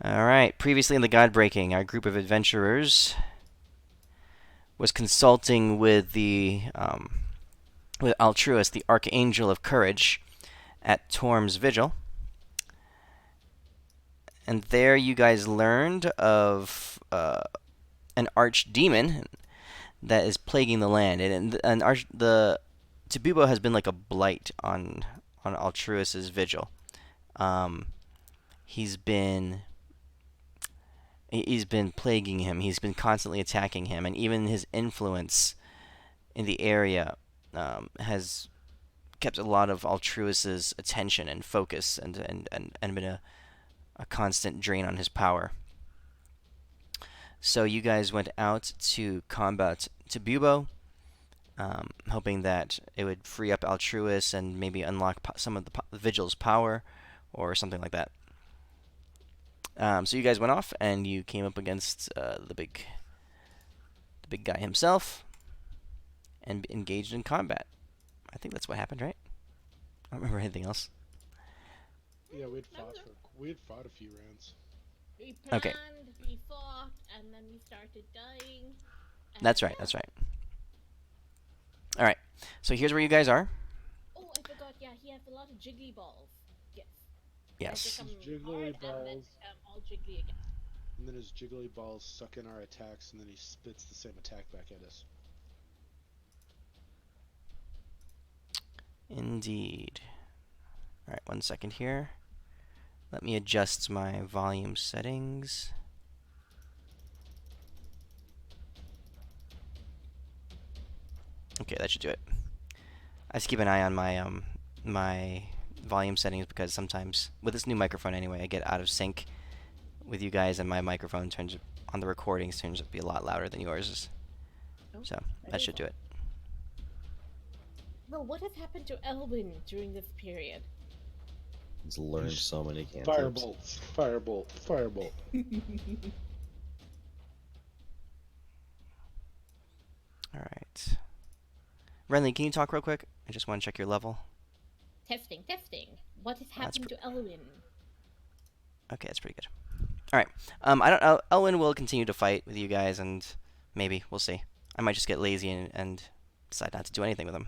All right. Previously in the Godbreaking, our group of adventurers was consulting with Altruis, the Archangel of Courage, at Torm's Vigil, and there you guys learned of an archdemon that is plaguing the land, the Tabubo has been like a blight on Altruis's Vigil. Um, he's been he's been plaguing him. He's been constantly attacking him, and even his influence in the area has kept a lot of Altruis's attention and focus, and been a constant drain on his power. So you guys went out to combat Tabubo, hoping that it would free up Altruis and maybe unlock some of the Vigil's power, or something like that. So you guys went off and you came up against the big guy himself and engaged in combat. I think that's what happened, right? I don't remember anything else. Yeah, That was it. we'd fought a few rounds. We Okay, planned, we fought, and then we started dying. that's And right. yeah. That's right. All right. So here's where you guys are. Oh, I forgot. Yeah, he has a lot of jiggly balls. Yes. They Yes. become His jiggly hard and then balls, all jiggly again. and then his jiggly balls suck in our attacks, and then he spits the same attack back at us. Indeed. All right. 1 second here. Let me adjust my volume settings. Okay, that should do it. I just keep an eye on my volume settings because sometimes with this new microphone anyway, I get out of sync with you guys, and my microphone turns on the recordings turns out to be a lot louder than yours. Oh, So that that is should do all. it. Well, what has happened to Elwyn during this period? He's learned so many cantrips. Firebolts, firebolt, firebolt. All right. Renly, can you talk real quick? I just want to check your level. testing, testing. What has That's happened to Elwyn? Okay, that's pretty good. All right. I don't know. Elwyn will continue to fight with you guys, and maybe we'll see. I might just get lazy and decide not to do anything with him.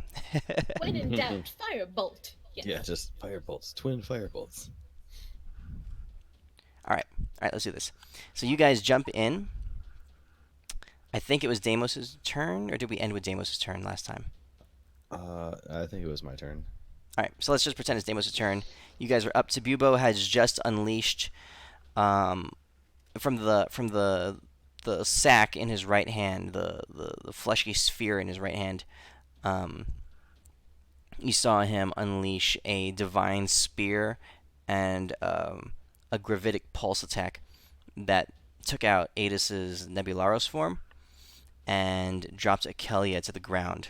When in doubt, firebolt. Yes. Yeah, just firebolts, twin firebolts. All right. All right. Let's do this. So you guys jump in. I think it was Deimos' turn, or did we end with Deimos' turn last time? I think it was my turn. All right. So let's just pretend it's Deimos' turn. You guys are up. Tabubo has just unleashed um, from the sack in his right hand, the fleshy sphere in his right hand. Um, you saw him unleash a divine spear and a gravitic pulse attack that took out Adis's Nebularos form and dropped Akelia to the ground.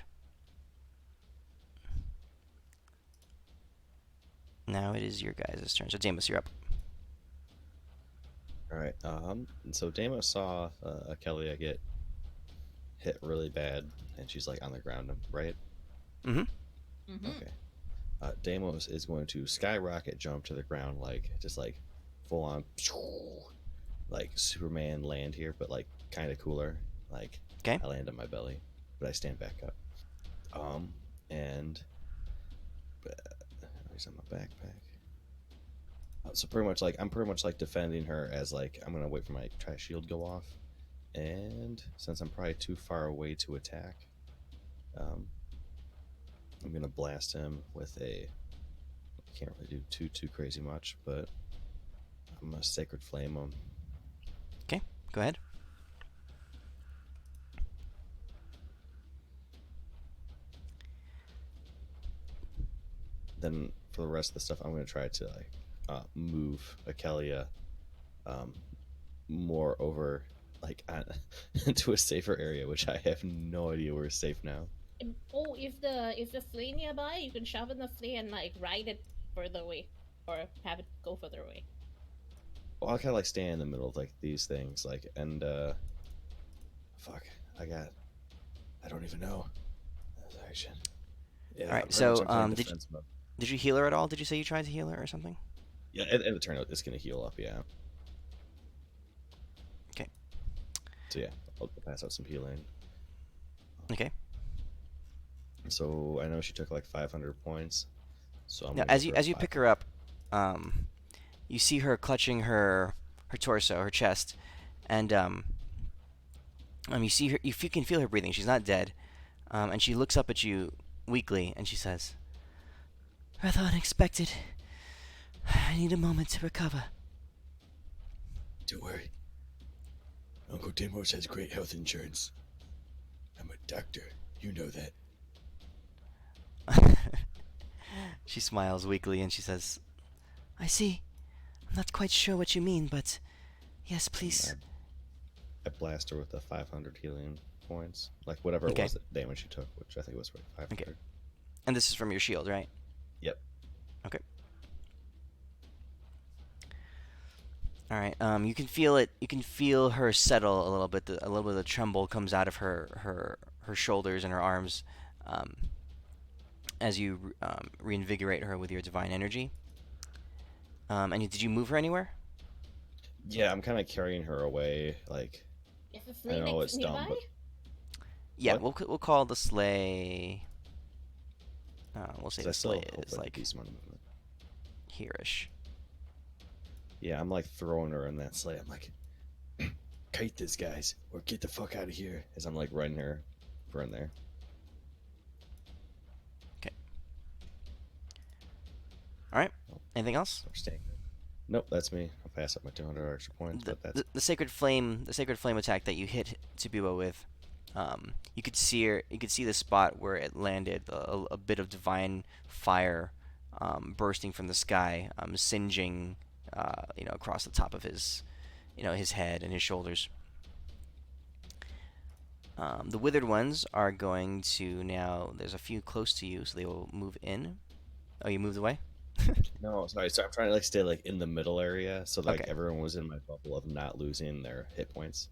Now it is your guys' turn. So Damus, you're up. All right. So Dama saw Akelia get hit really bad, and she's like on the ground, right? Mm-hmm. Mm-hmm. Okay. Deimos is going to skyrocket jump to the ground, like just like full on, like Superman land here, but like kind of cooler. Like Okay. I land on my belly, but I stand back up. And he's on my backpack. So pretty much like I'm pretty much like defending her as like I'm gonna wait for my tri shield go off, and since I'm probably too far away to attack, um, I'm gonna blast him with a. I can't really do too crazy much, but I'm gonna sacred flame him. Okay. Go ahead. Then for the rest of the stuff, I'm gonna try to like move Akelia um, more over like into a safer area, which I have no idea where is safe now. Oh, if the flea nearby, you can shove in the flea and like ride it further away, or have it go further away. Well, I'll kind of like stand in the middle of like these things, like and fuck, I don't even know. That's action. Yeah, All right. pretty much So I'm playing did defense mode. did you heal her at all? Did you say you tried to heal her or something? Yeah, at the turn it's gonna heal up. Yeah. So yeah, I'll pass out some healing. Okay. So I know she took like 500 points. So I'm Now, gonna give her as you pick 500. her up, you see her clutching her torso, her chest, and you see her. You can feel her breathing. She's not dead, and she looks up at you weakly, and she says, "Rather unexpected. I need a moment to recover." Don't worry. Uncle Dimos has great health insurance. I'm a doctor. You know that. She smiles weakly and she says, "I see. I'm not quite sure what you mean, but yes, please." I blast her with the 500 healing points, like whatever Okay. it was that damage she took, which I think was 500. Okay. And this is from your shield, right? Yep. Okay. All right. You can feel it. You can feel her settle a little bit. A little bit of the tremble comes out of her shoulders and her arms, um, as you reinvigorate her with your divine energy. Did you move her anywhere? Yeah, I'm kind of carrying her away. Like, Is the I sleigh know next it's dumb, nearby? but Yeah, What? we'll call the sleigh. We'll say 'cause the I still sleigh hope is like a like decent amount of movement. here-ish. Yeah, I'm like throwing her in that sleigh. I'm like, Kite this, guys, or get the fuck out of here. as I'm like running her for in there. All right. Anything else? I'm staying. Nope, that's me. I'll pass up my 200 extra points, but that's The sacred flame attack that you hit Tabuo with, you could see her. You could see the spot where it landed. A bit of divine fire, bursting from the sky, singeing, across the top of his, his head and his shoulders. The withered ones are going to now. There's a few close to you, so they will move in. Oh, you moved away. no. Sorry, so I'm trying to like stay like in the middle area, so like Okay. everyone was in my bubble of not losing their hit points.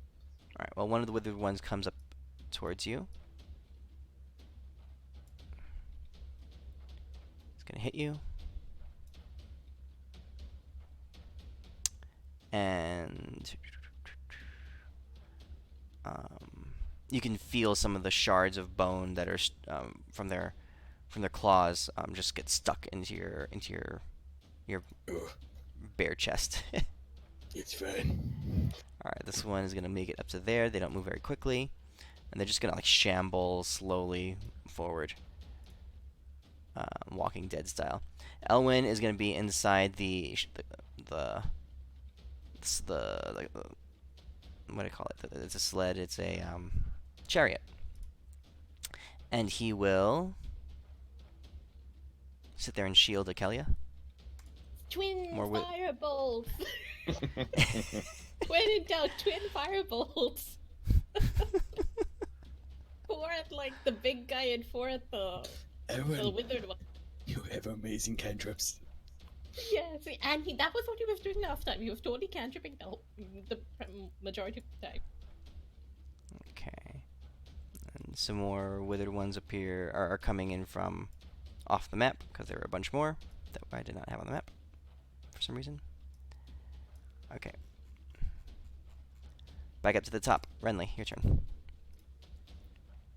All right. Well, one of the withered ones comes up towards you. It's gonna hit you. And you can feel some of the shards of bone that are from their claws just get stuck into your Ugh, bare chest. it's fine. All right, this one is gonna make it up to there. They don't move very quickly, and they're just gonna like shamble slowly forward, Walking Dead style. Elwyn is gonna be inside the what do I call it? It's a sled. It's a chariot, and he will sit there and shield Akelia. Twin More wi- firebolts. When in doubt, twin firebolts. Four at like the big guy and four at the Everyone, withered one. you have amazing cantrips. Yeah, see, and that was what he was doing last time. He was totally cantripping the majority of the time. Okay. And some more withered ones are coming in from off the map because there were a bunch more that I did not have on the map for some reason. Okay. Back up to the top. Renly, your turn.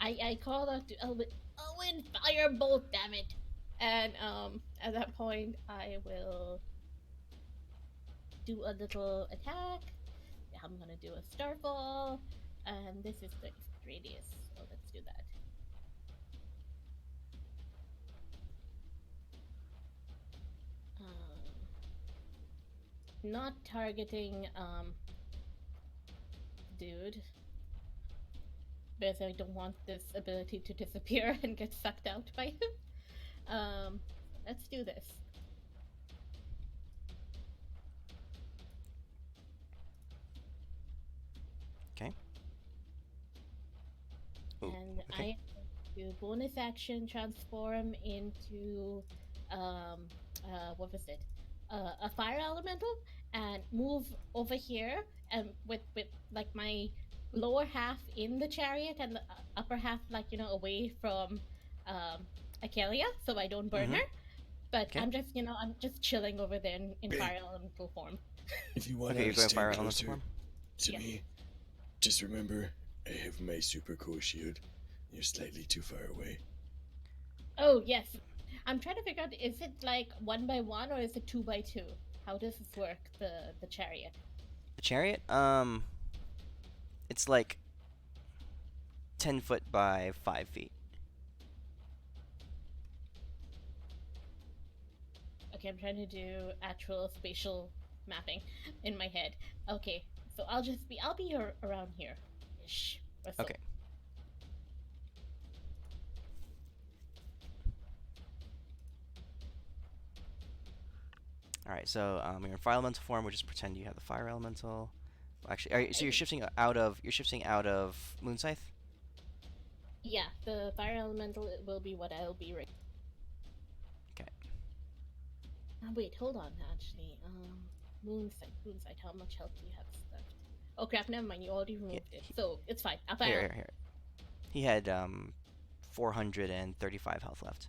I called out to Elwyn, Elwyn, firebolt, damn it! And at that point, I will do a little attack. I'm gonna do a starfall, and this is the radius, so let's do that. Not targeting dude, because I don't want this ability to disappear and get sucked out by him. Let's do this. Okay. Ooh, And okay. I do bonus action transform into what was it? A fire elemental, and move over here and with like my lower half in the chariot and the upper half like away from Akelia, so I don't burn Mhm. her. But Okay. I'm just chilling over there in Big. fire elemental form. If you want Okay, you're to going stay fire elemental closer form. to Yes. me, Just remember, I have my super cool shield. You're slightly too far away. Oh yes, I'm trying to figure out, is it like 1 by 1 or is it 2 by 2? How does this work? The chariot. The chariot, it's like 10 foot by 5 feet. Okay, I'm trying to do actual spatial mapping in my head. Okay, so I'll be around here, ish. Or so. Okay. All right. So you're in fire elemental form. We'll just pretend you have the fire elemental. Actually, so you're shifting out of Moonscythe. Yeah, the fire elemental will be what I'll be. Okay. Wait, hold on. Actually, Moonsight. How much health do you have left? Oh crap! Never mind. You already removed it, so it's fine. I'll fire. Here. He had 435 health left.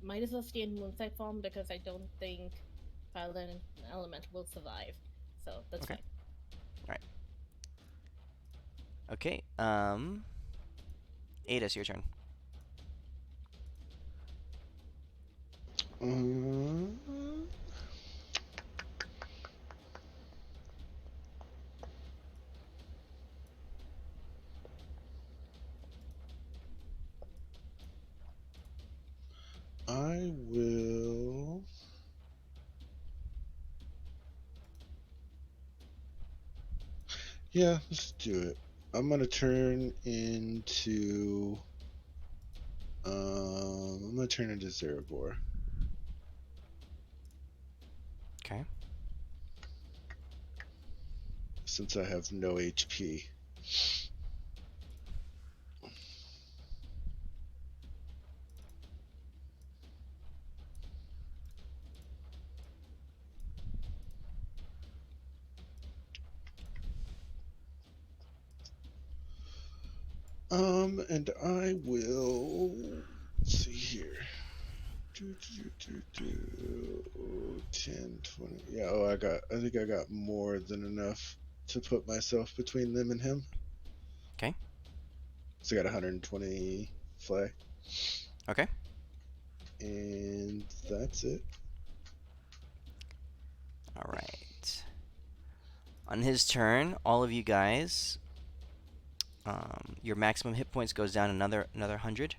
Might as well stay in Moonsight form because I don't think fire elemental will survive. So that's Okay. fine. Right. Okay. Adis, your turn. I will. Yeah, let's do it. I'm gonna turn into. I'm gonna turn into Zerabor. Okay. Since I have no HP. And I will. Let's see here. 10, 20. Yeah, I think I got more than enough to put myself between them and him. Okay. So I got 120 fly. Okay. And that's it. All right. On his turn, all of you guys, your maximum hit points goes down another 100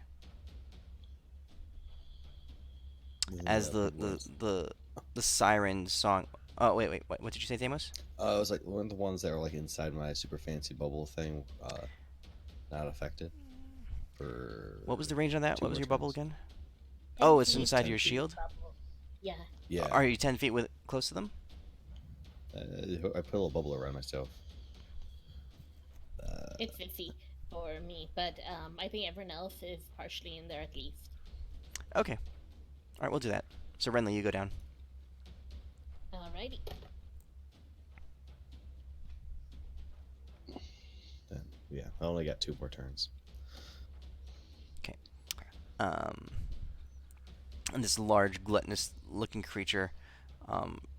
as the siren song. Oh wait, what did you say, Damos? It was like one of the ones that were like inside my super fancy bubble thing, not affected. For What was the range on that? two What was more your bubble turns. again? Oh, it's 10 feet. inside 10 your feet. shield. Yeah. Yeah, Are you 10 feet close to them? I put a little bubble around myself. It's 50 for me, but I think everyone else is partially in there at least. Okay. All right, we'll do that. So Renly, you go down. Alrighty. Then, yeah, I only got 2 more turns. And this large, gluttonous-looking creature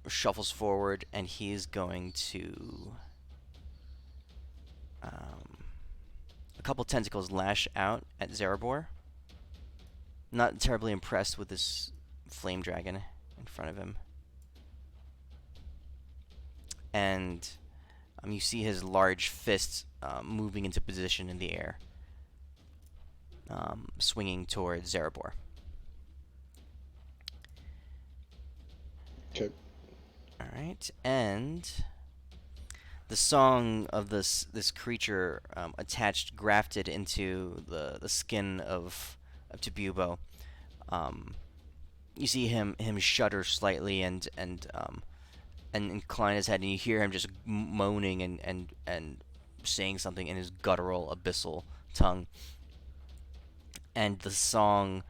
shuffles forward, and he's going to. A couple tentacles lash out at Zerabor. Not terribly impressed with this flame dragon in front of him. And you see his large fists moving into position in the air, swinging towards Zerabor. Okay. All right, and the song of this creature grafted into the skin of Tabubo. You see him shudder slightly and incline his head, and you hear him just moaning and saying something in his guttural abyssal tongue. And the song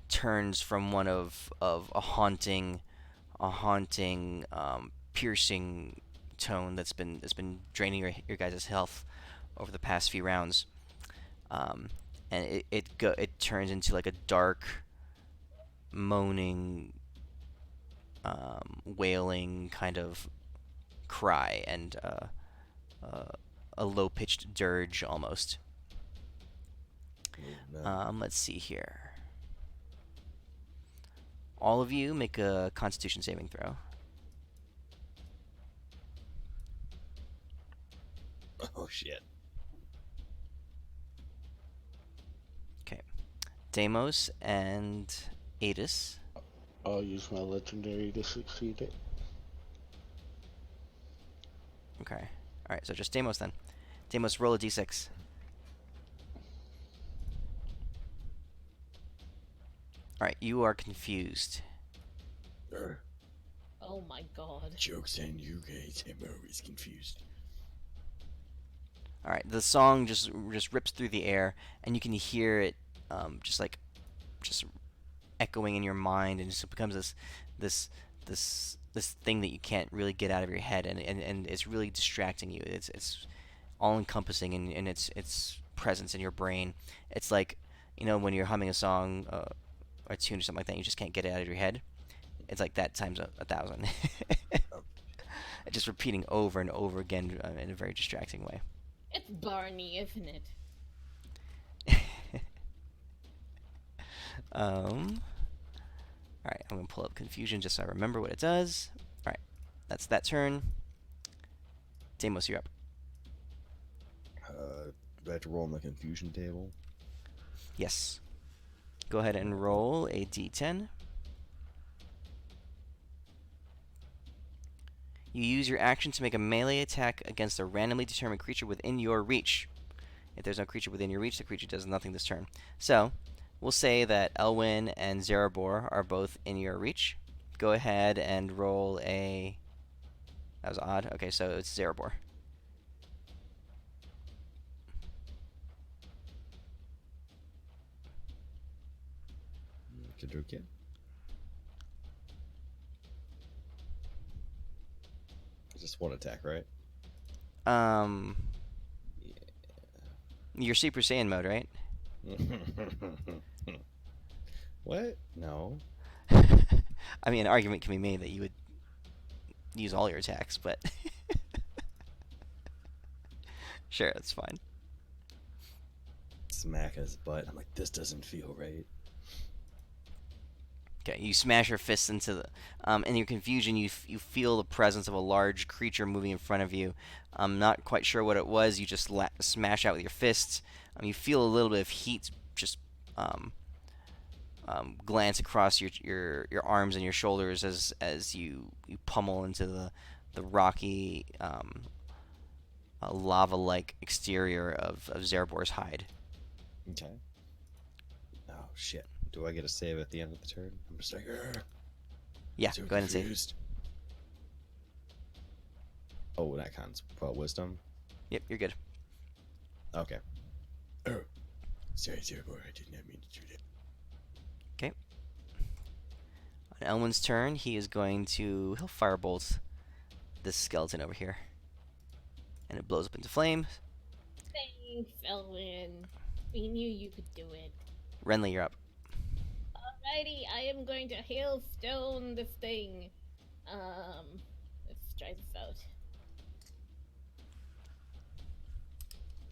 turns from one of a haunting, piercing tone that's been draining your guys' health over the past few rounds, and it turns into like a dark, moaning, wailing kind of cry, and a low-pitched dirge almost. Oh, no. Let's see here. All of you make a Constitution saving throw. Oh shit. Deimos and Adis. I'll use my legendary to succeed it. Okay. All right. So just Deimos then. Deimos, roll a d6. All right. You are confused. Oh my god. Joke's on you guys, I'm always confused. All right. The song just rips through the air, and you can hear it, just echoing in your mind, and it just becomes this thing that you can't really get out of your head, and it's really distracting you. It's all encompassing in its presence in your brain. It's like, when you're humming a song, or a tune or something like that, you just can't get it out of your head. It's like that times 1,000. Just repeating over and over again in a very distracting way. It's Barney, isn't it? Alright, I'm going to pull up Confusion just so I remember what it does. Alright, that's that turn. Deimos, you're up. Do I have to roll on the confusion table? Yes. Go ahead and roll a d10. You use your action to make a melee attack against a randomly determined creature within your reach. If there's no creature within your reach, the creature does nothing this turn. So, we'll say that Elwyn and Zerebor are both in your reach. Go ahead and roll a... That was odd. Okay, so it's Zerebor. Okay. Just one attack, right? You're Super Saiyan mode, right? What? No. I mean, an argument can be made that you would use all your attacks, but... Sure, that's fine. Smack his butt. I'm like, this doesn't feel right. Okay, you smash your fists into the... in your confusion, you feel the presence of a large creature moving in front of you. I'm not quite sure what it was. You just smash out with your fists. You feel a little bit of heat just glance across your arms and your shoulders as you pummel into the rocky, lava-like exterior of Zerebor's hide. Okay. Oh, shit. Do I get a save at the end of the turn? I'm just like, "Arr." Yeah, So go ahead and save. confused. Oh, that counts. Wisdom? Yep, you're good. Okay. Oh, sorry, Zerebor, I did not mean to do that. On Elwyn's turn, he'll firebolt this skeleton over here. And it blows up into flames. Thanks, Elwyn. We knew you could do it. Renly, you're up. Alrighty, I am going to hailstone this thing. Let's try this out.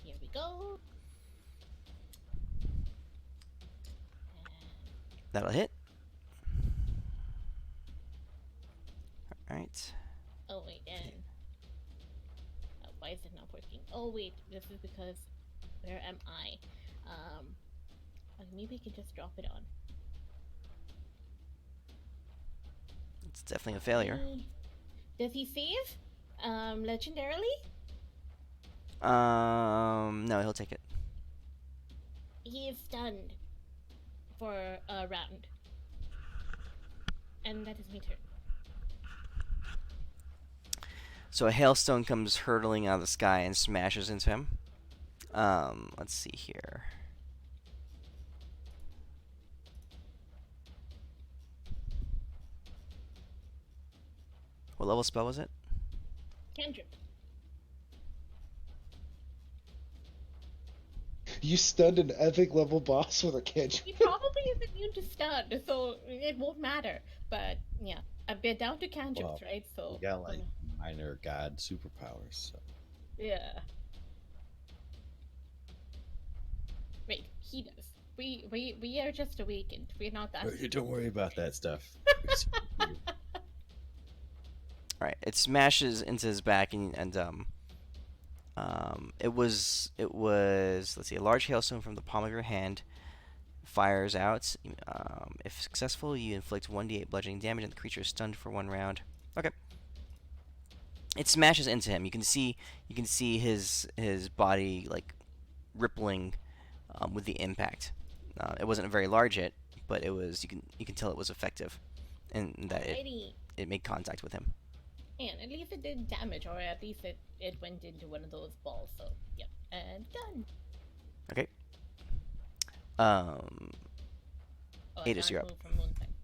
Here we go. That'll hit. Alright. Oh wait, and why is it not working? Oh wait, this is because where am I? Maybe I can just drop it on. It's definitely a failure. Does he save? Legendarily? No, he'll take it. He is stunned for a round. And that is my turn. So a hailstone comes hurtling out of the sky and smashes into him. Let's see here. What level spell was it? Cantrip. You stunned an epic level boss with a cantrip. He probably is immune to stun, so it won't matter. But yeah, we're down to cantrips, Well, right? So We got like minor god superpowers. So. Yeah. Wait, he does. We are just awakened. We're not that. Don't worry about that stuff. All right, it smashes into his back, and it was let's see, a large hailstone from the palm of your hand fires out. If successful, you inflict 1d8 bludgeoning damage, and the creature is stunned for 1 round. Okay. It smashes into him. You can see his body like rippling with the impact. It wasn't a very large hit, but it was. You can tell it was effective, and that Alrighty. it made contact with him. And at least it did damage, or at least it went into one of those balls. So yep, and done. Okay. Oh, I Adis, can't you're up. move from Moonlight.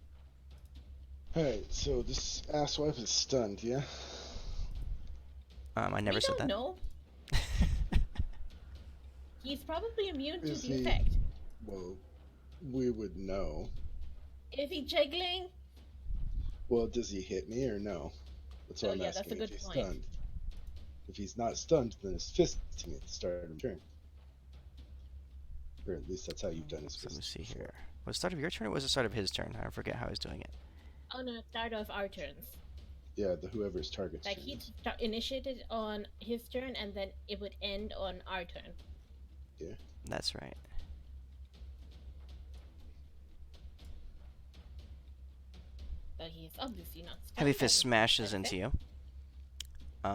Alright, so this asswipe is stunned, yeah? I never We said don't that. know. He's probably immune to Is the he- effect. Well, we would know. Is he jiggling? Well, does he hit me or no? That's what Oh, I'm yeah, that's asking. a good if he's point. stunned. If he's not stunned, then his fisting at the start of the turn. Or at least that's how you've done his So let me fist. see before. here. Was it the start of your turn or was it the start of his turn? I forget how he's doing it. Oh no, start of our turns. Yeah, the whoever's target's Like turn he is. initiated on his turn, and then it would end on our turn. That's right. But he's obviously not. Heavy stunned, Fist and smashes that's into it. you.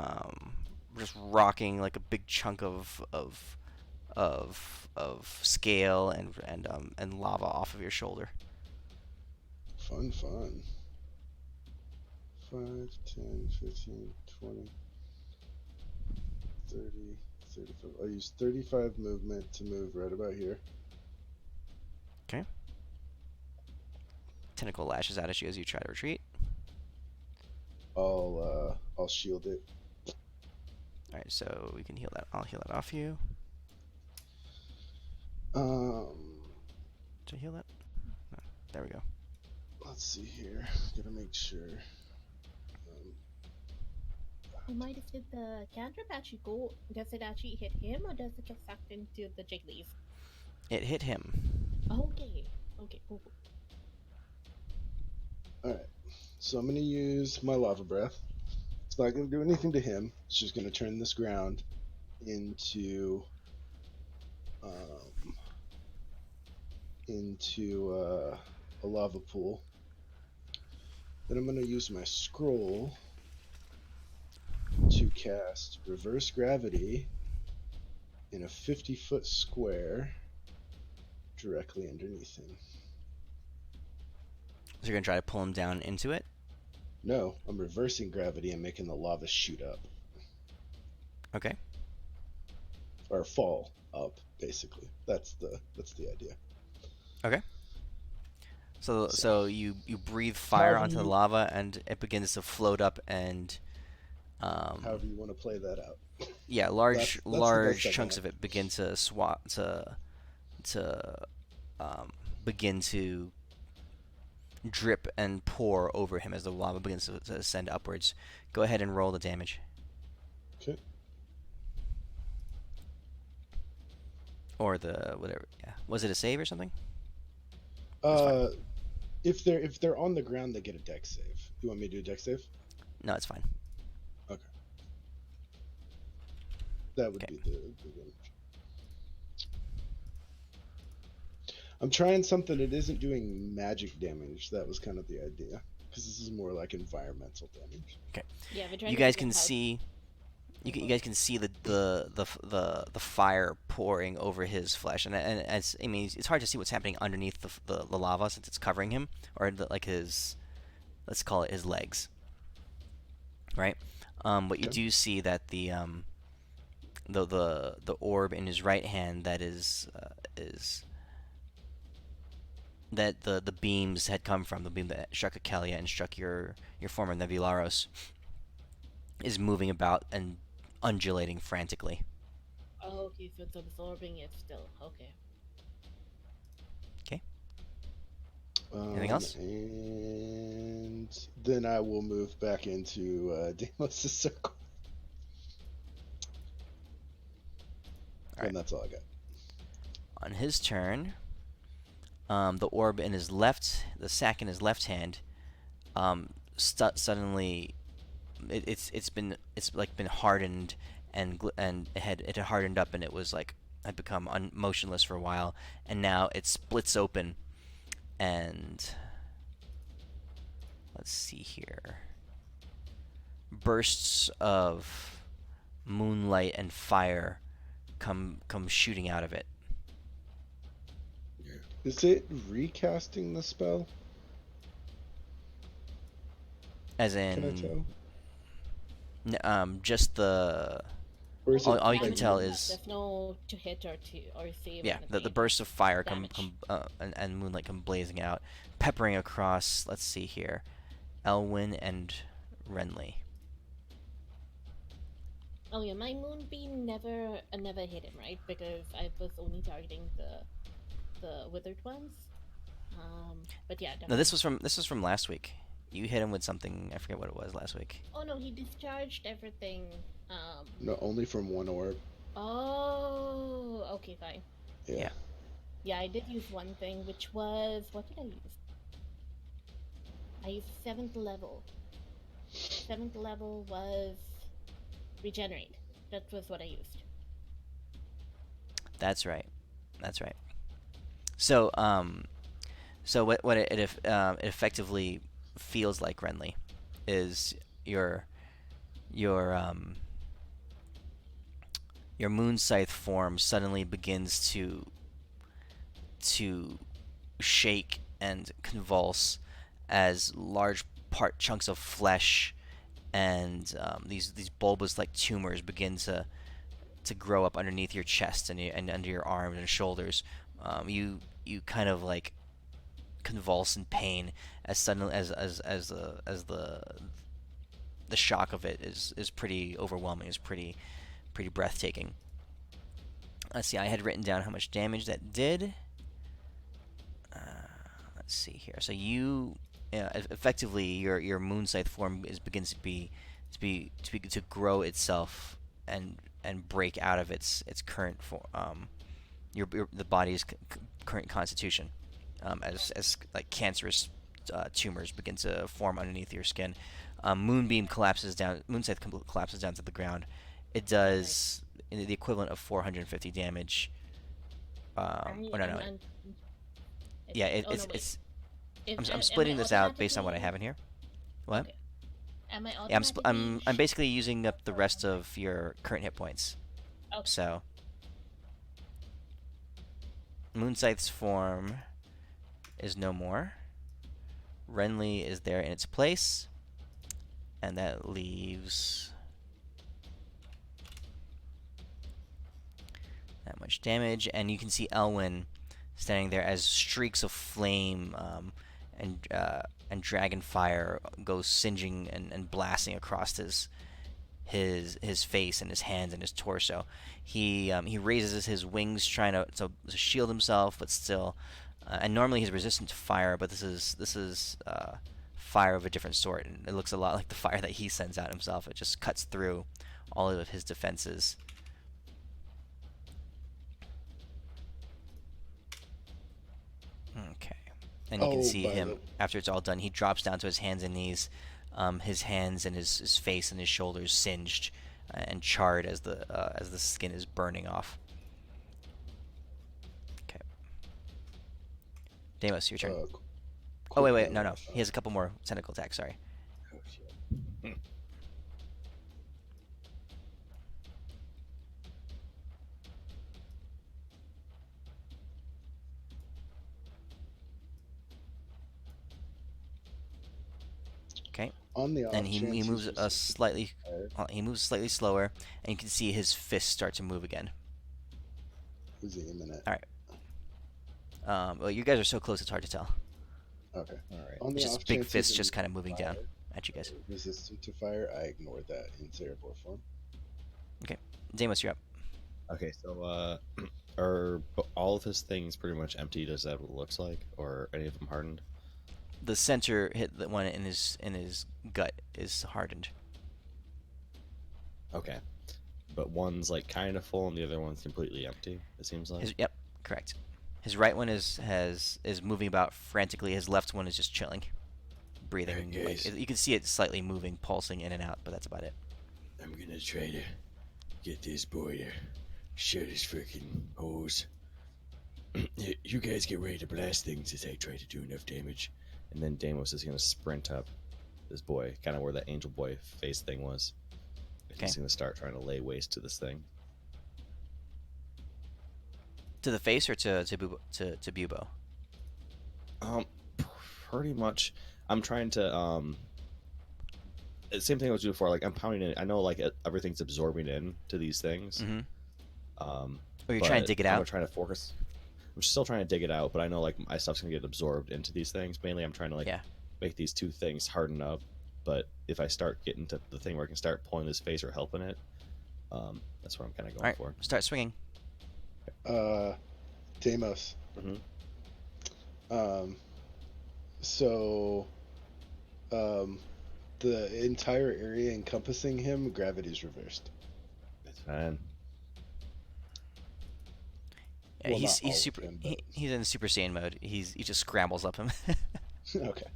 Just rocking like a big chunk of scale and lava off of your shoulder. Fun. 5, 10, 15, 20, 30, 35. I'll use 35 movement to move right about here. Tentacle lashes out at you as you try to retreat. I'll shield it. Alright, so we can heal that. I'll heal that off you. Did I heal that? No. There we go. Let's see here. Gotta make sure. Oh, Midas, did the cantrip actually go? Does it actually hit him, or does it get sucked into the jigglies? It hit him. Okay. Cool. Alright. So I'm gonna use my lava breath. It's not gonna do anything to him. It's just gonna turn this ground into a lava pool. Then I'm gonna use my scroll to cast reverse gravity in a 50-foot square directly underneath him. So you're gonna try to pull him down into it? No, I'm reversing gravity and making the lava shoot up. Okay. Or fall up, basically. That's the idea. So you breathe fire onto the lava and it begins to float up and However you want to play that out. yeah, That's the best large I chunks got. of it begin to begin to drip and pour over him as the lava begins to ascend upwards. Go ahead and roll the damage. Okay. Or the whatever. Yeah. Was it a save or something? If they're on the ground, they get a dex save. You want me to do a dex save? No, it's fine. Okay. That would Okay. be the damage. I'm trying something that isn't doing magic damage. That was kind of the idea, because this is more like environmental damage. Yeah, we're trying You to guys figure can out how- see. You guys can see the fire pouring over his flesh, and as I mean, it's hard to see what's happening underneath the lava since it's covering him, or like his, let's call it his legs, right? But you Okay. do see that the orb in his right hand that is that the beams had come from, the beam that struck Akelia and struck your former Nevilaros, is moving about and undulating frantically. Oh, okay, so it's absorbing it still. Okay. Anything else? And then I will move back into Deimos' circle. And that's all I got. On his turn, the orb in his the sack in his left hand, suddenly, it's been hardened, and it had hardened up, and it was like had become motionless for a while, and now it splits open, and let's see here, bursts of moonlight and fire come shooting out of it. Yeah. Is it recasting the spell? As Can I in, tell? just the Or is it all you can Damage tell is is there's no to hit or save. yeah, the anything. bursts of fire Damage. and moonlight come blazing out, peppering across. Let's see here, Elwyn and Renly. Oh yeah, my moonbeam never hit him, right? Because I was only targeting the withered ones. But yeah, No, this definitely. was from last week. You hit him with something. I forget what it was last week. Oh no, he discharged everything. No, only from one orb. Oh, okay, fine. Yeah. Yeah, I did use one thing, which was what did I use? I used 7th level. 7th level was regenerate. That was what I used. That's right. That's right. So so what it effectively feels like, Renly, is your your moon scythe form suddenly begins to shake and convulse as large chunks of flesh and these bulbous like tumors begin to grow up underneath your chest and under your arms and shoulders. You kind of like convulse in pain as suddenly as the shock of it is pretty overwhelming. Is pretty breathtaking. Let's see. I had written down how much damage that did. Let's see here. So effectively your moon scythe form begins to grow itself and break out of its current form. The body's current constitution, as like cancerous tumors begin to form underneath your skin. Moonbeam collapses down. Moonscythe collapses down to the ground. It does the equivalent of 450 damage. Oh no, no. Yeah, oh no, wait. I'm Am I splitting this out based on what I automatically? have in here. What? Okay. Am I Yeah, automatically? I'm basically using up the rest of your current hit points. Okay. So Moonscythe's form is no more. Renly is there in its place, and that leaves that much damage. And you can see Elwyn standing there as streaks of flame and dragon fire goes singeing and blasting across his face and his hands and his torso. He raises his wings trying to shield himself, but still. And normally he's resistant to fire, but this is fire of a different sort, and it looks a lot like the fire that he sends out himself. It just cuts through all of his defenses. Okay. And you can see him after it's all done. He drops down to his hands and knees. His hands and his face and his shoulders singed and charred as the skin is burning off. Okay. Deimos, your turn. Oh wait, no. He has a couple more tentacle attacks. Sorry. Oh shit. Okay. On the off And he chance moves he's slightly. fire, He moves slightly slower, and you can see his fists start to move again. who's he aiming at? All right. Well, you guys are so close; it's hard to tell. Okay. All right. On the It's just off big chance fists he's just kind of immune moving to down fire, at you guys. resistant to fire, I ignore that in Cerebor form. Deimos, you're up. Okay, so are all of his things pretty much emptied? Is that what it looks like, or any of them hardened? The center hit, the one in his gut is hardened. Okay. but one's like kind of full and the other one's completely empty. It seems like. Yep, correct. His right one is moving about frantically. His left one is just chilling, breathing. Okay, Like you can see it slightly moving, pulsing in and out, but that's about it. I'm gonna try to get this boy to shut his freaking hose. You guys get ready to blast things as I try to do enough damage. And then Deimos is gonna sprint up this boy, kind of where that angel boy face thing was. Okay. He's gonna start trying to lay waste to this thing. To the face or to Bubo? Pretty much. I'm trying to same thing I was doing before. Like I'm pounding in. I know like everything's absorbing in to these things. Mm-hmm. Um, Or you're trying to dig it out? I'm trying to focus. I'm still trying to dig it out, but I know like my stuff's gonna get absorbed into these things. Mainly, I'm trying to like make these two things harden up. But if I start getting to the thing where I can start pulling this face or helping it, that's what I'm kind of going All right, for. start swinging. Deimos. Mm-hmm. So, the entire area encompassing him, gravity's reversed. That's fine. Yeah, Well, he's not all of super. him, but- He's in Super Saiyan mode. He just scrambles up him. Okay.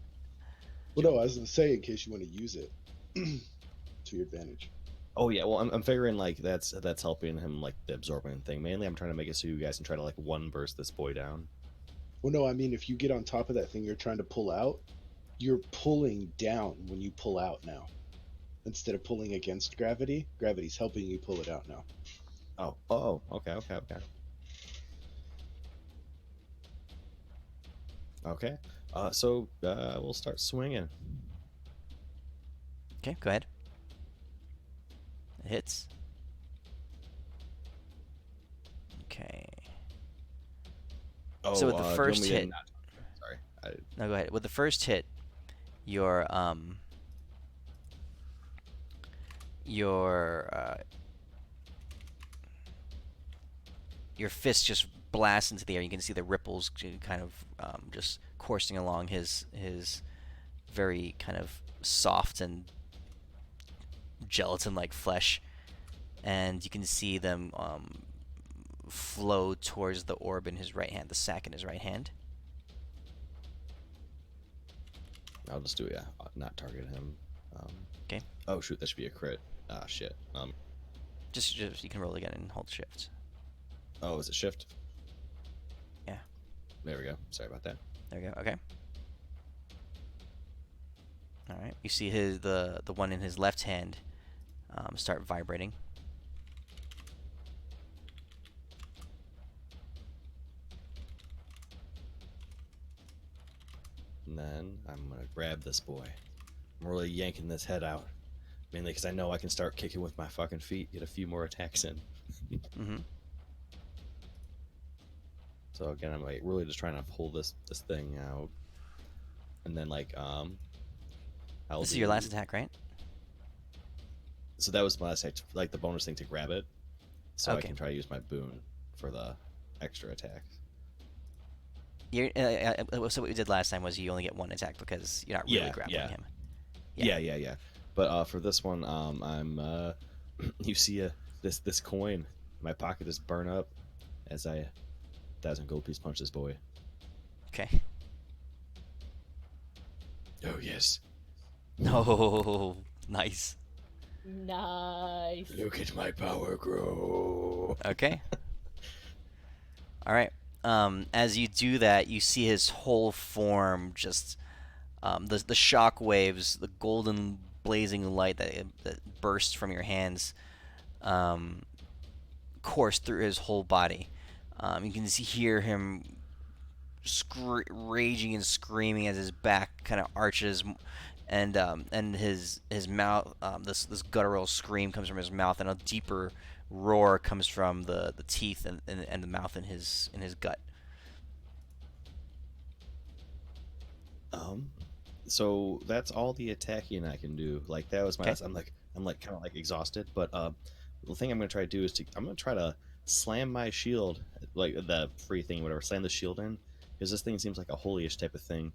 Well, no, I was gonna say in case you want to use it to your advantage. Oh yeah, well I'm figuring like that's helping him like the absorbing thing. Mainly, I'm trying to make it so you guys can try to like one burst this boy down. Well, no, I mean if you get on top of that thing you're trying to pull out, you're pulling down when you pull out now. Instead of pulling against gravity, gravity's helping you pull it out now. Oh, okay. Okay. So we'll start swinging. Okay, go ahead. It hits. Okay. Oh, So with the do you first want me to hit- not- Sorry. No, go ahead. With the first hit, your fist just blasts into the air. You can see the ripples kind of just coursing along his very kind of soft and gelatin-like flesh, and you can see them flow towards the orb in his right hand, the sack in his right hand. I'll just do not target him. Okay. Oh shoot, that should be a crit. Ah shit. Just you can roll again and hold shift. Oh, is it shift? Yeah. There we go. Sorry about that. There we go. Okay. All right. You see the one in his left hand start vibrating. And then I'm gonna grab this boy. I'm really yanking this head out, mainly because I know I can start kicking with my fucking feet, get a few more attacks in. Mm-hmm. So again, I'm like really just trying to pull this thing out, and then like This is your last attack, right? So that was my last attack, like the bonus thing to grab it, so I Okay. can try to use my boon for the extra attack. So what we did last time was you only get one attack because you're not really grappling him. Yeah. But for this one, I'm you see this coin in my pocket just burn up as I 1,000 gold piece punch this boy. Okay. Oh, yes. Oh, nice. Nice. Look at my power grow. Okay. All right. As you do that, you see his whole form just the shock waves, the golden blazing light that bursts from your hands, course through his whole body. You can hear him raging and screaming as his back kind of arches, and his mouth, this guttural scream comes from his mouth, and a deeper roar comes from the teeth and the mouth in his gut. So that's all the attacking I can do. Like that was my Okay. last, I'm like kind of like exhausted, but the thing I'm gonna try to do is I'm gonna try to slam my shield, like the free thing, whatever, slam the shield in, because this thing seems like a holy-ish type of thing,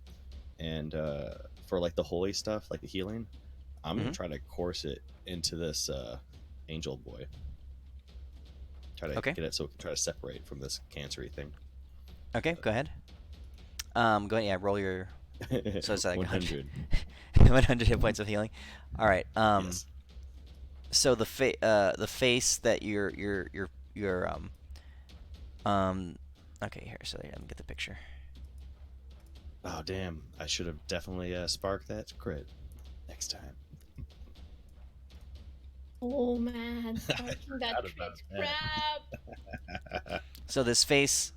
and for like the holy stuff, like the healing, I'm gonna try to course it into this angel boy. Try to Okay. get it so it can try to separate from this cancery thing. Okay, go ahead. Go ahead. Yeah, roll your. So it's like 100. 100 hit points of healing. All right. Yes. So the face that you're okay, here. So let me get the picture. Oh damn! I should have definitely sparked that crit next time. Oh man, sparking that Forgot about crit that. crap. So this face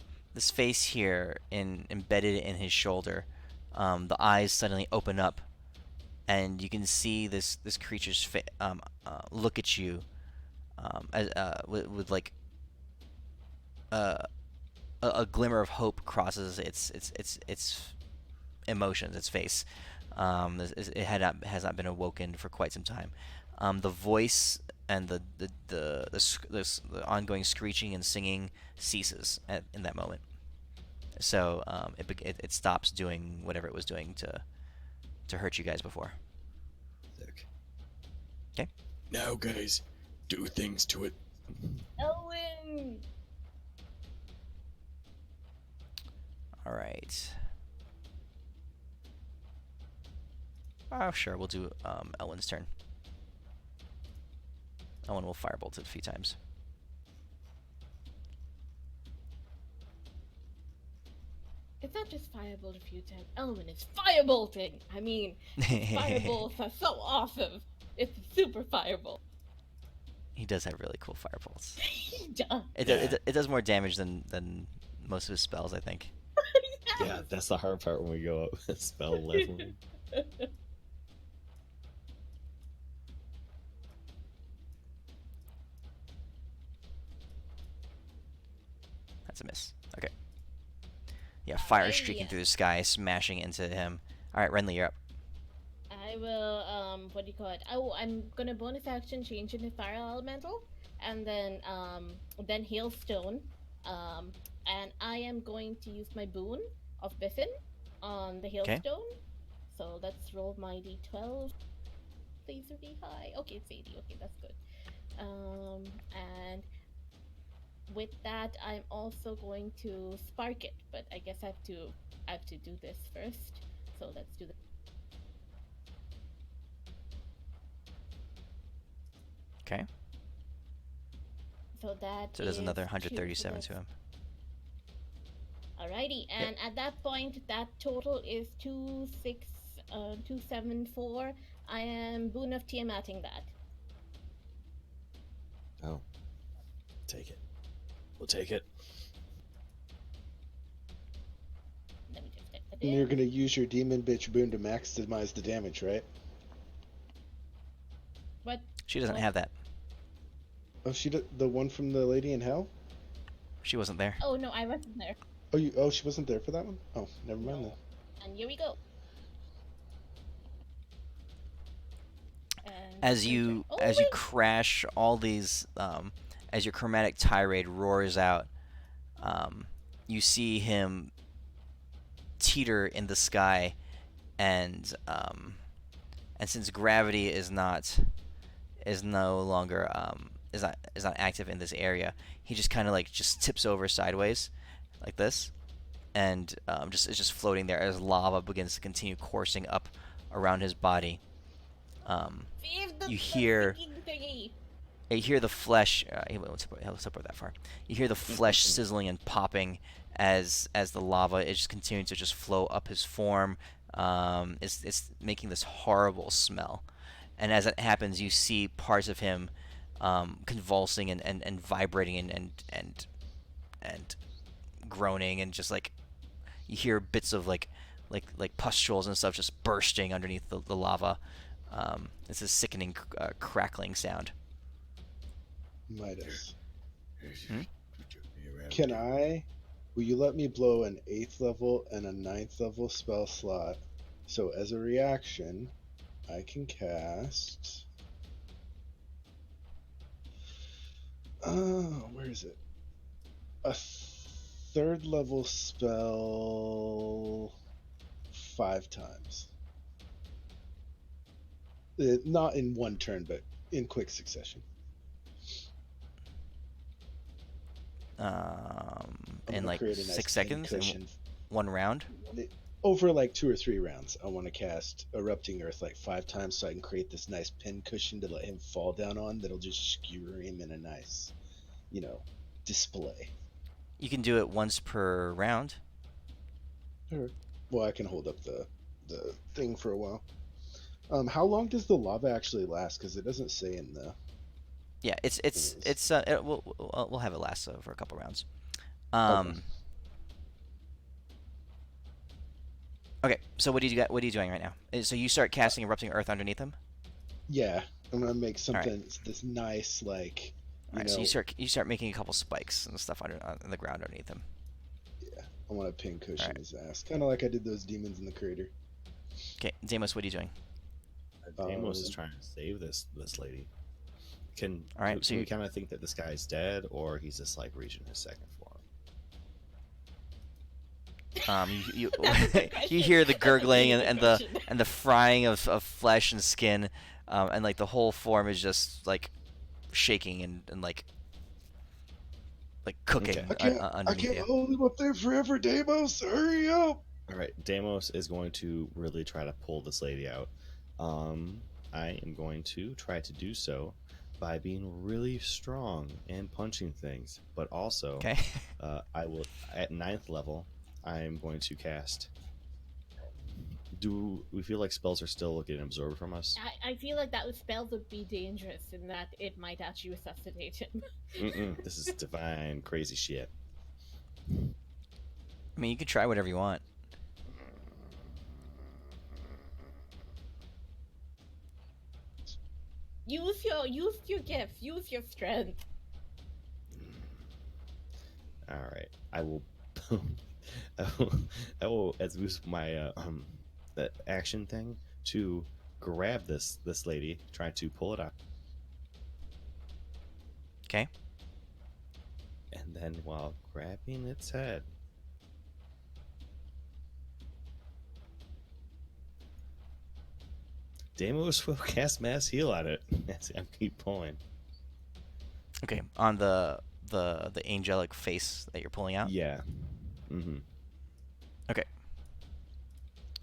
here, embedded in his shoulder, the eyes suddenly open up, and you can see this creature's look at you, with like uh, a glimmer of hope crosses its emotions, its face. It has not been awoken for quite some time. The voice and the ongoing screeching and singing ceases in that moment. So it stops doing whatever it was doing to hurt you guys before. Sick. Okay. Now, guys, do things to it. Elwin! All right. Oh, sure. We'll do Elwin's turn. Elwin will firebolt it a few times. It's not just firebolt a few times. Elwin is firebolting! I mean, firebolts are so awesome! It's a super firebolt. He does have really cool firebolts. He does. It does more damage than most of his spells, I think. Yeah, that's the hard part when we go up spell leveling. That's a miss. Okay. Yeah, fire Alrighty. streaking through the sky, smashing into him. All right, Renly, you're up. I will, what do you call it? Oh, I'm gonna bonus action change into fire elemental, and then hailstone, and I am going to use my boon of Biffin on the hailstone. So let's roll my d12. Please be high. Okay, it's 80. Okay, that's good. And with that, I'm also going to spark it, but I guess I have to do this first. So let's do that. Okay. So that So there's is another 2, so 137 that's- to him. Alrighty, and at that point, that total is 274. I am boon of Tiamating that. Oh, take it. We'll take it. Let me just type that And you're in. gonna use your demon bitch boon to maximize the damage, right? What? She doesn't What? have that. Oh, the one from the lady in hell. She wasn't there. Oh no, I wasn't there. Oh, she wasn't there for that one. Oh, never mind No. And here we go. And As your turn. you Oh, as you wait. crash all these, as your chromatic tirade roars out, you see him teeter in the sky, and since gravity is no longer is not active in this area, he just kind of like just tips over sideways, like this, and is just floating there as lava begins to continue coursing up around his body. Save the You hear- freaking thingy. You hear the flesh. He'll support that far. You hear the flesh sizzling and popping as the lava is just continuing to just flow up his form. It's making this horrible smell, and as it happens, you see parts of him convulsing and vibrating and groaning, and just like you hear bits of like pustules and stuff just bursting underneath the lava. It's a sickening crackling sound. Midas. Hmm? Can I? Will you let me blow an 8th level and a 9th level spell slot? So as a reaction, I can cast. Where is it? A 3rd level spell 5 times. Not in one turn, but in quick succession. I'm in gonna like create a nice 6 seconds in cushion. one round. Over like 2 or 3 rounds, I want to cast Erupting Earth like 5 times so I can create this nice pin cushion to let him fall down on. That'll just skewer him in a nice, display. You can do it once per round. Sure. Well, I can hold up the thing for a while. How long does the lava actually last? Because it doesn't say in the. Yeah, we'll have it last for a couple rounds. Okay. Okay, so what are you doing right now? So you start casting Erupting Earth underneath him. Yeah, I'm gonna make Alright. something this nice, like All right, so you start making a couple spikes and stuff on the ground underneath him. Yeah, I want to pin cushion Alright. his ass, kind of like I did those demons in the crater. Okay, Deimos, what are you doing? Deimos is trying to save this lady. All right, Can so we you- kind of think that this guy's dead, or he's just like reaching his second form? You That's a good you question. hear the That's a really gurgling good and question. the frying of flesh and skin, and like the whole form is just like shaking and like cooking Okay. I underneath can't you. hold him up there forever, Deimos. Hurry up! All right, Deimos is going to really try to pull this lady out. I am going to try to do so by being really strong and punching things, but also, Okay. I will at 9th level. I am going to cast. Do we feel like spells are still getting absorbed from us? I feel like that spell would be dangerous in that it might actually resuscitate him. This is divine crazy shit. I mean, you can try whatever you want. Use your gift. Use your strength. All right, I will. I will as use my that action thing to grab this lady, try to pull it up, Okay. and then while grabbing its head, Deimos will cast mass heal on it as I keep pulling. Okay. On the angelic face that you're pulling out. Yeah. Mm-hmm. Okay.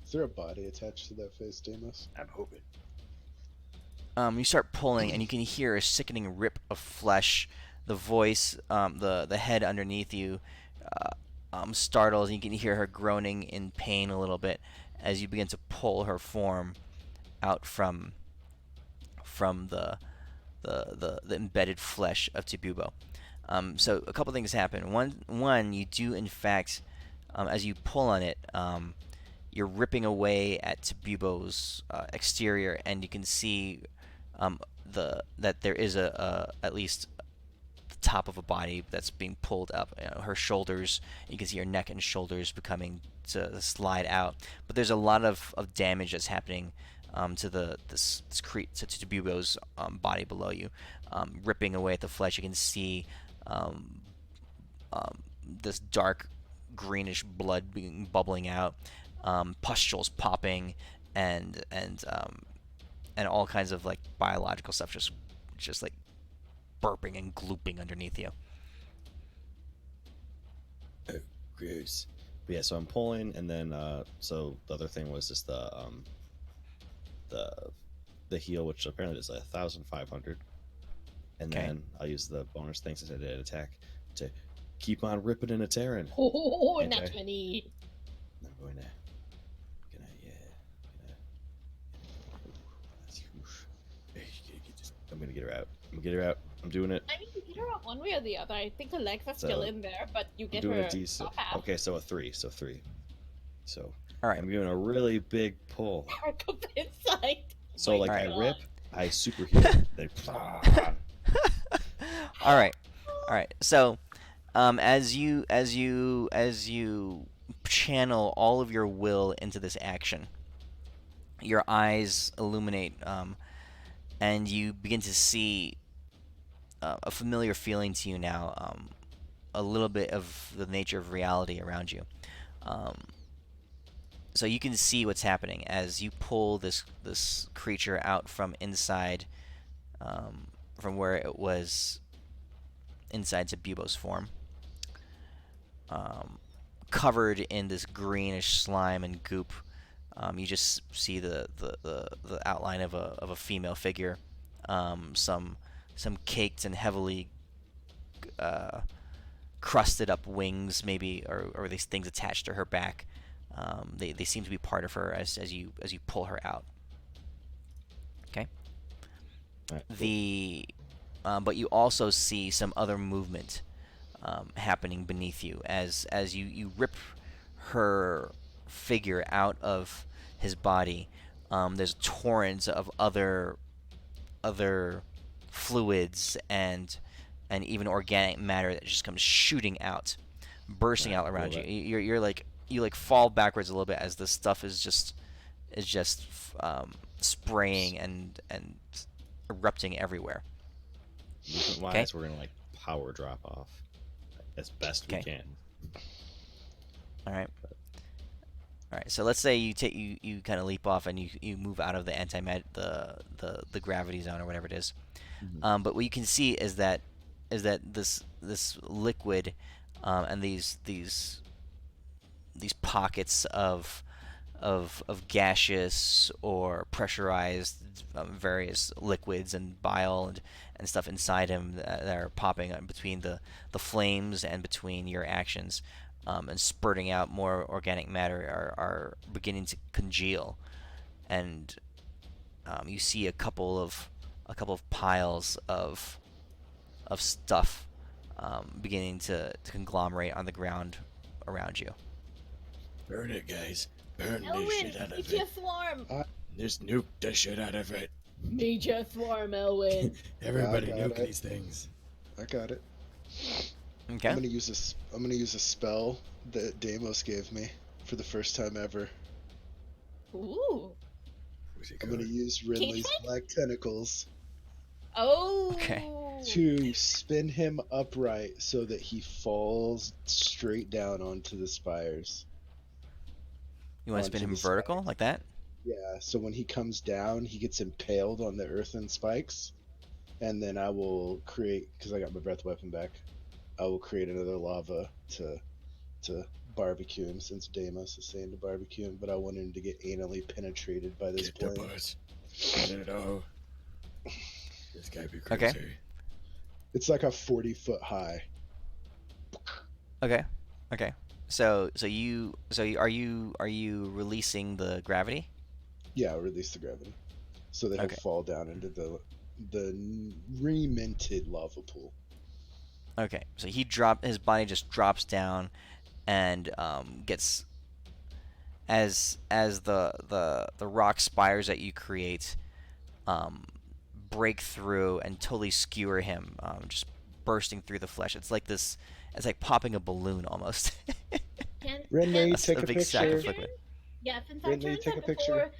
Is there a body attached to that face, Deimos? I'm hoping. You start pulling, and you can hear a sickening rip of flesh. The voice, the head underneath you, startles, and you can hear her groaning in pain a little bit as you begin to pull her form out from the embedded flesh of Tabubo. So a couple things happen. One, you do in fact, as you pull on it, you're ripping away at Tabubo's exterior, and you can see that there is at least the top of a body that's being pulled up. Her shoulders, you can see her neck and shoulders becoming to slide out. But there's a lot of damage that's happening to this to Tabubo's body below you, ripping away at the flesh. You can see this dark greenish blood being bubbling out, pustules popping, and all kinds of like biological stuff just like burping and glooping underneath you. Gross. But yeah, so I'm pulling, and then so the other thing was just the heal, which apparently is 1,500, and Okay. then I'll use the bonus thing since I did attack to keep on ripping and a tearing. Oh, Okay. not many. I'm going to, I'm gonna get her out. I'm gonna get her out. I'm doing it. I mean, you get her up one way or the other. I think the legs are So, still in there, but you I'm get doing her a decent. up half. Okay, so a 3. So 3. So All right. I'm doing a really big pull. Back up inside. So My like Alright. I God. rip, I super heal. Then All right. So, as you channel all of your will into this action, your eyes illuminate, and you begin to see a familiar feeling to you now. A little bit of the nature of reality around you. So you can see what's happening as you pull this creature out from inside, from where it was inside Tabubo's form. um, covered in this greenish slime and goop. You just see the outline of a female figure. Some caked and heavily uh, crusted up wings, maybe, or these things attached to her back. They seem to be part of her as you pull her out. Okay. Alright, cool. But you also see some other movement happening beneath you as you rip her figure out of his body. There's torrents of other fluids and even organic matter that just comes shooting out, bursting out around you. You're like you like fall backwards a little bit as this stuff is just spraying and erupting everywhere. Movement wise, we're gonna like power drop off as best we can. All right. All right. So let's say you kind of leap off and you move out of the the gravity zone or whatever it is. Mhm. But what you can see is that this liquid and these pockets of gaseous or pressurized various liquids and bile and stuff inside him that are popping between the flames and between your actions and spurting out more organic matter are beginning to congeal, and you see a couple of piles of stuff beginning to conglomerate on the ground around you. Burn it, guys. Burn this Elwyn, shit out of Meteor it. Swarm! Just nuke the shit out of it. Meteor Swarm, Elwyn! Everybody got nuke it. these things. I got it. Okay. I'm gonna use a spell that Deimos gave me for the first time ever. Ooh. What's it I'm called? gonna use Renly's Cage black tentacles Oh! Okay. to spin him upright so that he falls straight down onto the spires. You want to spin Onto him the vertical spikes. like that? Yeah, so when he comes down, he gets impaled on the earthen spikes, and then I will create, because I got my breath weapon back, I will create another lava to barbecue him, since Deimos is saying to barbecue him, but I want him to get anally penetrated by this Get the blade. bus. Get it all. This guy be Okay. crazy. It's like a 40-foot high. Okay. Okay. So are you releasing the gravity? Yeah, I'll release the gravity, so that Okay. he'll fall down into the reminted lava pool. Okay. So his body just drops down and gets as the rock spires that you create um, break through and totally skewer him, just bursting through the flesh. It's like this. It's like popping a balloon almost. Renly, That's take a a big sack of picture. liquid. Yeah, since I Ridley, turned take a that picture. before,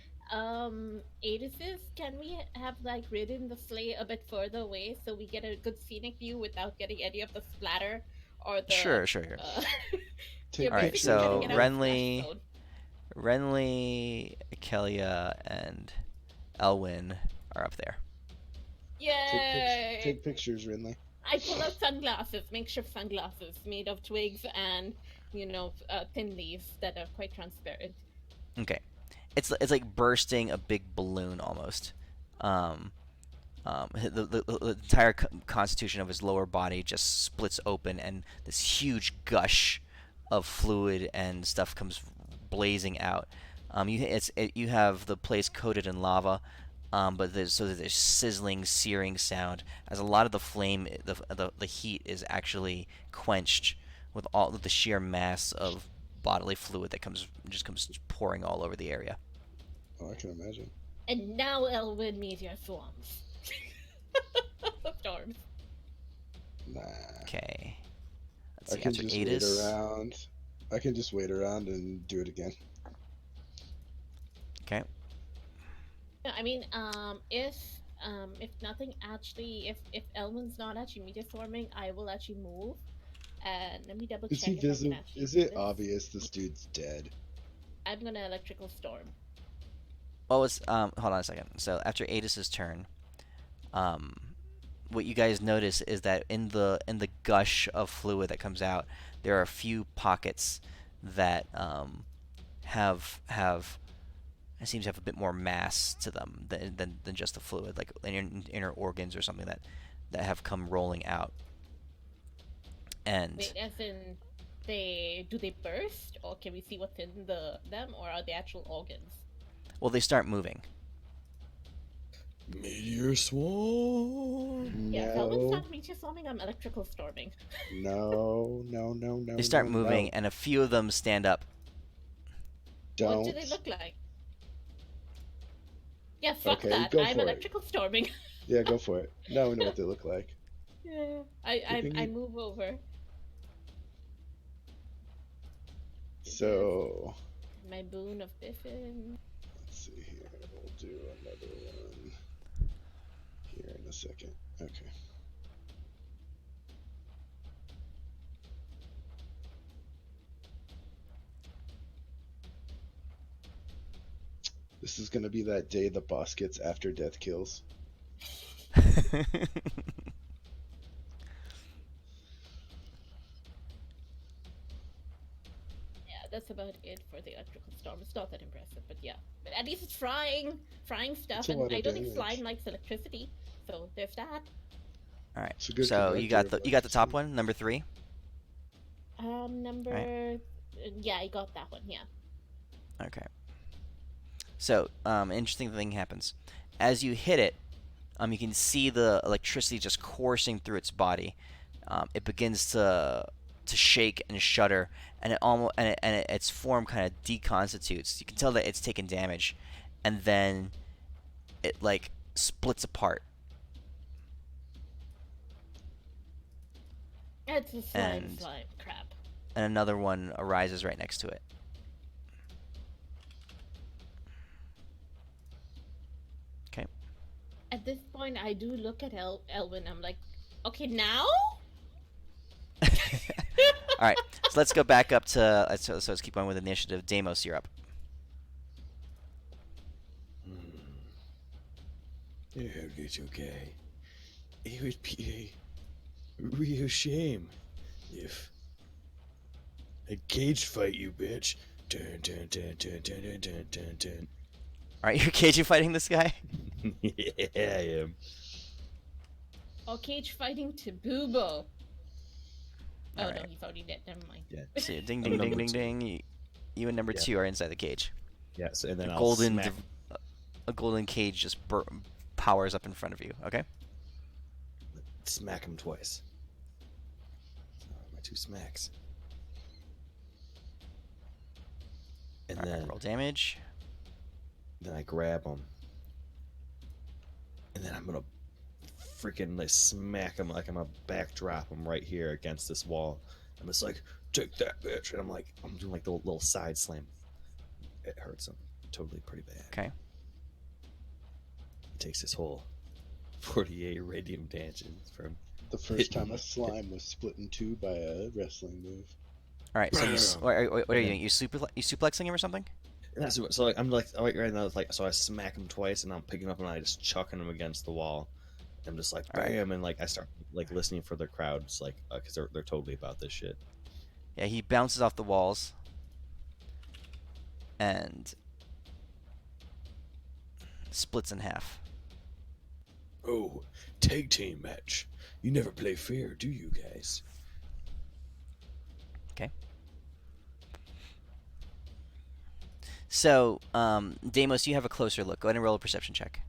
Aedises, can we have like ridden the sleigh a bit further away so we get a good scenic view without getting any of the splatter or the Sure. uh, Take you're All right. basically trying to So get out of the splash Renly, zone. Akelia, and Elwyn are up there. Yay! Take pictures, Renly. I pull out sunglasses, makeshift sunglasses made of twigs and, thin leaves that are quite transparent. Okay. It's like bursting a big balloon almost. The entire constitution of his lower body just splits open, and this huge gush of fluid and stuff comes blazing out. You have the place coated in lava, but there's sizzling, searing sound as a lot of the flame, the heat is actually quenched with all of the sheer mass of bodily fluid that comes pouring all over the area. Oh, I can imagine. And now Elwyn meteor swarms. Storms. Nah. Okay. Let's I see. can After just eight wait is around. I can just wait around and do it again. okay. Yeah, I mean, if nothing actually, if Elwyn's not actually meteor swarming, I will actually move. And let me double Is check he if I can visible? actually Is do it this. obvious this dude's dead? I'm gonna electrical storm. What was hold on a second. So after Adis's turn, what you guys notice is that in the gush of fluid that comes out, there are a few pockets that have it seems to have a bit more mass to them than just the fluid, like inner organs or something that have come rolling out. And Wait, as in do they burst, or can we see what's in them, or are they actual organs? well, they start moving. Meteor swarm. Yeah, Kelvin's No, not meteor swarming. I'm electrical storming. no, no, no, no. They start no, moving, no. and a few of them stand up. Don't. What do they look like? Yeah, fuck Okay, that. go I'm for it. electrical storming. Yeah, go for it. Now we know what they look like. Yeah, I Keeping- move over. So, My boon of Biffin. let's see here. We'll do another one here in a second. Okay. This is gonna be that day the boss gets after death kills. Yeah, that's about it for the electrical storm. It's not that impressive, but yeah. But at least it's frying stuff, It's a and lot of I don't think damage. slime likes electricity, so there's that. All right. It's a good So you got conductor the of you got the top electricity. one, number 3. Number. Yeah, I got that one. Yeah. Okay. So, interesting thing happens. As you hit it, you can see the electricity just coursing through its body. It begins to shake and shudder, and its form kind of deconstitutes. You can tell that it's taken damage, and then it like splits apart. It's a slime And- crap. And another one arises right next to it. Okay. At this point, I do look at Elwin. I'm like, okay, now? All right. So let's go back up to so let's keep on with initiative. Deimos, you're up. It's okay. It would be a real shame if I cage fight you, bitch. Dun, dun, dun, dun, dun, dun, dun, dun, dun. All right, you're cage fighting this guy. Yeah, I am. Or cage fighting to Boobo. Oh no, Alright. he's already dead. Never mind. Yeah. So ding, I'm ding, ding, number ding, 2. ding. You and number Yeah. 2 are inside the cage. Yes, and then A I'll golden, smack. a golden cage just powers up in front of you. Okay. Smack him twice. My 2 smacks. And All right, then roll damage. I grab him. And then I'm gonna freaking like smack him, like I'm gonna backdrop him right here against this wall. I'm just like, take that, bitch. And I'm doing like the little side slam. It hurts him totally pretty bad. Okay. He takes his whole 48 radium damage from. The first time a slime was split in two by a wrestling move. All right. So what are you doing? You suplexing him or something? And that's so like I'm like right now like so I smack him twice and I'm picking up and I just chucking him against the wall. I'm just like All right. bam and like I start like listening for the crowds like because they're totally about this shit. Yeah. He bounces off the walls. And splits in half. Oh, tag team match. You never play fair, do you guys? Okay. So, Deimos, you have a closer look. Go ahead and roll a perception check.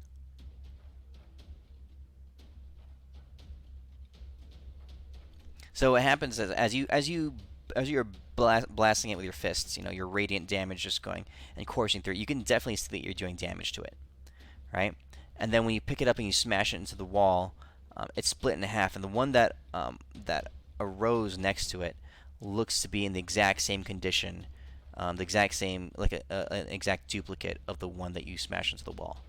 So what happens is as you're blasting it with your fists, your radiant damage just going and coursing through it, you can definitely see that you're doing damage to it, right? And then when you pick it up and you smash it into the wall, it's split in half, and the one that arose next to it looks to be in the exact same condition, the exact same, like an exact duplicate of the one that you smashed into the wall.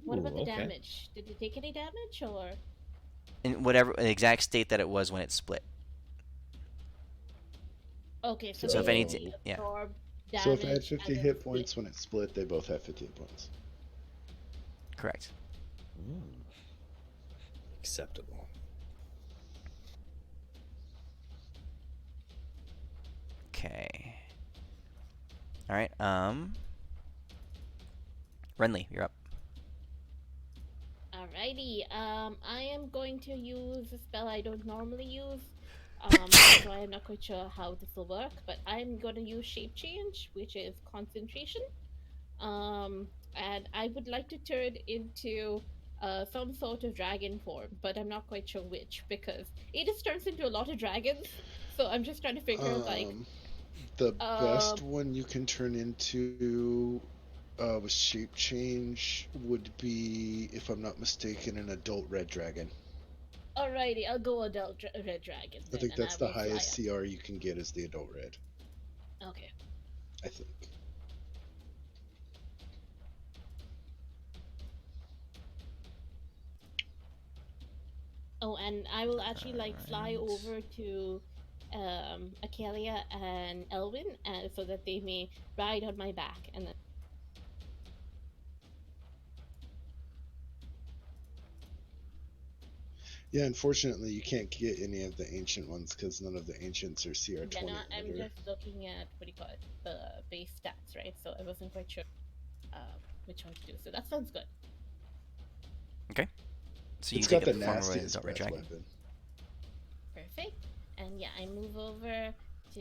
What about the okay. damage? Did it take any damage, or? In whatever the exact state that it was when it split. Okay, so, So if any they yeah. absorb So if I had damage 50 and then hit split. points when it split, they both have 15 points. Correct. Mm. Acceptable. Okay. All right. Renly, you're up. Alrighty. I am going to use a spell I don't normally use. So I'm not quite sure how this will work, but I'm gonna use shape change, which is concentration. And I would like to turn into some sort of dragon form, but I'm not quite sure which because it just turns into a lot of dragons. So I'm just trying to figure out like The best um one you can turn into with shape change would be, if I'm not mistaken, an adult red dragon. alrighty, I'll go adult red dragon I then, think and I that's the will fly highest up. CR you can get is the adult red. Okay. I think. Oh, and I will actually like fly Alright. over to Akelia and Elwin, so that they may ride on my back, and then Yeah, unfortunately, you can't get any of the ancient ones because none of the ancients are CR20 yeah, no, I'm emitter. just looking at what do you call it, the base stats, right? So I wasn't quite sure which one to do. So that sounds good. So you It's take got up the the form of an nastiest adult red breath dragon. weapon. Perfect. And yeah, I move over to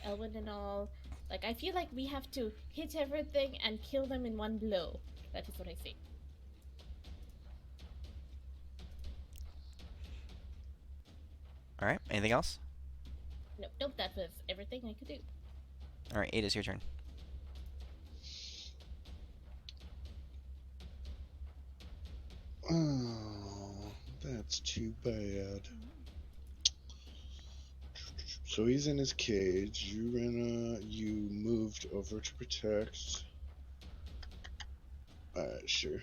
Elwin and all. Like I feel like we have to hit everything and kill them in one blow. That is what I say. All right. Anything else? Nope, nope. That was everything I could do. All right. Ada's your turn. Oh, that's too bad. So he's in his cage. You moved over to protect. Alright, sure.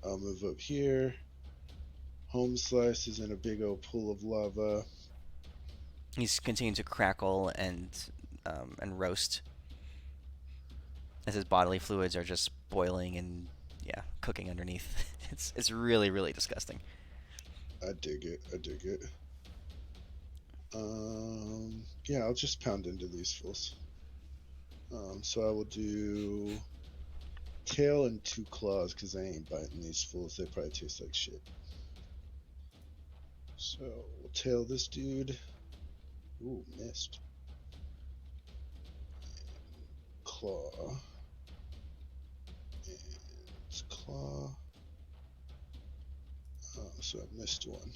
I'll move up here. Home Slice is in a big old pool of lava. He's continuing to crackle and roast as his bodily fluids are just boiling and cooking underneath. It's really really disgusting. I dig it. I dig it. Yeah, I'll just pound into these fools. So I will do tail and 2 claws because I ain't biting these fools. They probably taste like shit. So we'll tail this dude. Ooh, missed. Claw. And claw. So I missed one.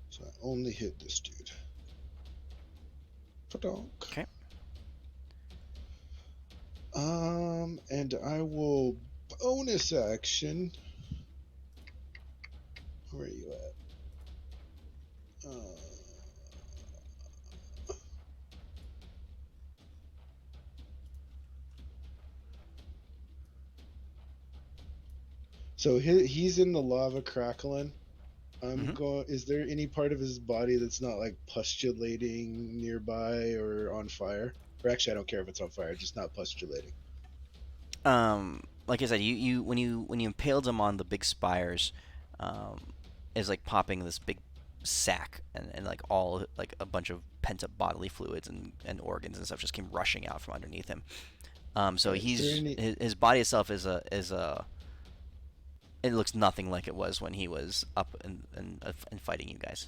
So I only hit this dude. Padonk. Okay. And I will bonus action. Where are you at? So he's in the lava crackling. I'm going. Is there any part of his body that's not like pustulating nearby or on fire? Or actually, I don't care if it's on fire, just not pustulating. Like I said, you when you impaled him on the big spires, is like popping this big sack and like all like a bunch of pent up bodily fluids and organs and stuff just came rushing out from underneath him. So Right, his body itself is a it looks nothing like it was when he was up and fighting you guys.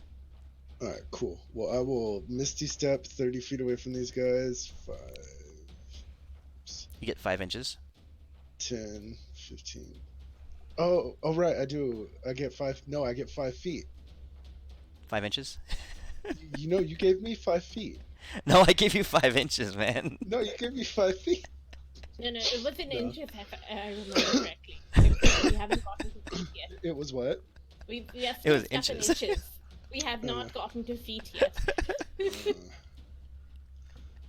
All right, cool. Well, I will Misty Step 30 feet away from these guys. 5, You get 5 inches. 10, 15. Oh, right, I do. I get 5. No, I get 5 feet. 5 inches. You gave me 5 feet. No, I gave you 5 inches, man. No, you gave me 5 feet. No, it was in No. inches if I remember correctly. We haven't gotten to feet yet. It was what? We have It was stuff in inches. We have not gotten to feet yet.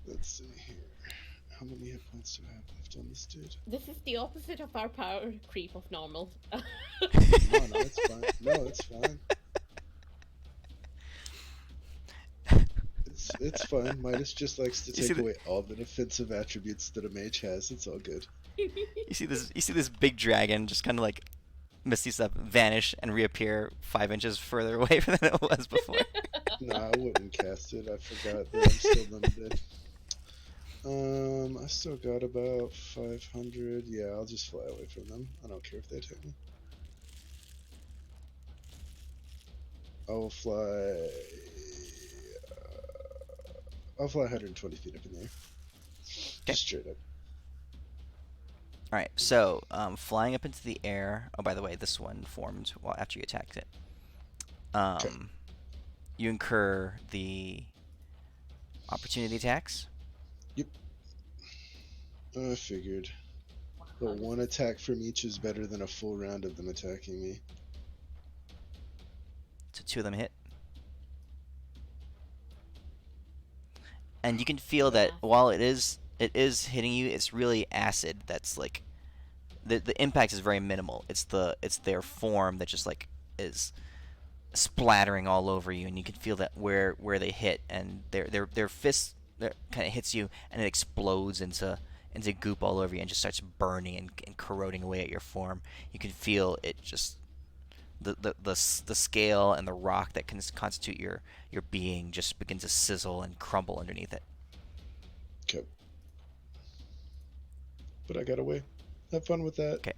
Let's see here. How many hit points do I have left on this dude? This is the opposite of our power creep of normal. No, it's fine. No, it's fine. It's fine. Midas just likes to take away all the defensive attributes that a mage has. It's all good. You see this big dragon just kind of like Misty Step vanish and reappear 5 inches further away than it was before. No, I wouldn't cast it. I forgot that I'm still limited. I still got about 500. Yeah, I'll just fly away from them. I don't care if they attack me. I'll fly. I'll fly 120 feet up in the air. Just straight up. All right, so flying up into the air. Oh, by the way, this one formed after you attacked it. You incur the opportunity attacks. Yep. I figured. But one attack from each is better than a full round of them attacking me. So 2 of them hit. And you can feel that while it is hitting you, it's really acid. That's like the impact is very minimal. It's their form that just like is splattering all over you, and you can feel that where they hit, and their fist kind of hits you, and it explodes into goop all over you, and just starts burning and corroding away at your form. You can feel it just the scale and the rock that can constitute your being just begin to sizzle and crumble underneath it. Okay. But I got away. Have fun with that. Okay.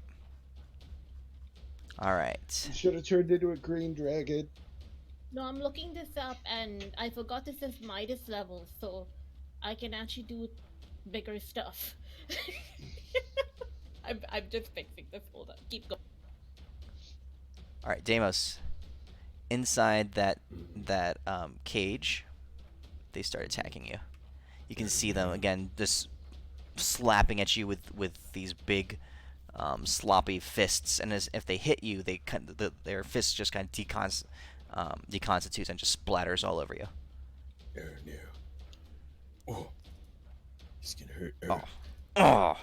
All right. You should have turned into a green dragon. No, I'm looking this up and I forgot this is Midas level, so I can actually do bigger stuff. I'm just fixing this. Hold on. Keep going. All right, Deimos. Inside that cage, they start attacking you. You can see them again, just slapping at you with these big, sloppy fists. And as if they hit you, their fists just kind of deconstitutes and just splatters all over you. Oh no. Oh, it's gonna hurt. Oh.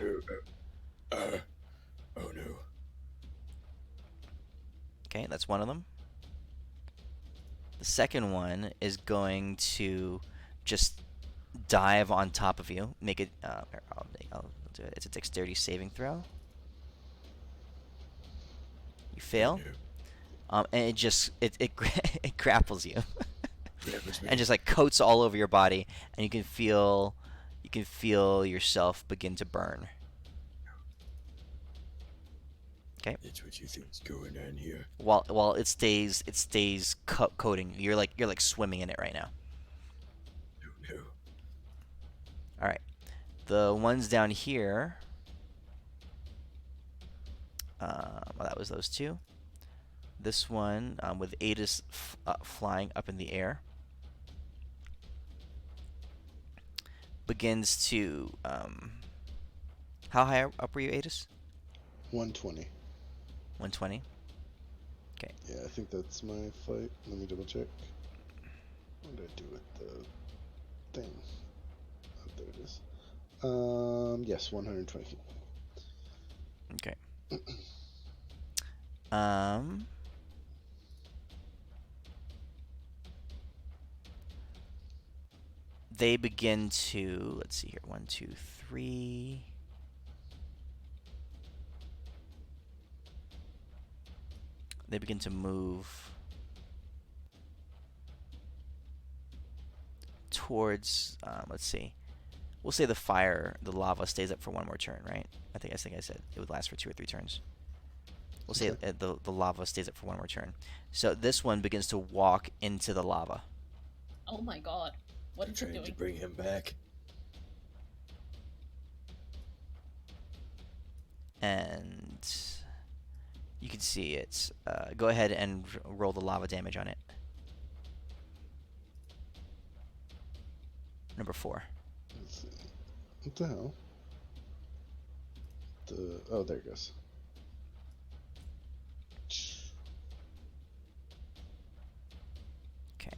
Oh no. Okay, that's one of them. The second one is going to just dive on top of you. Make it. I'll do it. It's a dexterity saving throw. You fail, and it just it grapples you, and just like coats all over your body, and you can feel yourself begin to burn. Okay. That's what you think's going on here. While it stays coating. You're like swimming in it right now. Oh no. All right. The ones down here. Well, that was those two. This one with Adis flying up in the air begins to. How high up were you, Adis? 120. 120. Yeah, I think that's my fight. Let me double check. What did I do with the thing? Oh, there it is. Yes, 120 feet. Okay. They begin to, let's see here, 1, 2, 3. They begin to move towards, let's see. We'll say the lava stays up for one more turn, right? I think I said it would last for 2 or 3 turns. We'll say the lava stays up for one more turn. So this one begins to walk into the lava. Oh my god. What I'm is it trying doing? to bring him back. And you can see it. Go ahead and roll the lava damage on it. Number 4. Let's see. What the hell? Oh, there it goes. Okay.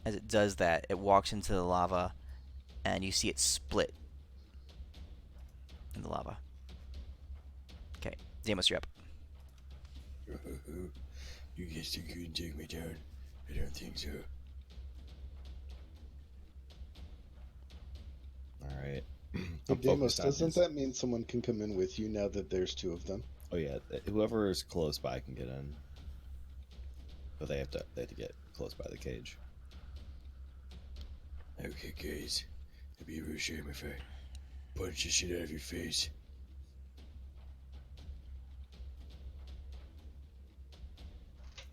As it does that, it walks into the lava, and you see it split in the lava. Okay, Deimos, you're up. You guys think you can take me down? I don't think so. All right. Hey, I'm Demos, focused on doesn't his. that mean someone can come in with you now that there's two of them? Oh yeah, whoever is close by can get in, but they have to get close by the cage. Okay, guys. It'd be a real shame if I punch the shit out of your face.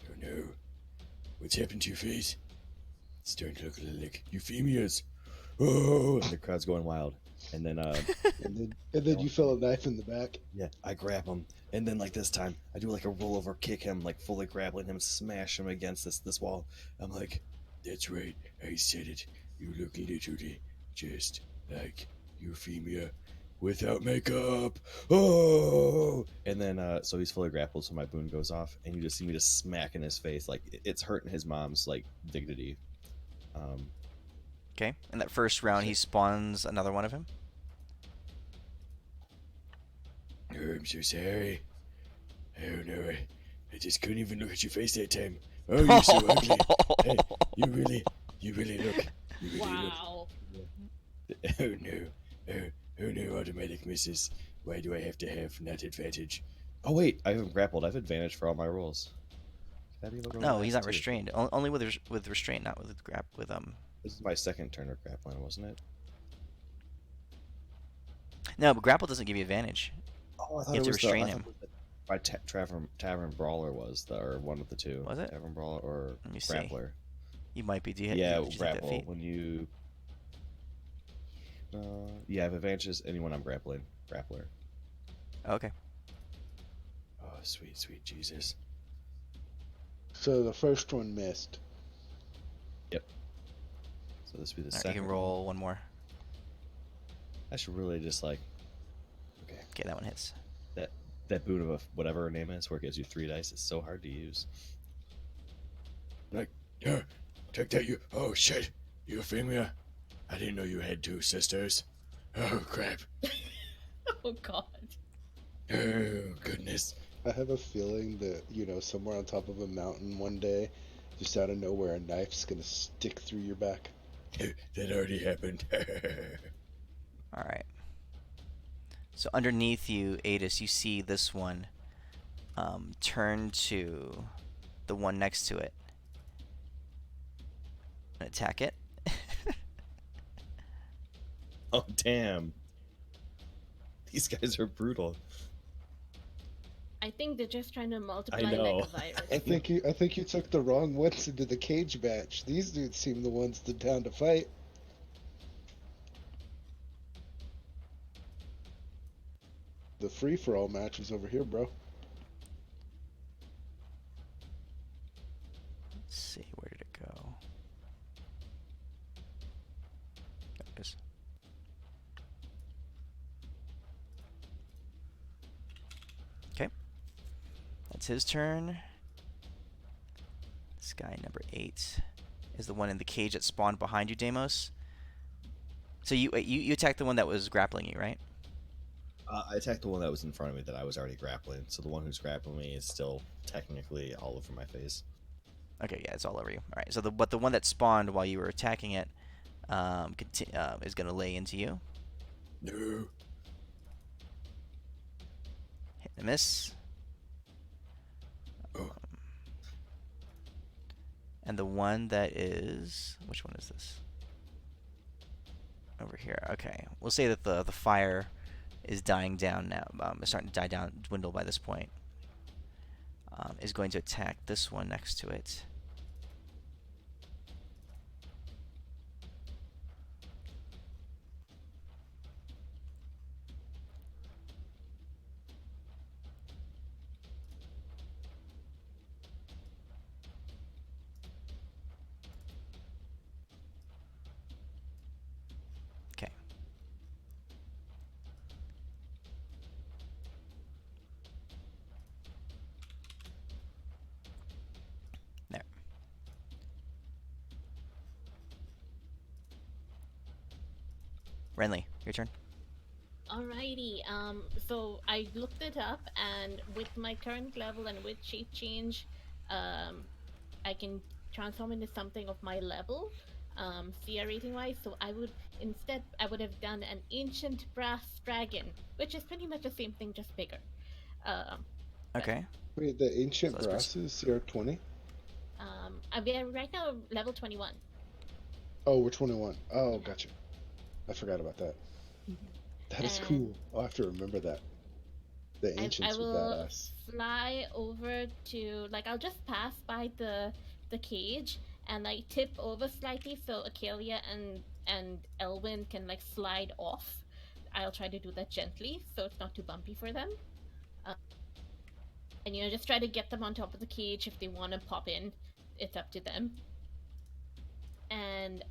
Oh no. What's happened to your face? It's starting to look a little like euphemias. Oh! And the crowd's going wild. And then And then you fell a knife in the back. yeah, I grab him, and then like this time I do like a rollover, kick him, like fully grappling him, smash him against this wall. I'm like, That's right. I said it. You look literally just like Euphemia without makeup. Oh! and then so he's fully grappled, so my boon goes off, and you just see me just smack in his face, like it's hurting his mom's like dignity. Okay. In that first round, he spawns another one of him. Oh, I'm so sorry. Oh no, I just couldn't even look at your face that time. Oh, you're so ugly. Hey, you really look. You really Wow. look. Oh no. Oh no, automatic misses. Why do I have to have not advantage? Oh wait, I haven't grappled. I have advantage for all my rolls. Can that be like No, he's not too? restrained. Only with restraint, not with grab with This is my second turn of grappling, wasn't it? No, but grapple doesn't give you advantage. Oh, I thought You have it to was restrain I him. thought it was my tavern brawler was or one of the two. Was it? Tavern brawler or Let me see. grappler? You might be. Yeah, Did you take that grapple feat? when you. Yeah, I have advantages anyone I'm grappling. Grappler. Okay. Oh, sweet, sweet Jesus. So the first one missed. So this would be the All right, second. you can roll one more. I should really just like Okay, that one hits. that boon of whatever her name is, where it gives you 3 dice. It's so hard to use. Like, yeah, take that, you. Oh, shit. Euphemia. I didn't know you had two sisters. Oh, crap. Oh god. Oh, goodness. I have a feeling that, somewhere on top of a mountain one day, just out of nowhere, a knife's gonna stick through your back. That already happened. All right. So underneath you, Adis, you see this one turn to the one next to it and attack it. Oh damn! These guys are brutal. I think they're just trying to multiply know. like a virus. I think you took the wrong ones into the cage match. These dudes seem the ones that down to fight. The free for all match is over here, bro. Let's see, where did it go? There it is. Okay. That's his turn. This guy, number 8, is the one in the cage that spawned behind you, Deimos. So you attacked the one that was grappling you, right? I attacked the one that was in front of me that I was already grappling. So the one who's grappling me is still technically all over my face. Okay, yeah, it's all over you. All right, so but the one that spawned while you were attacking it is going to lay into you. No. Hit and miss. Oh. And the one that is... Which one is this? Over here. Okay. We'll say that the fire is dying down now. It's starting to die down, dwindle by this point. Is going to attack this one next to it. Okay. There. Renly, your turn. Alrighty. So I looked it up, and with my current level and with shape change, I can transform into something of my level. CR rating wise. So I would have done an ancient brass dragon, which is pretty much the same thing, just bigger. Okay. Wait, the ancient So that's brass is CR20? We are right now level 21. Oh, we're 21. Oh, Yeah. gotcha. I forgot about that. That is And cool. I'll have to remember that. The I ancients were will badass. fly over to, like, I'll just pass by the cage and like tip over slightly so Acalia and Elwyn can like slide off. I'll try to do that gently so it's not too bumpy for them. And just try to get them on top of the cage. If they want to pop in, it's up to them. And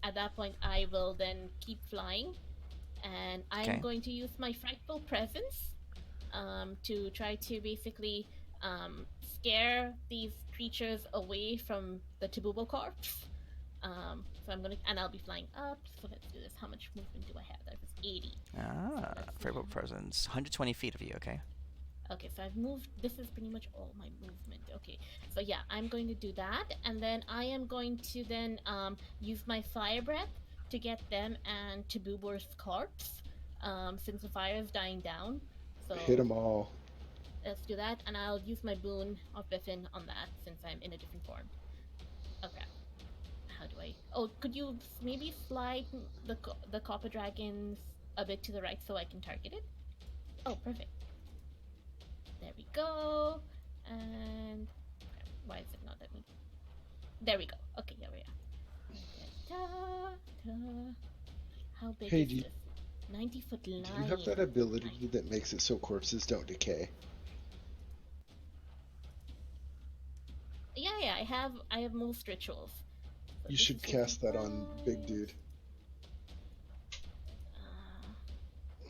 at that point, I will then keep flying, and I'm Okay. going to use my frightful presence to try to basically scare these creatures away from the Tabubo corpse. So I'm gonna, and I'll be flying up. So let's do this. How much movement do I have? That was 80. Favorable presence. 120 feet of you. Okay. Okay, so I've moved. This is pretty much all my movement. Okay, so yeah, I'm going to do that, and then I am going to then use my fire breath to get them and Tabubor's corpse, since the fire is dying down. So Hit them all. let's do that, and I'll use my boon of Biffin on that since I'm in a different form. Okay. How do I? Oh, could you maybe slide the copper dragons a bit to the right so I can target it? Oh, perfect. There we go. And why is it not letting me? There we go. Okay, here we are. How big Hey, is do you- this? 90-foot lion. Do you have that ability that makes it so corpses don't decay? Yeah, I have most rituals. So You this should is cast that on Big 55. Dude.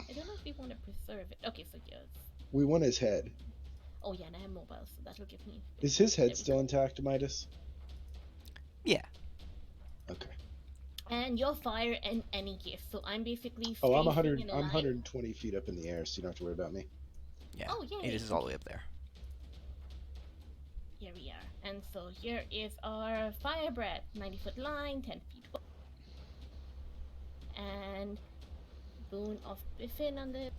I don't know if we want to preserve it. Okay, so yes. We want his head. Oh yeah, and I have mobile, so that'll give me. Is his There head we still go. intact, Midas? Yeah. Okay. And your fire in any case, so I'm basically. Oh, I'm strafing 100. in a I'm line. 120 feet up in the air, so you don't have to worry about me. Yeah. Oh, yay, Aegis is all the way okay. up there. Here we are. And so here is our fire breath, 90-foot line, 10 feet wide. And boon of Biffin on the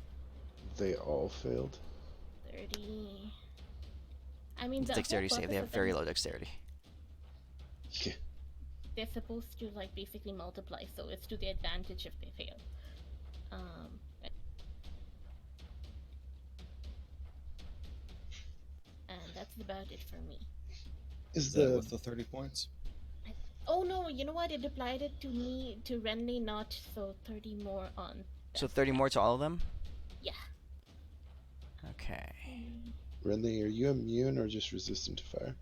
They all failed. 30. I mean, It's the dexterity whole save. They purpose have of very them, low dexterity. Yeah. they're supposed to like basically multiply, so it's to their advantage if they fail. And that's about it for me. Is Is that the with the 30 points? Oh no, you know what? It applied it to me, to Renly, not so 30 more on. So that 30 more stat. to all of them? Yeah. Okay. Renly? Are you immune or just resistant to fire?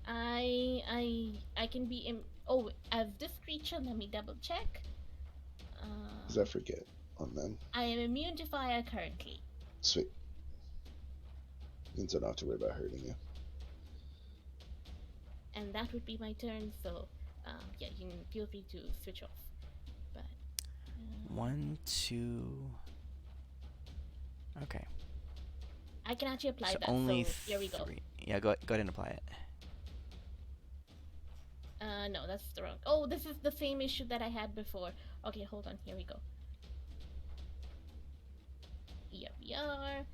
I can be in. Oh, as this creature, let me double check. Because I forget on them. I am immune to fire currently. Sweet. Means I don't have to worry about hurting you. And that would be my turn, so yeah, you can feel free to switch off. But 1, 2. Okay. I can actually apply So that. only So here we go. 3. Yeah, go ahead and apply it. No, that's the wrong. Oh, this is the same issue that I had before. Okay, hold on. Here we go. Here we are.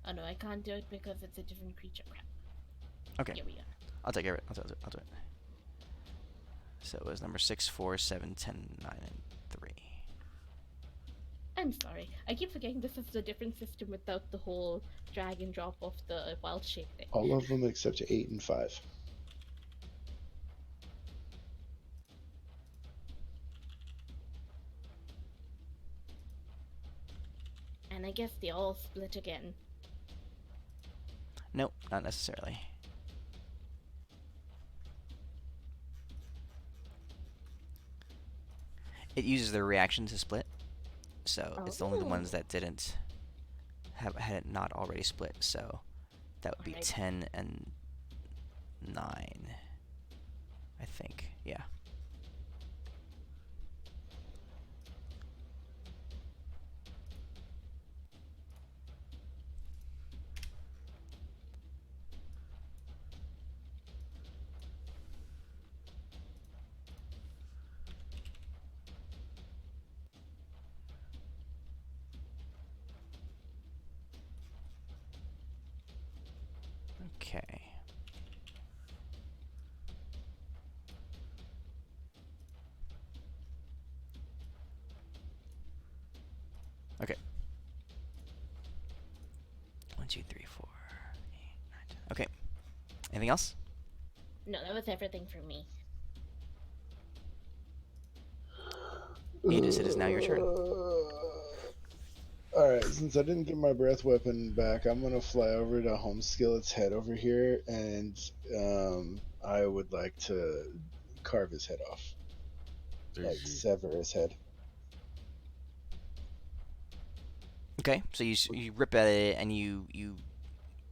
Oh no, I can't do it because it's a different creature. Crap. Okay. Here we are. I'll take care of it. I'll do it. So it was number 6, 4, 7, 10, 9, and 3. I'm sorry. I keep forgetting this is a different system without the whole drag and drop of the wild shape thing. All of them except 8 and 5. And I guess they all split again. Nope, not necessarily. It uses their reaction to split, so it's only the ones Oh. that didn't had it not already split. So that would be Alright. 10 and 9, I think. Yeah. Okay. 1, 2, 3, 4, 8, 9, 10. Okay. Anything else? No, that was everything for me. Mutus, it is now your turn. Alright, since I didn't get my breath weapon back, I'm gonna fly over to Home Skillet's head over here, and I would like to carve his head off. Like, sever his head. Okay, so you rip at it, and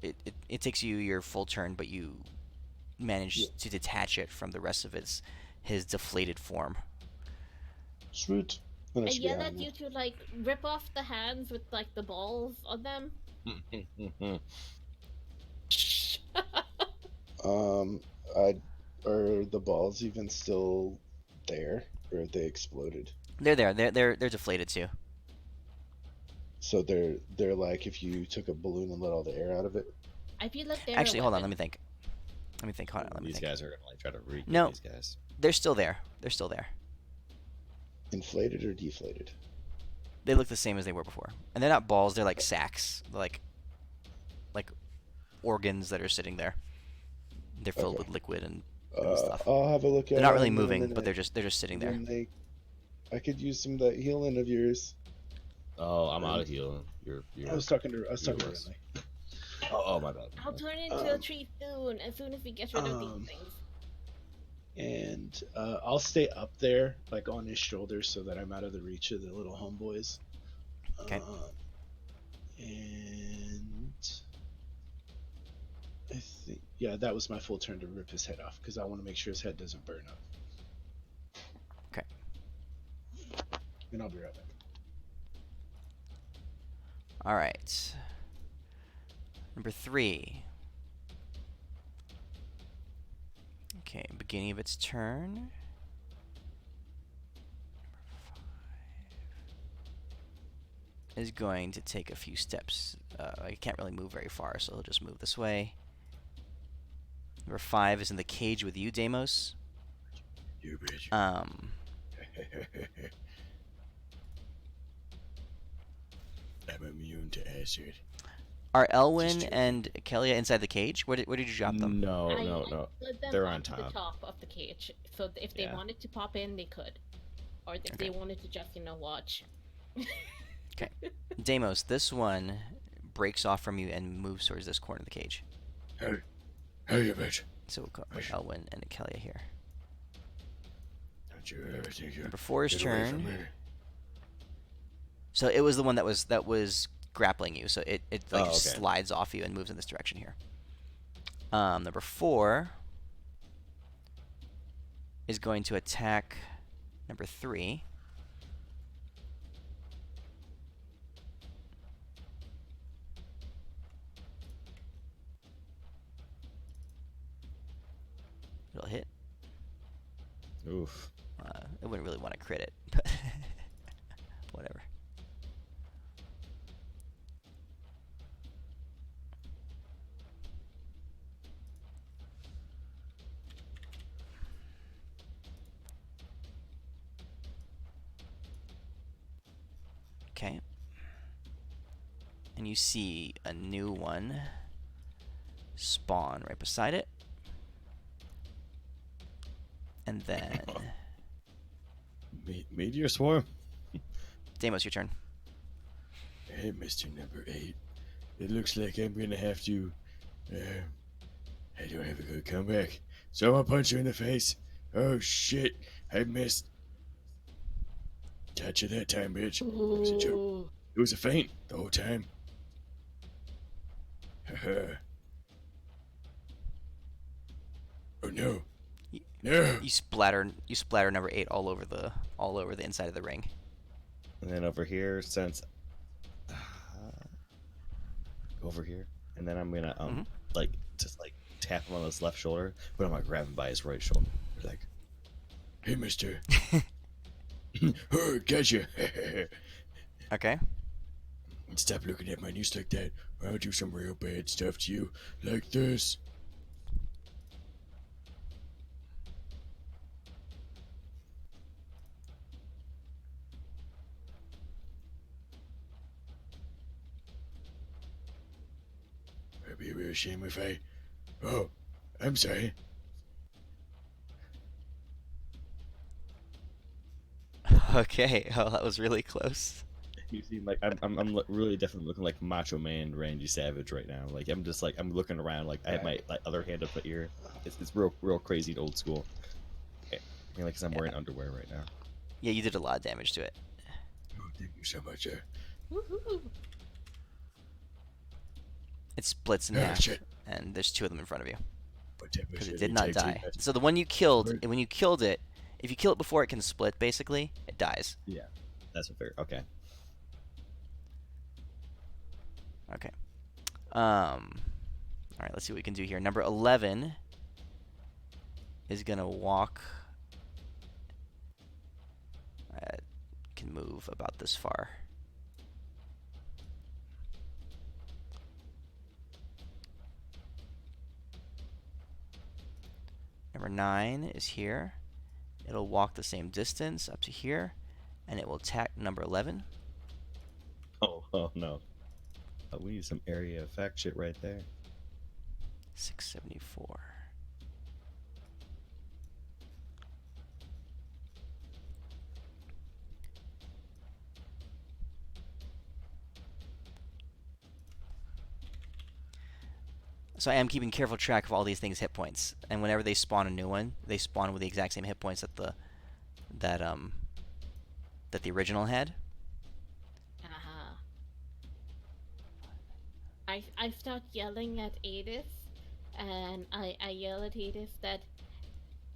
it takes you your full turn, but you manage to detach it from the rest of his deflated form. Sweet. I yell at you to like rip off the hands with like the balls on them. Are the balls even still there, or are they exploded? They're there. They're deflated too. So they're like if you took a balloon and let all the air out of it. I feel like they're Actually, hold on. Let me think. Hold on. Let me These think. guys are gonna like try to re No. these guys. They're still there. They're still there. Inflated or deflated? They look the same as they were before, and they're not balls. They're like sacks. They're like organs that are sitting there. They're filled with liquid and stuff. I'll have a look at. They're not really them in a moving, minute. but they're just sitting there. I could use some of that healing of yours. Oh, I'm out of healing. I was talking to yours. Rinley. Oh, my bad. I'll turn into a tree as soon as we get rid of these things. And I'll stay up there, like on his shoulder, so that I'm out of the reach of the little homeboys. Okay. And I think, yeah, that was my full turn to rip his head off, because I want to make sure his head doesn't burn up. Okay. And I'll be right back. All right. Number 3. Okay, beginning of its turn. Number 5 is going to take a few steps. I can't really move very far, so he'll just move this way. Number 5 is in the cage with you, Deimos. You bitch. I'm immune to acid. Are Elwyn and Kelia inside the cage? Where did you drop them? No. Slid them They're on onto the top. top of the cage, so if they wanted to pop in, they could, or if they wanted to just watch. Okay. Deimos, this one breaks off from you and moves towards this corner of the cage. Hey, you bitch. So we'll put Elwyn and Kelia here. Don't you ever think you Number 4's get away from turn. me. So it was the one that was grappling you. So it okay. slides off you and moves in this direction here. Number 4 is going to attack number 3. It'll hit. Oof. I wouldn't really want to crit it, but whatever. Okay. And you see a new one spawn right beside it. And then Meteor swarm. Deimos, your turn. Hey, Mr. Number 8. It looks like I'm gonna have to. I don't have a good comeback, so I'm gonna punch you in the face. Oh shit! I missed. Gotcha that time, bitch. It was a joke. It was a feint the whole time. Haha. Oh no. No. You splatter number 8 all over the inside of the ring. And then over here, since over here, and then I'm gonna just tap him on his left shoulder, but I'm gonna grab him by his right shoulder. Like, Hey, mister. Oh, gotcha. Okay. Stop looking at my niece like that, or I'll do some real bad stuff to you, like this. It'd be a real shame if I. Oh, I'm sorry. Okay. Oh, that was really close. You seem like really definitely looking like Macho Man Randy Savage right now. Like I'm just like I'm looking around like I have my like, other hand up my ear. It's real crazy and old school. I feel like 'cause I'm wearing underwear right now. Yeah, you did a lot of damage to it. Oh, thank you so much, sir. Woohoo! It splits in Oh, half, shit. and there's two of them in front of you What type of because it shit did you not take to die. that? So the one you killed, Word. when you killed it, if you kill it before it can split, basically, it dies. Yeah, that's a fair. Okay. Okay. All right, let's see what we can do here. Number 11 is gonna walk. Can move about this far. Number 9 is here. It'll walk the same distance up to here, and it will attack number 11. Oh no. We need some area effect shit right there. 674. So I am keeping careful track of all these things' hit points, and whenever they spawn a new one, they spawn with the exact same hit points that the original had. Uh-huh. I start yelling at Edith, and I yell at Edith that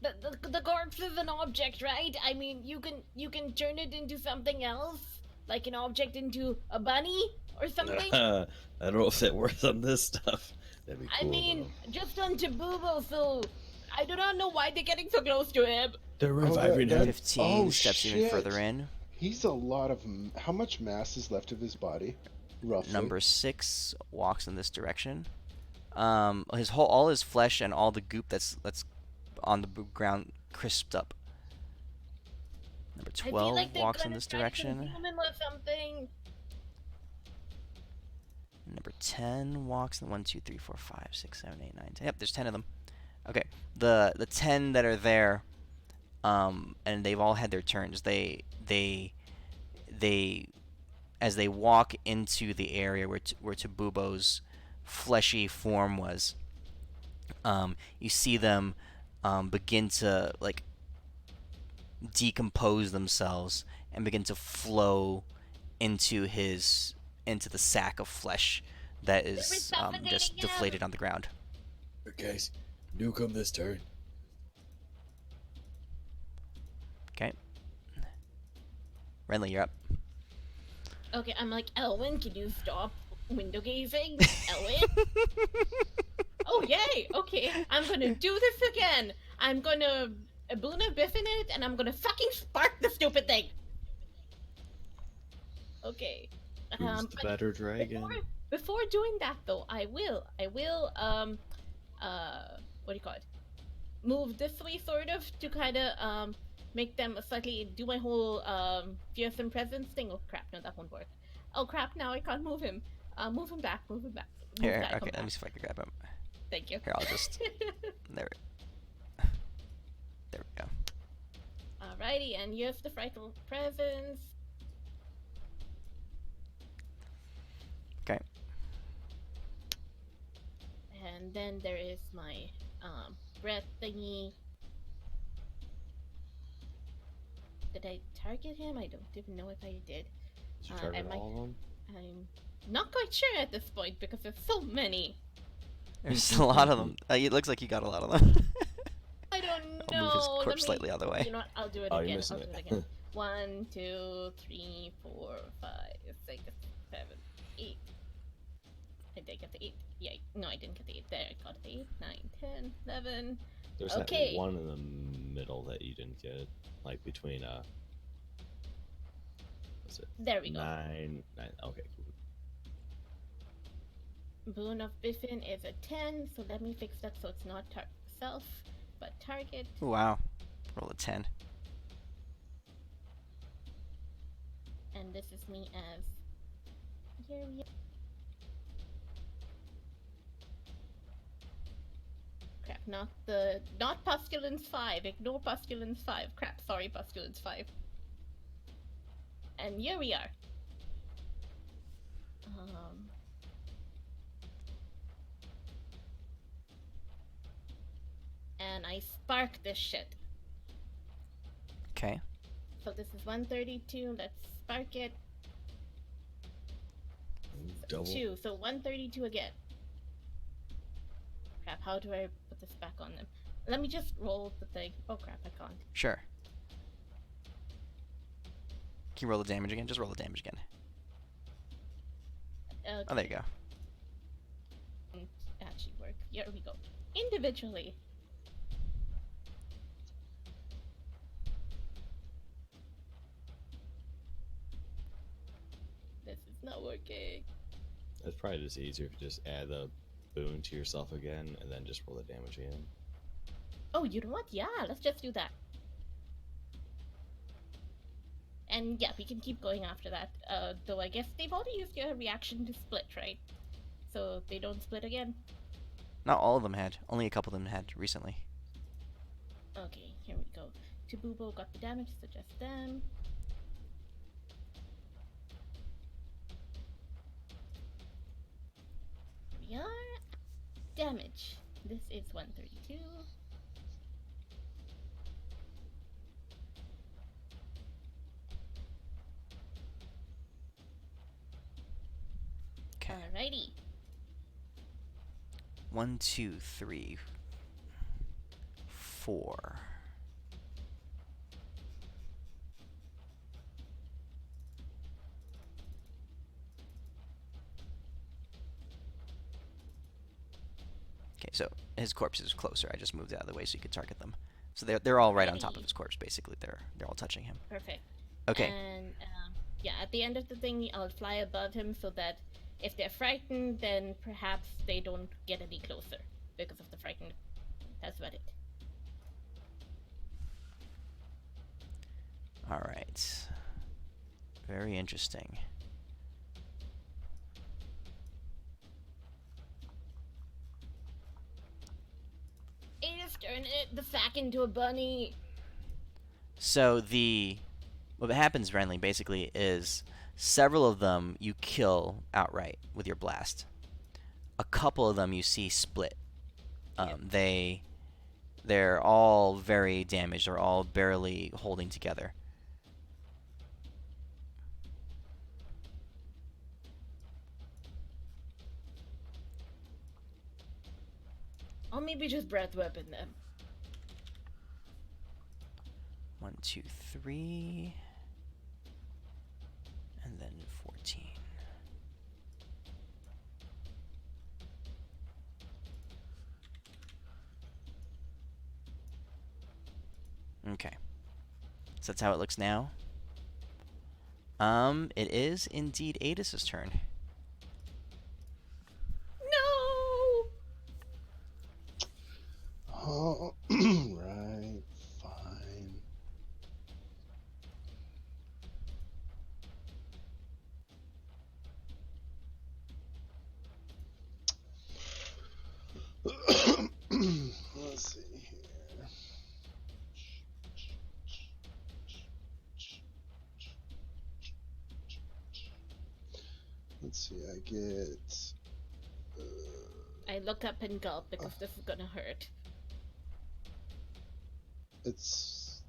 the corpse is an object, right? I mean, you can turn it into something else, like an object into a bunny or something. I don't know if that works on this stuff. That'd be I cool. mean, just on Tabubo, so I do not know why they're getting so close to him. They're Oh, reviving him. 15 Oh, steps even shit. further in. He's a lot of. How much mass is left of his body? Roughly. Number 6 walks in this direction. All his flesh and all the goop that's on the ground crisped up. Number I feel 12 like they're walks in gonna this try to direction. consume him or something. Number 10 walks in 1, 2, 3, 4, 5, 6, 7, 8, 9, 10. Yep, there's 10 of them. Okay, the 10 that are there, and they've all had their turns. They as they walk into the area where Tabubo's fleshy form was, you see them begin to like decompose themselves and begin to flow into the sack of flesh that is just suffocating him. deflated on the ground. Guys, nuke this turn. Okay. Renly, you're up. Okay, I'm like, Elwyn, can you stop window gazing? Elwyn? Oh, yay! Okay, I'm gonna do this again. I'm gonna Abuna Biffin it, and I'm gonna fucking spark the stupid thing. Okay. Who's the but better dragon? before doing that, though, I will, what do you call it? Move this way, sort of, to kind of, make them slightly do my whole, fearsome presence thing. Oh, crap, no, that won't work. Oh, crap, now I can't move him. Move him back, move him back. Move Here, back, okay, come let me back. see if I can grab him. Thank you. Here, I'll just. There we go. Alrighty, and you have the frightful presence. Okay. And then there is my breath thingy. Did I target him? I don't even know if I did. Did you target am I- all of them? I'm not quite sure at this point because there's so many. There's a lot of them. It looks like you got a lot of them. I don't I'll move his know. corpse slightly out of the way. You know what? I'll do it Oh, you're again. missing I'll do it. it again. 1, 2, 3, 4, 5, 6, 7, 8. I did get the 8. Yeah, no, I didn't get the 8. There, I got the 8, 9, 10, 11. There's Okay. that one in the middle that you didn't get, like between what's it? There we go. 9. Okay, cool. Boon of Biffin is a 10, so let me fix that so it's not self, but target. Wow. Roll a 10. And this is me as. Here we crap. Not Pustulence 5. Ignore Pustulence 5. Crap, sorry, Pustulence 5. And here we are. And I spark this shit. Okay. So this is 132. Let's spark it. Double. 2. So 132 again. Crap, how do I put this back on them? Let me just roll the thing. Oh crap, I can't. Sure. Can you roll the damage again? Just roll the damage again. Okay. Oh, there you go. Actually work. Here we go. Individually. This is not working. It's probably just easier if you just add the boon to yourself again and then just roll the damage again. Oh, you know what? Yeah, let's just do that. And yeah, we can keep going after that. Though I guess they've already used your reaction to split, right? So they don't split again. Not all of them had. Only a couple of them had recently. Okay, here we go. Tabubo got the damage, so just them. Here we are. Damage. This is 132. Okay. Alrighty. 1, 2, 3, 4. Okay, so his corpse is closer. I just moved it out of the way so you could target them. So they're all right on top of Alrighty. his corpse, basically. They're all touching him. Perfect. Okay. And yeah, at the end of the thing, I'll fly above him so that if they're frightened, then perhaps they don't get any closer because of the frightened. That's about it. All right. Very interesting. It just turned the sack into a bunny. So what happens, Renly, basically is several of them you kill outright with your blast. A couple of them you see split. They're all very damaged. They're all barely holding together. Or maybe just breath weapon them. 1, 2, 3, and then 14. Okay. So that's how it looks now. It is indeed Adis's turn. No! Oh, right, fine. Let's see here. Let's see, I get. I look up and gulp because this is gonna hurt. It's.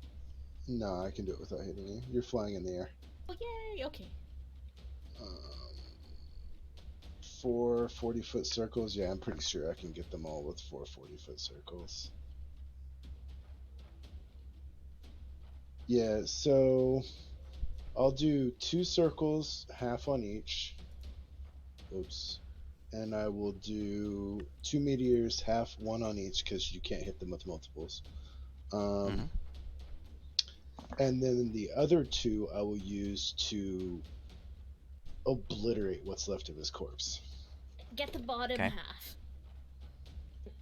No, I can do it without hitting you. You're flying in the air. Oh, yay! Okay. 4 40-foot circles. Yeah, I'm pretty sure I can get them all with 4 40-foot circles. Yeah, so I'll do 2 circles, half on each. Oops. And I will do 2 meteors, half, 1 on each, because you can't hit them with multiples. And then the other 2 I will use to obliterate what's left of his corpse. Get the bottom Okay. half.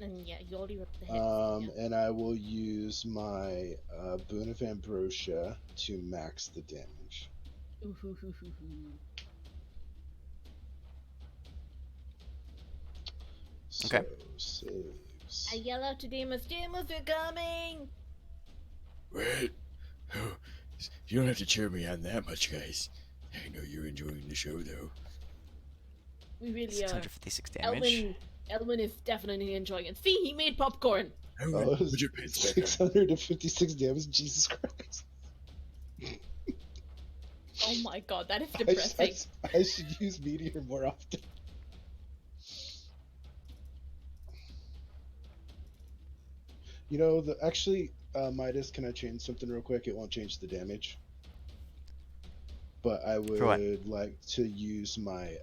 And yeah, you already ripped the head. Yeah. And I will use my Boon of Ambrosia to max the damage. Ooh, hoo, hoo, hoo, hoo. So, Okay. save, I yell out to Deimos, Deimos, we're coming! What? Oh, you don't have to cheer me on that much, guys. I know you're enjoying the show, though. We really are. 656 damage. Elwin is definitely enjoying it. See, he made popcorn! I Oh, went, put your pants back on. 656 damage. Jesus Christ. Oh my god, that is I, depressing. I should use meteor more often. You know, actually, Midas, can I change something real quick? It won't change the damage. But I For what? would like to use my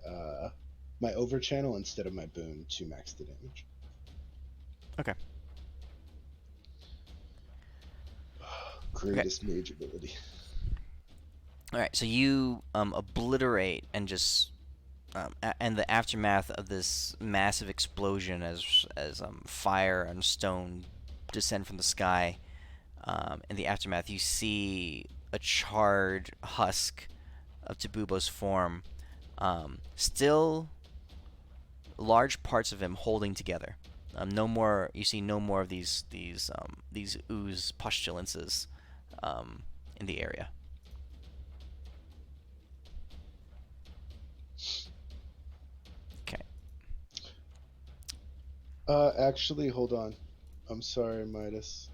my over channel instead of my boon to max the damage. Okay. Greatest mage ability. All right, so you obliterate and just and the aftermath of this massive explosion as fire and stone descend from the sky. In the aftermath, you see a charred husk of Tabubo's form, still large parts of him holding together. No more. You see no more of these ooze pustulances in the area. Okay. Actually, hold on. I'm sorry, Midas.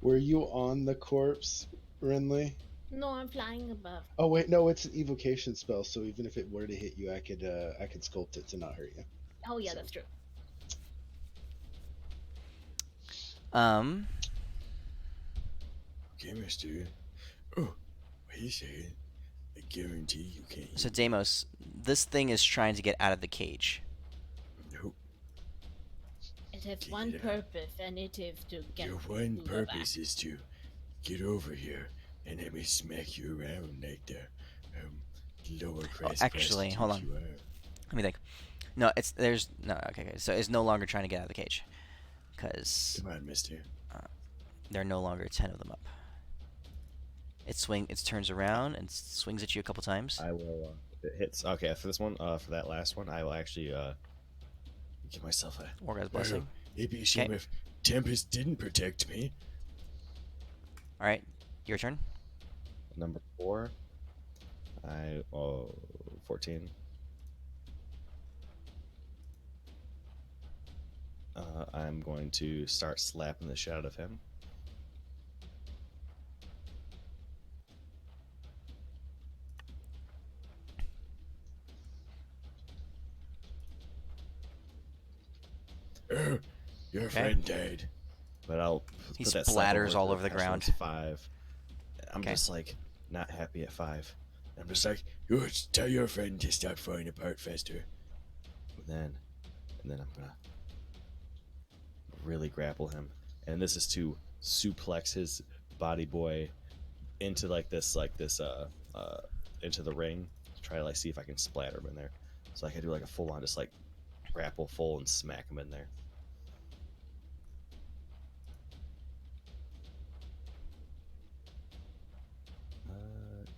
Were you on the corpse, Renly? No, I'm flying above. Oh wait, no, it's an evocation spell, so even if it were to hit you, I could sculpt it to not hurt you. Oh yeah, So- that's true. Okay, mister. Oh, wait a second. I guarantee you can't. So Deimos, this thing is trying to get out of the cage. Nope. It has Get one it out. purpose, and it is to get Your one Booba purpose is to get over here and let me smack you around like the lower class. actually, hold on. prostitute you are. Let me think. No, okay. So it's no longer trying to get out of the cage, because Come on, mister. there are no longer 10 of them up. It turns around and swings at you a couple times. I will. If it hits. Okay, for this one, for that last one, I will actually give myself a. Wargaz's blessing. It'd be a shame Okay. if Tempest didn't protect me. All right, your turn. Number 4. 14. I'm going to start slapping the shit out of him. Oh, your Okay. friend died. But I'll He put that slap splatters all over the Actually, ground. it's 5. I'm Okay. just like not happy at 5. I'm just like, you tell your friend to stop falling apart faster. And then I'm gonna really grapple him, and this is to suplex his body boy into this into the ring to try to like see if I can splatter him in there. So I can do like a full on just like grapple full and smack him in there.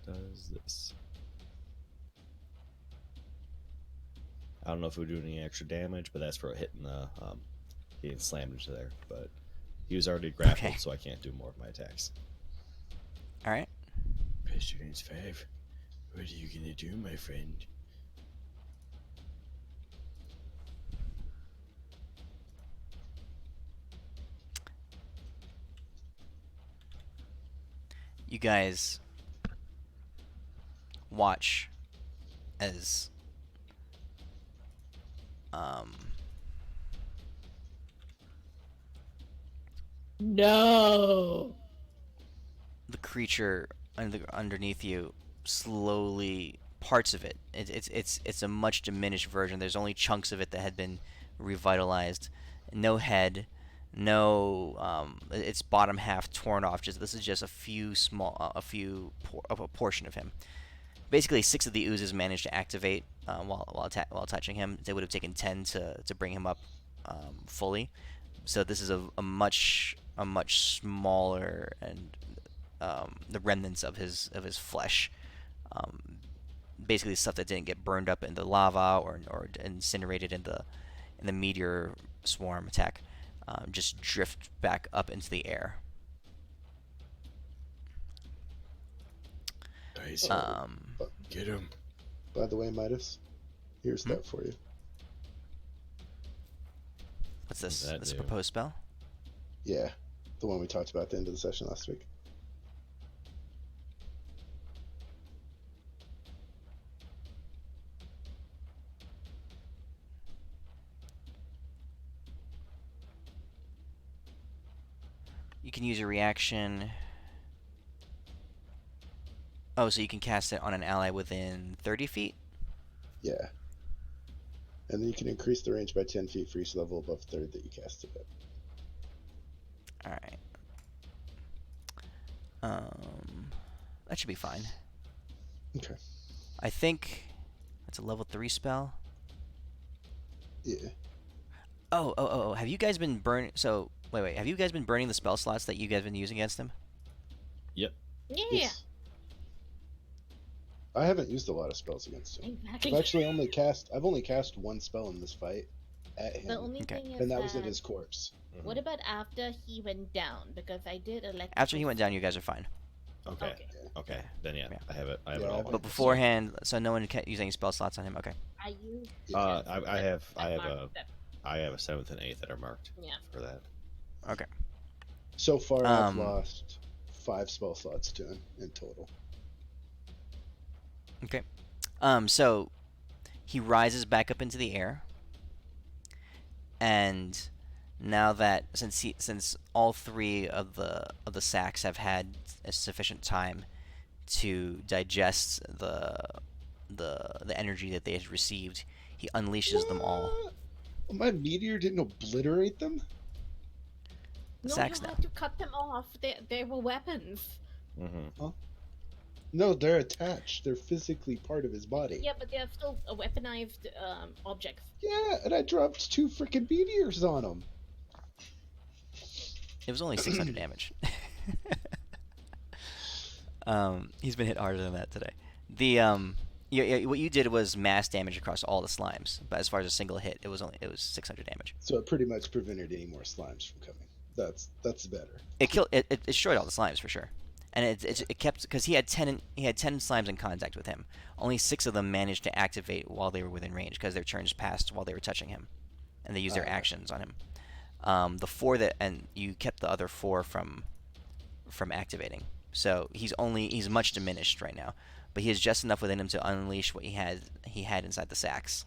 Does this? I don't know if it would do any extra damage, but that's for hitting the getting slammed into there. But he was already grappled, Okay. so I can't do more of my attacks. All right. President's 5. What are you gonna do, my friend? You guys watch as No. the creature underneath you slowly parts of it. It's a much diminished version. There's only chunks of it that had been revitalized. No head, no its bottom half torn off. This is just a few of a portion of him. Basically, 6 of the oozes managed to activate while touching him. They would have taken 10 to bring him up fully. So this is a much smaller and the remnants of his flesh. Basically, stuff that didn't get burned up in the lava or incinerated in and the meteor swarm attack just drift back up into the air. Nice. Um, Get him. By the way, Midas, here's Hmm? that for you. what's this? That This do? proposed spell? Yeah, the one we talked about at the end of the session last week. You can use a reaction. Oh, so you can cast it on an ally within 30 feet? Yeah. And then you can increase the range by 10 feet for each level above third that you cast it at. Alright. That should be fine. Okay. I think that's a level 3 spell. Yeah. Oh. Have you guys been burning... So, wait. Have you guys been burning the spell slots that you guys been using against him? Yep. Yeah. Yes. I haven't used a lot of spells against him. Exactly. I've only cast one spell in this fight at him, The only Okay. thing is and that was at his corpse. What about after he went down? Because I did elect. After he went down, you guys are fine. Okay. Okay. Okay. Then yeah, Yeah. I have it. I have Yeah, it all. I've- But beforehand, so no one can use any spell slots on him. Okay. I used. I have marked that. a 7th and 8th that are marked Yeah. for that. Okay. So far, I've Um, lost 5 spell slots to him in total. Okay. So he rises back up into the air, and now that since all 3 of the sacks have had a sufficient time to digest the energy that they had received, he unleashes them all. What? My meteor didn't obliterate them? The No, sacks you now. had to cut them off. They were weapons. Mm-hmm. No, they're attached. They're physically part of his body. Yeah, but they're still weaponized objects. Yeah, and I dropped 2 freaking meteors on him. It was only 600 damage. He's been hit harder than that today. What you did was mass damage across all the slimes, but as far as a single hit, it was 600 damage. So it pretty much prevented any more slimes from coming. That's better. It destroyed all the slimes for sure, and it kept, because he had 10 slimes in contact with him. Only 6 of them managed to activate while they were within range because their turns passed while they were touching him, and they used their actions on him. The 4 and you kept the other 4 from activating. So he's much diminished right now, but he has just enough within him to unleash what he had inside the sacks.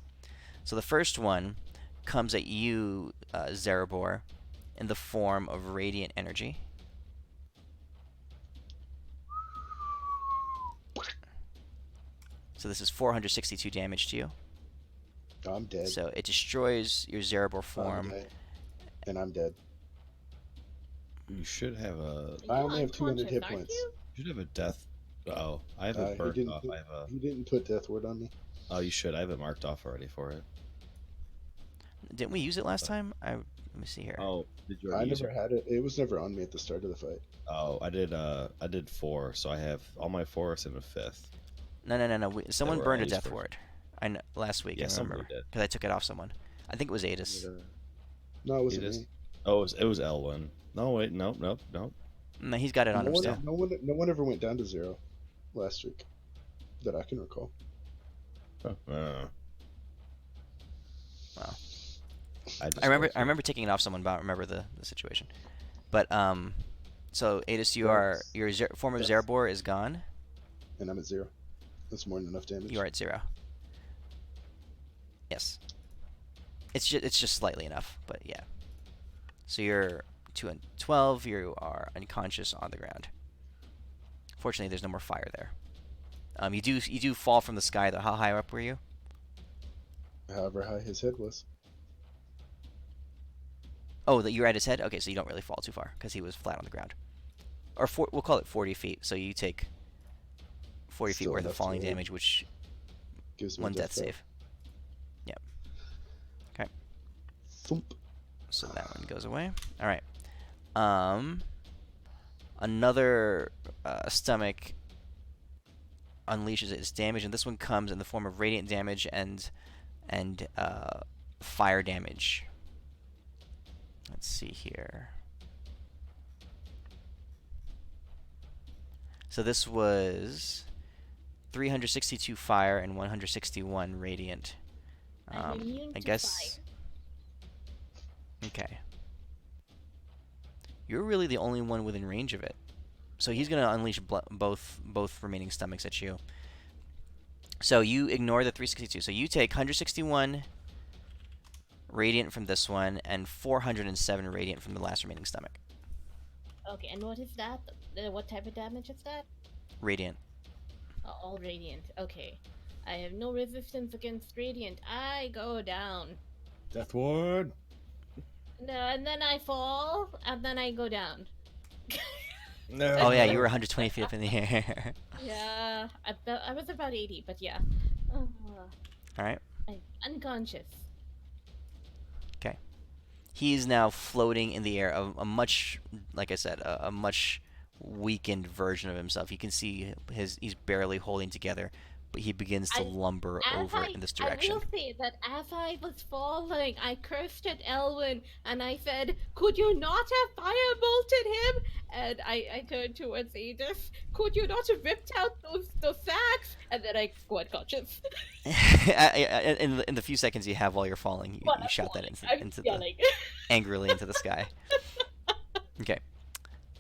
So the first one comes at you, Zerebor, in the form of radiant energy. So this is 462 damage to you. I'm dead. So it destroys your Zerebor I'm form. dead. And I'm dead. You should have a I You're only have 200 unconscious, hit aren't points. you? you should have a death. Oh, I have He it marked didn't off. put- I have a. He didn't put death word on me. Oh, you should. I have it marked off already for it. Didn't we use it last time? Let me see here. Oh, did you I already use never it? had it. It was never on me at the start of the fight. Oh, I did 4, so I have all my 4s in the 5th. No. Someone were burned a all used death first. word. I know, last week. Yeah, I somebody remember did. because I took it off someone. I think it was Adis. No, it wasn't It is? me. Oh, it was Elwyn. No, wait, nope. No, he's got it on him still. No one ever went down to 0 last week that I can recall. Huh. Wow. just I remember go I remember taking it off someone, but I don't remember the situation. But so Adis, your form of That's- Zerebor is gone. And I'm at 0. That's more than enough damage. You are at 0. Yes. It's just slightly enough, but yeah. So you're 2 and 12. You are unconscious on the ground. Fortunately, there's no more fire there. You do fall from the sky though. How high up were you? However high his head was. Oh, that you're at his head. Okay, so you don't really fall too far because he was flat on the ground. Or we'll call it 40 feet. So you take 40 feet Still worth of enough falling to- damage, which Gives me one death though. save. Yep. Okay. Thump. So that one goes away. All right. Another stomach unleashes its damage, and this one comes in the form of radiant damage and fire damage. Let's see here. So this was 362 fire and 161 radiant. I'm immune I to guess. fire. Okay. You're really the only one within range of it. So he's gonna unleash both remaining stomachs at you. So you ignore the 362. So you take 161 radiant from this one and 407 radiant from the last remaining stomach. Okay, and what is that? What type of damage is that? Radiant. All radiant. Okay. I have no resistance against radiant. I go down. Death Ward. No, and then I fall, and then I go down. No. Oh yeah, you were 120 feet up in the air. Yeah, I was about 80, but yeah. All right. I'm unconscious. He's now floating in the air, a much, like I said, a much weakened version of himself. You can see he's barely holding together, but he begins to lumber over in this direction. I will say that as I was falling, I cursed at Elwyn, and I said, "Could you not have firebolt him?" And I turned towards Edith. "Could you not have ripped out those sacks?" And then I go unconscious. in the few seconds you have while you're falling, you shout that into the, angrily into the sky. Okay.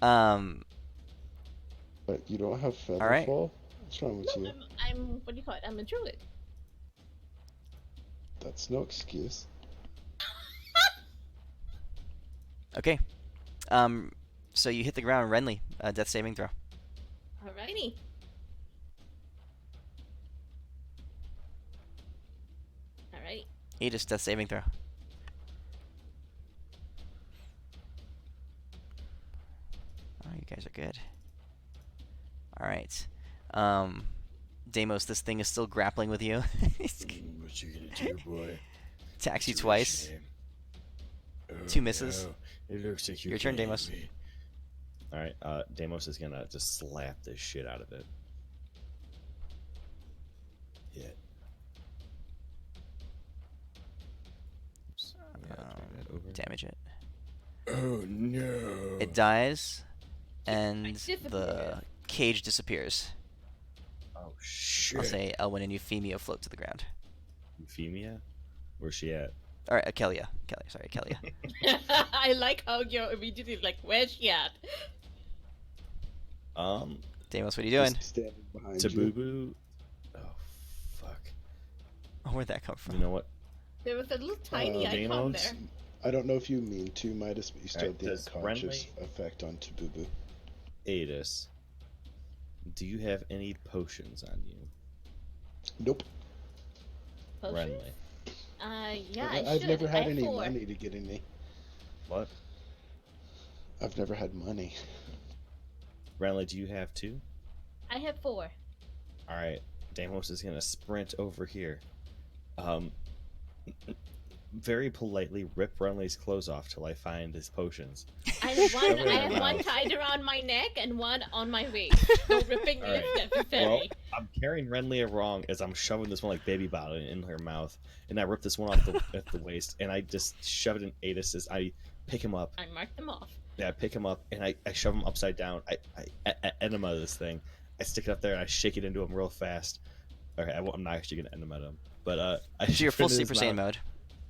But you don't have feather All right. fall? What's wrong with No, you? I'm what do you call it? I'm a druid. That's no excuse. Okay. So you hit the ground, Renly. Death saving throw. Alrighty. Alrighty. Aegis, death saving throw. Oh, you guys are good. All right. Deimos, this thing is still grappling with you. What you gonna do, boy? Attacks you It's a twice. shame. Oh, 2 misses. no. It looks like you Your turn, can't Deimos. me. All right, Deimos is gonna just slap the shit out of it. Yeah. Oops. Yeah, drag that over. Damage it. Oh no. It dies, and the disappears. cage disappears. Oh shit. I'll say Elwyn and Euphemia float to the ground. Euphemia? Where's she at? All right, Akelia. Sorry, Akelia. I like how you're immediately like, "Where's she at?" Deimos, what are you doing? Just standing behind To you. Boo Boo. Oh fuck. Oh, where'd that come from? You know what? There was a little tiny icon Deimos? there. I don't know if you mean to, Midas, but you still Alright, have the does unconscious Renly- effect on Tabubu. Adis. Do you have any potions on you? Nope. Potions? Renly. Yeah, I I've should. never I had have any 4. money to get any. What? I've never had money. Renly, do you have 2? I have 4. Alright. Deimos is gonna sprint over here. Very politely rip Renly's clothes off till I find his potions. I have one. Shove it in I her have one mouth. tied around my neck and one on my waist. No ripping Alright. is necessary. Well, I'm carrying Renly along as I'm shoving this one like baby bottle in her mouth, and I rip this one off at the waist, and I just shove it in Adis's. I pick him up. I marked them off. Yeah, I pick him up and I shove him upside down. I enema this thing. I stick it up there and I shake it into him real fast. Okay, I'm not actually gonna enema him, but I. So you're full shove it in Super his Saiyan mouth. mode.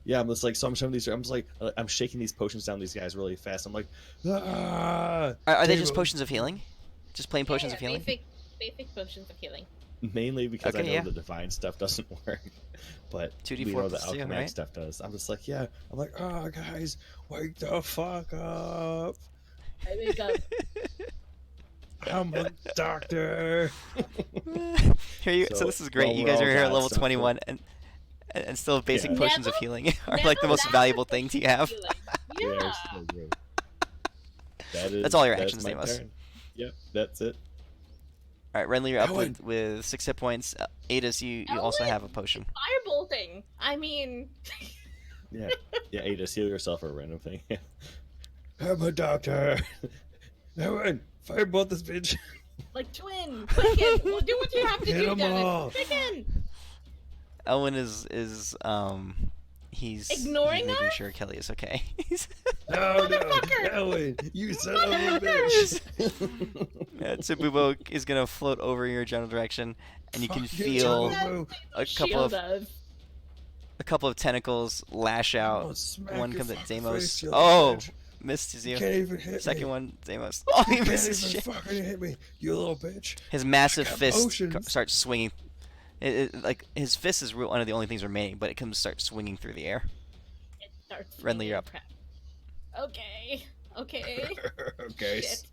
Yeah, I'm just like so. I'm shoving these. I'm just like I'm shaking these potions down these guys really fast. I'm like, ah! Are they just Deimos. potions of healing? Just plain potions Yeah, of healing? Basic potions of healing. Mainly because I Okay, know yeah. the divine stuff doesn't work, but 2d4 we know the plus 2, alchematic right? stuff does. I'm just like, yeah. I'm like, oh guys, wake the fuck up! I wake up. I'm a doctor. Here you, so So, this is great. while You we're guys all are here at God level stuff, 21 and still basic Yeah. potions of Never- healing are Never like the most laugh valuable at things you potions of have. healing. Yeah, Yeah. it's so great. That is, That's all your that's actions, my Deimos. turn. Yep, that's it. All right, Renly, you're up Owen. with 6 hit points. Adis, you also Owen. have a potion. Firebolting. I mean, Yeah, yeah. Ada, heal yourself or a random thing. I'm a doctor. Evan, firebolt this bitch. like twin. Quicken. Well, do what you have to Hit do, 'em Dennis. all. Quicken. Elwyn is He's Ignoring making us? sure Kelly is okay. No, Motherfucker! Ellen, you son of a bitch. Tsububo is gonna float over your general direction, and you can Fuck you, feel Tsububo. Shield us. a couple of tentacles lash I'm out. gonna smack One your comes at fucking Zamos. face, you Oh, little bitch. misses You you. can't even hit Second me. one, Zamos. Oh, he You can't misses even shit. fucking hit me, you little bitch. His massive I got fist potions. starts swinging. Like his fist is one of the only things remaining, but it comes start swinging through the air. It starts Renly, you're swinging up. crap. Okay. Okay. Okay. Shit.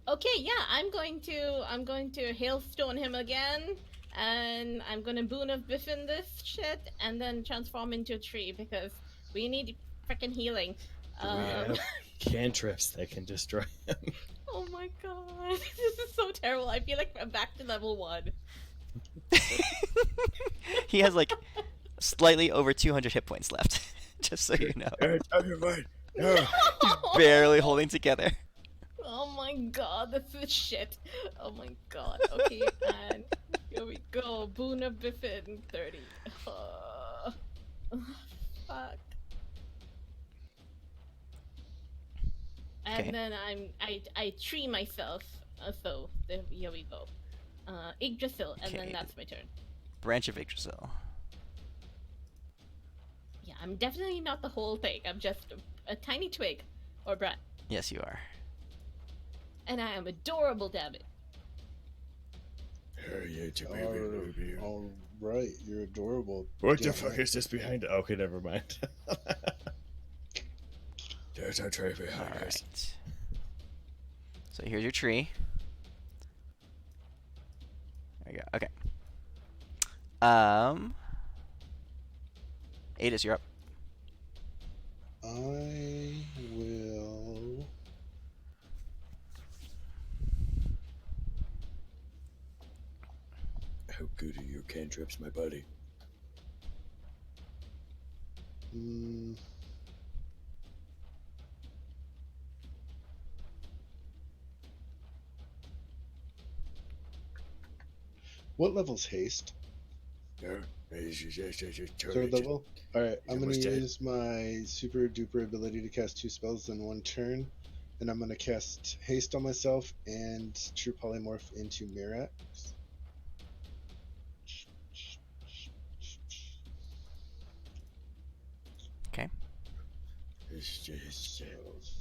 Okay, yeah, I'm going to hailstone him again, and I'm gonna boon of Biffin this shit, and then transform into a tree because we need freaking healing. Do we have cantrips that can destroy him? Oh my god, this is so terrible. I feel like I'm back to level 1. He has like slightly over 200 hit points left, just so you know. Okay, fine. No. Barely holding together. Oh my god, this is shit. Oh my god. Okay, and here we go. Boon of Biffin 30. Fuck. And Okay. then I tree myself. So here we go. Yggdrasil, and then Okay. that's my turn. Branch of Yggdrasil. Yeah, I'm definitely not the whole thing. I'm just a tiny twig or branch, Yes, you are. and I am adorable. Damn it. Oh, yeah, it's a baby, baby. All right, you're adorable. What the damn fuck it. is this behind? Okay, never mind. There's a tree behind us. Alright. So here's your tree. There you go. Okay. Adis, you're up. I will. How good are your cantrips, my buddy? Mm, what level's haste? No? Third level? Alright, He's I'm gonna almost dead. use my super duper ability to cast 2 spells in 1 turn. And I'm gonna cast haste on myself and true polymorph into Mirax. It's just, So,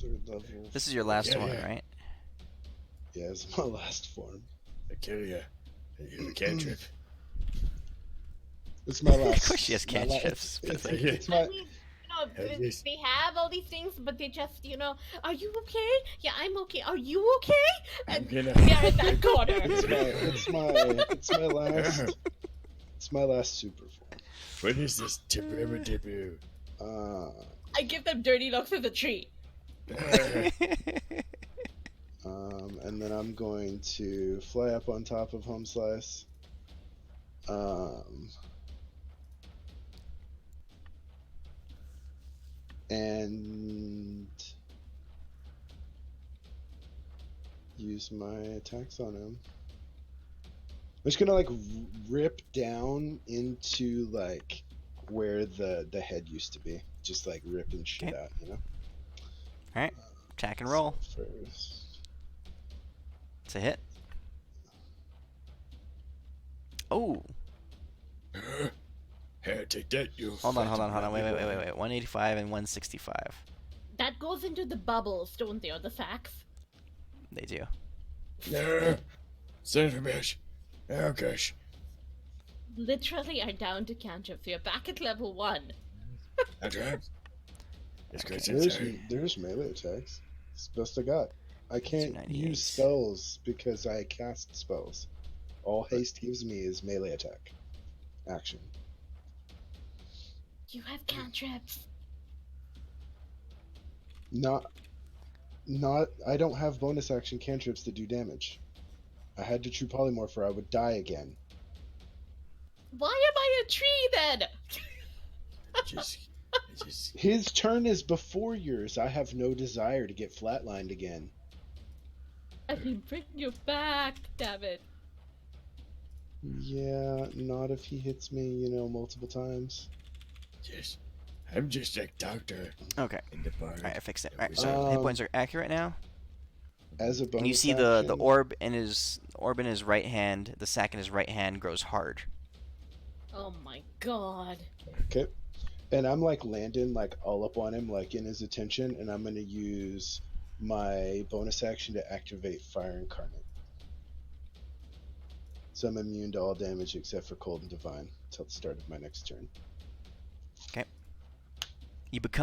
3rd level. This is your last Yeah, one, yeah. right? Yeah, it's my last form. I kill ya. You have a cantrip. It's my last. Of course she has my la- cantrips, but It's, like- it's I my. mean, Yes. they have all these things, but they just, are you okay? Yeah, I'm okay. Are you okay? I'm And gonna. they're in that corner. It's my last super form. What is this? Tipper Tipper. I give them dirty looks at the tree. And then I'm going to fly up on top of Home Slice. And use my attacks on him. I'm just gonna like rip down into like where the head used to be, just like ripping shit Okay. out, you know. Alright, attack and roll. So first, It's a hit. Oh, Here, take that, you. hold on. fucking Wait. bloody boy. 185 and 165. That goes into the bubbles, don't they, or the sacks? They do. No. Son of a bitch. Oh, gosh. Literally are down to cantrips. We're back at level 1. Okay. It's good there's melee attacks. It's the best I got. I can't 298. use spells because I cast spells. All haste gives me is melee attack. Action. You have cantrips. Not. I don't have bonus action cantrips that do damage. I had to true polymorph or I would die again. Why am I a tree then? Just. His turn is before yours. I have no desire to get flatlined again. I can bring you back, damn it. Yeah, not if he hits me, you know, multiple times. Yes. I'm just like doctor Okay. in the bar. All right, I fixed it. that All right, was so hit Um, points are accurate now. As a bonus And you see action, the orb in his right hand, the sack in his right hand grows hard. Oh my god. Okay. And I'm like landing like all up on him, like in his attention, and I'm gonna use my bonus action to activate Fire Incarnate. So I'm immune to all damage except for cold and divine until the start of my next turn.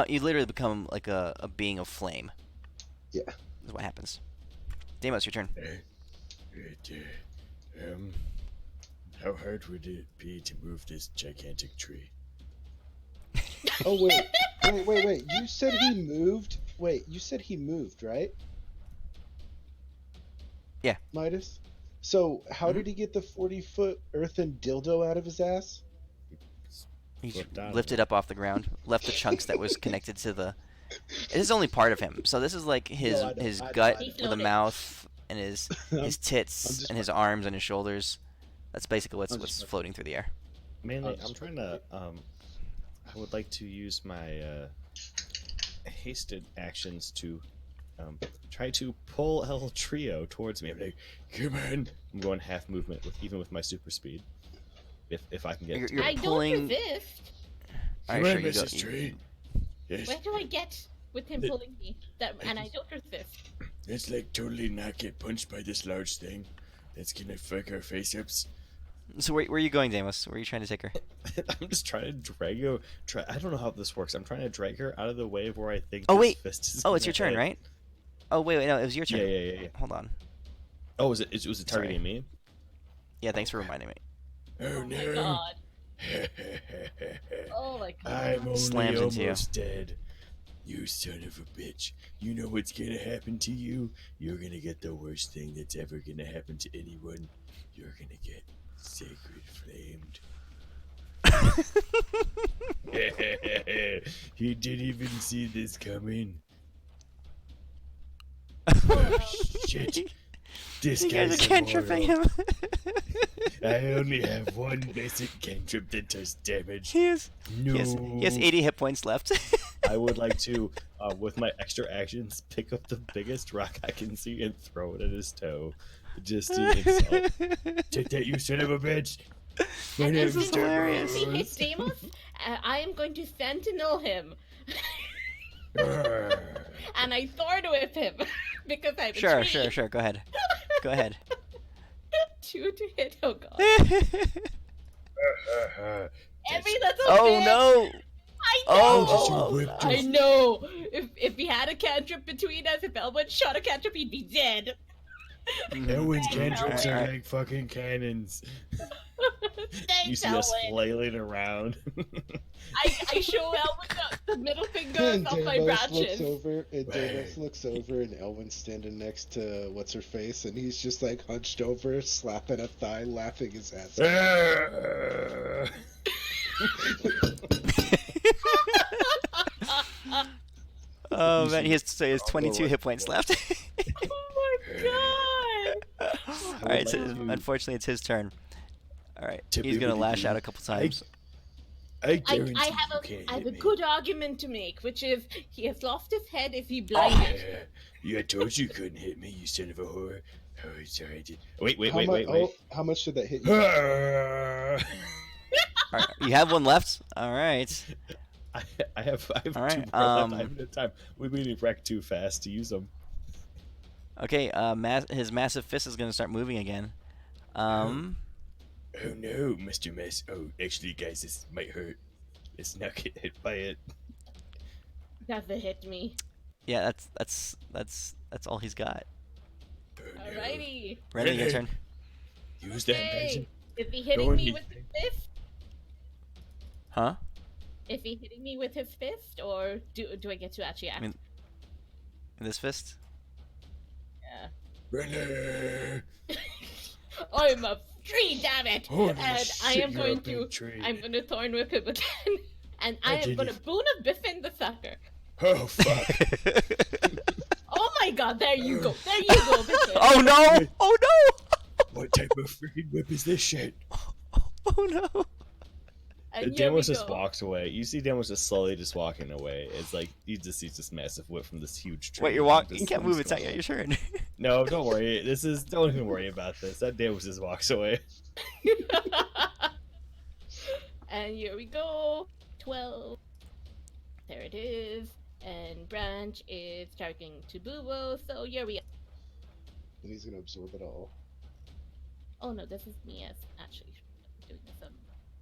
You literally become like a being of flame. Yeah. Is what happens. Deimos, your turn. How hard would it be to move this gigantic tree? Oh wait. You said he moved. Wait, you said he moved, right? Yeah. Midas. So how Mhm. did he get the 40-foot earthen dildo out of his ass? He Flipped out of lifted it. up off the ground, left the chunks that was connected to the. It is only part of him. So this is like his No, I know, his I know, gut I know. with a Floated. mouth and his I'm tits just and his arms and his shoulders. That's basically I'm what's just- floating through the air. Mainly, I'll I'm trying to. I would like to use my hasted actions to try to pull El Trio towards me. I'm like, come on! I'm going half movement even with my super speed. If I can get. to You're I it. pulling- don't resist. All Come right, on, sure, you go. Mrs. Tree. Yes, Where do I get with him The- pulling me? And I don't resist. let's like totally not get punched by this large thing that's gonna fuck our face ups. So where are you going, Deimos? Where are you trying to take her? I'm just trying to drag her. I don't know how this works. I'm trying to drag her out of the way of where I think. Oh, this wait. Fist is Oh, it's gonna your turn, hit. right? Oh wait, no, it was your turn. Yeah. Hold on. Oh, was it targeting me? Yeah, thanks for reminding me. Oh Oh my no! god. Oh my god. I'm only Slams into you. almost dead. You son of a bitch. You know what's gonna happen to you? You're gonna get the worst thing that's ever gonna happen to anyone. You're gonna get sacred flamed. He didn't even see this coming. Oh shit. This You guys guy's are cantripping immoral. him. I only have one basic cantrip that does damage. he has No. he has 80 hit points left. I would like to, with my extra actions, pick up the biggest rock I can see and throw it at his toe, just to insult. Take that, you son of a bitch! My And name's This is since hilarious. he hits Deimos, I am going to sentinel him. Arr. And I thorn whip him because I'm a Sure, tree. sure. Go ahead. Go ahead. 2 to hit. Oh god. Every little Oh bit. no! I Oh, know. oh, whipped I us. know. If we had a cantrip between us, if Elwood shot a cantrip, he'd be dead. Elwyn's cantrips are Alright. like fucking cannons. You Thanks, see us Elwood. flailing around. I show Elwood the middle finger And off my Davos looks branches. over, and Davos Right. looks over, and Elwin's standing next to what's her face, and he's just like hunched over, slapping a thigh, laughing his ass off. Arr. Oh man, he has 22 right. hit points left. Oh my god. All right, so unfortunately it's his turn. All right, he's gonna lash out a couple times. I I guarantee have you can't I have hit a me. good argument to make, which is he has lost his head if he Oh, blinded. yeah. I told you couldn't hit me, you son of a whore. Oh, sorry, I did. Wait. How much did that hit you? Arr. All right, you have one left. All right. I have All two right, more left. I haven't had time. We made it wreck too fast to use them. Okay. His massive fist is gonna start moving again. Oh no, Mr. Mess. Oh, actually, guys, this might hurt. Let's not get hit by it. Doesn't hit me. Yeah, that's all he's got. Oh, no. Alrighty. Ready, your Ready. turn. Use that Okay. magic. Is he hitting Go on, me with his fist? Huh? Is he hitting me with his fist, or do I get to actually act? mean- This fist? Yeah. Ready. I'm a tree, damn it! Oh, And I shit, am you're a going big to tree. I'm gonna thorn whip him again. And I am didn't gonna even- boon a biffin the sucker. Oh, fuck. Oh my god, there you go. There you go, biffin. Oh no! Oh no! What type of freaking whip is this shit? Oh no! And here we Damos just go. walks away. You see Damos just slowly just walking away. It's like you just see this massive whip from this huge tree. Wait, you're and walking. just You can't keeps move. It's not going. yet your turn. No, don't worry. Don't even worry about this. That Damos just walks away. And here we go. 12. There it is. And Branch is targeting Tububo, so here we are. And he's gonna absorb it all. Oh no, this is me as actually doing this on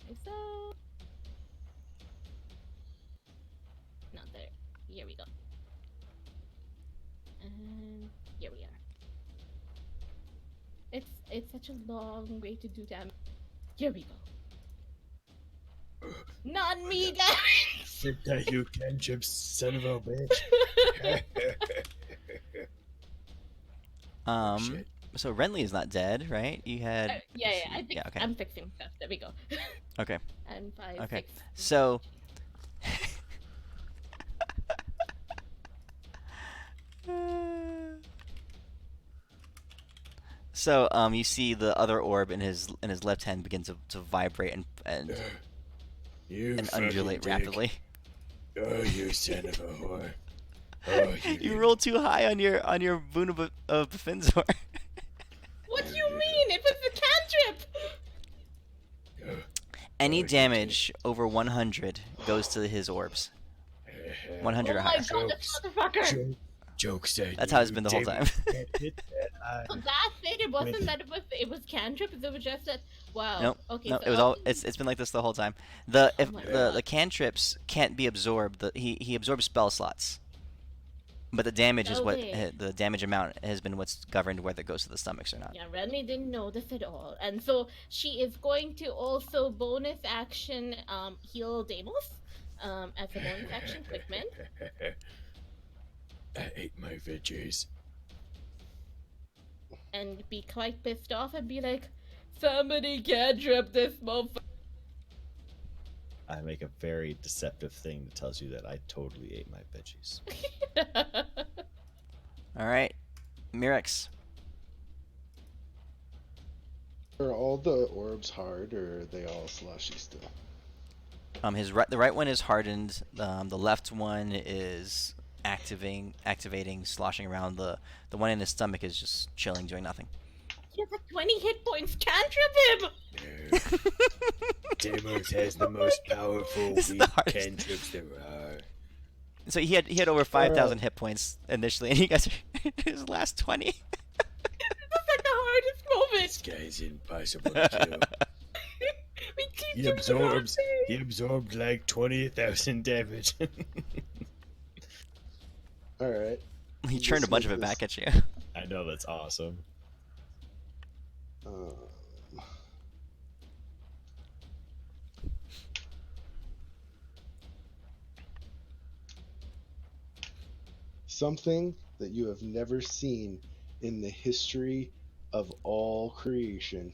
myself. Not there. Here we go. And here we are. It's such a long way to do damage. Here we go. Not me, guys! Sit that you cantrip, son of a bitch. Shit. So Renly is not dead, right? You had. Yeah, I think okay. I'm fixing stuff. There we go. Okay. And 5, Okay. 6. So. So you see the other orb in his left hand begin to vibrate and You fucking undulate dick. rapidly. Oh, you son of a whore. Oh, You rolled too high on your boon of Befinzor. What do you mean? It was the cantrip! Any Oh, you damage over 100 goes to his orbs. 100 Oh or my higher. god, this motherfucker! Joke said. That's how it's been the whole David time. can't hit that high. So that's it. It wasn't that it was cantrip. It was just that. Wow. Nope. Okay. No, so it was all. It's been like this the whole time. If my the cantrips can't be absorbed, he absorbs spell slots. But the damage is what Okay. the damage amount has been what's governed whether it goes to the stomachs or not. Yeah, Renly didn't know this at all, and so she is going to also bonus action heal Deimos as a bonus action, quick man. I ate my veggies. And be quite pissed off and be like, somebody cantrip this motherfucker. I make a very deceptive thing that tells you that I totally ate my veggies. All right, Mirex. Are all the orbs hard, or are they all slushy still? The right one is hardened. The left one is activating, sloshing around. The one in his stomach is just chilling, doing nothing. He has like 20 hit points. Cantrip him! No. Deimos has the most powerful This is weak the hardest. cantrips there are. So he had over 5,000 hit points initially, and you guys are his last 20. This is like the hardest moment. This guy's impossible to kill. We keep He doing the wrong absorbs. thing. He absorbed like 20,000 damage. All right. He turned a This bunch of is it back this- at you. I know that's awesome. Um, something that you have never seen in the history of all creation.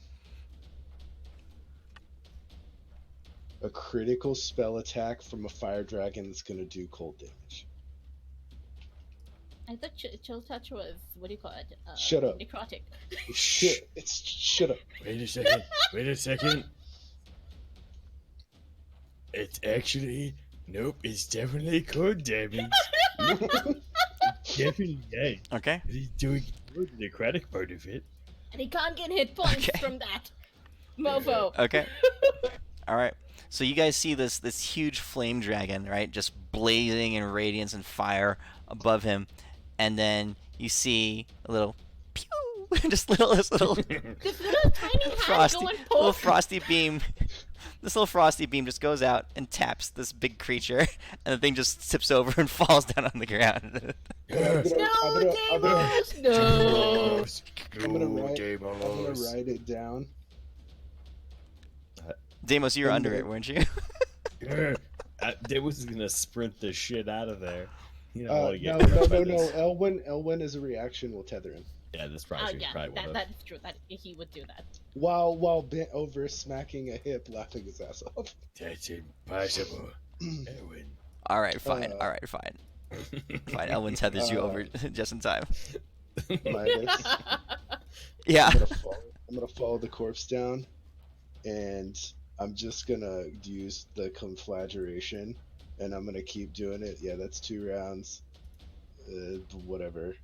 A critical spell attack from a fire dragon that's going to do cold damage. I thought Chill Touch was, what do you call it? Shut up. Necrotic. Shit! Shut up. Wait a second. Wait a second. It's actually. Nope, it's definitely cold damage. Definitely, yeah. Okay. He's doing good, the necrotic part of it. And he can't get hit points Okay. from that. Mofo. Okay. All right. So you guys see this huge flame dragon, right? Just blazing in radiance and fire above him, and then you see a little pew, just this little This little tiny hand frosty, going little poke. frosty beam. This little frosty beam just goes out and taps this big creature, and the thing just tips over and falls down on the ground. Yes. No, I'm gonna- Deimos! No! Deimos. I'm gonna No, write- Deimos. I'm gonna write it down. Deimos, you were I'm under gonna- it, weren't you? Yeah. Damos is gonna sprint the shit out of there. You don't No, want to get no, hurt by no. this. Elwyn as a reaction will tether him Yeah, this Oh, probably, yeah, probably would that is true. That he would do that. while bent over, smacking a hip, laughing his ass off. That's impossible. Erwin. All right, fine. Uh, All right, fine. Fine. Elwin tethers you over just in time. Midas. Yeah. I'm gonna fall. I'm gonna follow the corpse down, and I'm just gonna use the conflagration, and I'm gonna keep doing it. Yeah, that's 2 rounds. Whatever,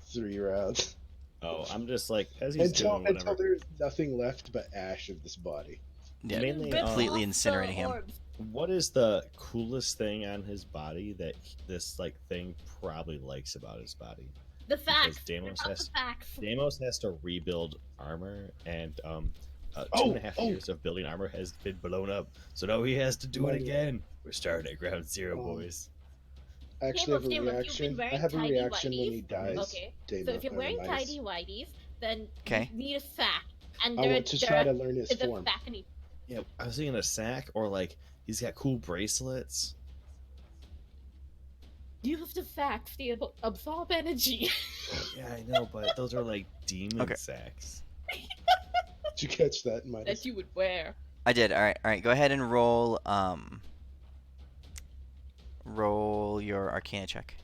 3 rounds Oh, I'm just like as he's until doing whatever. there's nothing left but ash of this body. Yeah, Mainly, Rip completely off incinerating the him. orbs. What is the coolest thing on his body that this like thing probably likes about his body? The facts. Deimos Rip off has- the facts. Deimos has to rebuild armor, and 2.5 Oh. years of building armor has been blown up. So now he has to do it again. We're starting at ground zero, boys. I actually have a Deimos, you've been reaction. I wearing have a tidy reaction when whities. he dies. Okay. Deimos, So if you're wearing Midas. tidy whities, then Okay. you need a sack. And I there, want to there try to learn his is a form. sack in each. Yeah, I was thinking a sack, or like he's got cool bracelets. Use the sacks to absorb energy. Yeah, I know, but those are like demon Okay. sacks. Did you catch that, Midas? that you would wear. I did. All right. Go ahead and roll. Roll your Arcana check.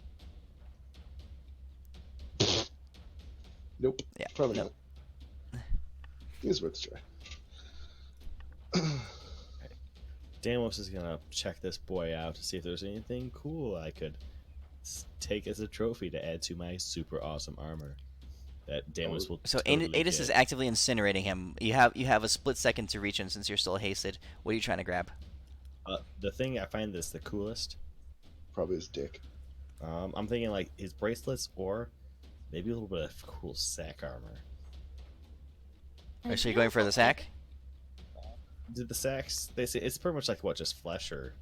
Nope. Yeah. Probably nope. not. It's worth a try. Deimos is gonna check this boy out to see if there's anything cool I could take as a trophy to add to my super awesome armor. That Deimos will. So totally Adis is get. actively incinerating him. You have a split second to reach him since you're still hasted. What are you trying to grab? The thing I find that's the coolest. Probably his dick. I'm thinking like his bracelets or maybe a little bit of cool sack armor. So you're going for the sack? Did the sacks? They say it's pretty much like what, just flesh or?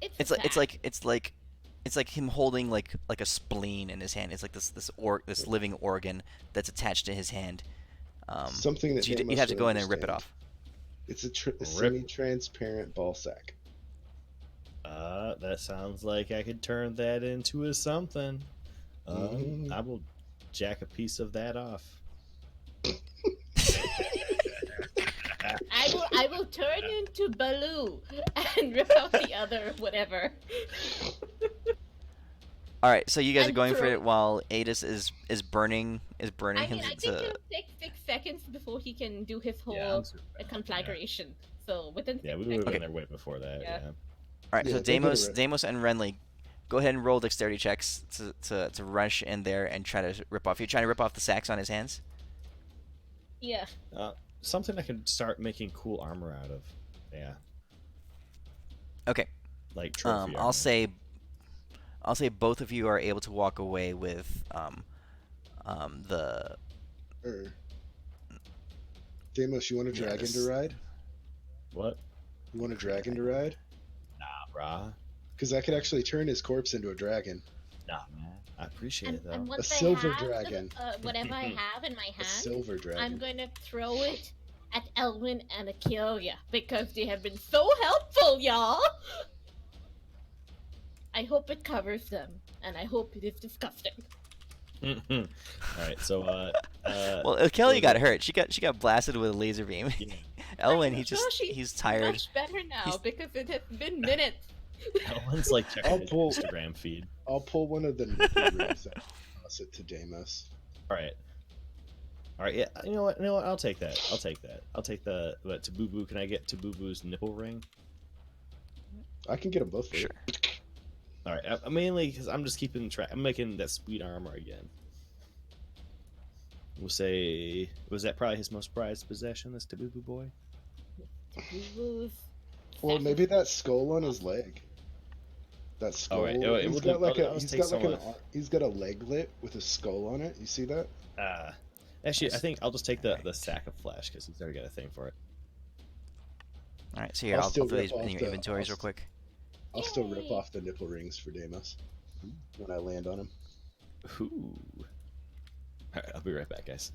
It's like him holding like a spleen in his hand. It's like this living organ that's attached to his hand. Something that So you'd Deimos have to would go in and rip it understand. off. It's a semi-transparent ball sack. That sounds like I could turn that into a something. Mhm. I will jack a piece of that off. I will turn into Baloo and rip out the other whatever. All right, so you guys are And going for throw- it while Adis is burning I him mean, I think to. it'll take 6 seconds before he can do his whole Yeah, I'm super bad. conflagration. So within Yeah, 6 we would have seconds. been there way before that. Yeah. Yeah. All right, Yeah, so they'll get it right. Deimos and Renly, go ahead and roll dexterity checks to rush in there and try to rip off. You're trying to rip off the sacks on his hands. Yeah. Something I can start making cool armor out of. Yeah. Okay. Like trophy I'll say both of you are able to walk away with the Deimos, you want a Yeah, dragon this- to ride? What? You want a dragon to ride? Nah, brah. Because I could actually turn his corpse into a dragon. Nah, man. I appreciate it though. And once silver I have dragon. whatever I have in my A hand, silver dragon. I'm going to throw it at Elwyn and Akelia because they have been so helpful, y'all. I hope it covers them, and I hope it is disgusting. All right, so Well, Kelly got hurt. She got blasted with a laser beam. Yeah. Elwyn, I'm sure she's he's tired. Much better now He's- because it has been minutes. Ellen's like checking I'll his pull- Instagram feed. I'll pull one of the nipple rings out and toss it to Deimos. All right, yeah. You know what? I'll take that. I'll take the what? Tabubu. Can I get Tabubu's nipple ring? I can get them both for you. Sure. All right, mainly because I'm just keeping track. I'm making that sweet armor again. We'll say, was that probably his most prized possession? This Tabubu boy. Well, maybe that skull on his leg. That skull. right, he's we'll got do- like I'll a. just He's take got like some he's got a leglet with a skull on it. You see that? Actually, I think I'll just take the sack of flesh because he's already got a thing for it. All right, so here I'll I'll still throw rip these in off your the- inventories real quick. I'll still rip Yay. off the nipple rings for Deimos when I land on him. Ooh. All right, I'll be right back, guys.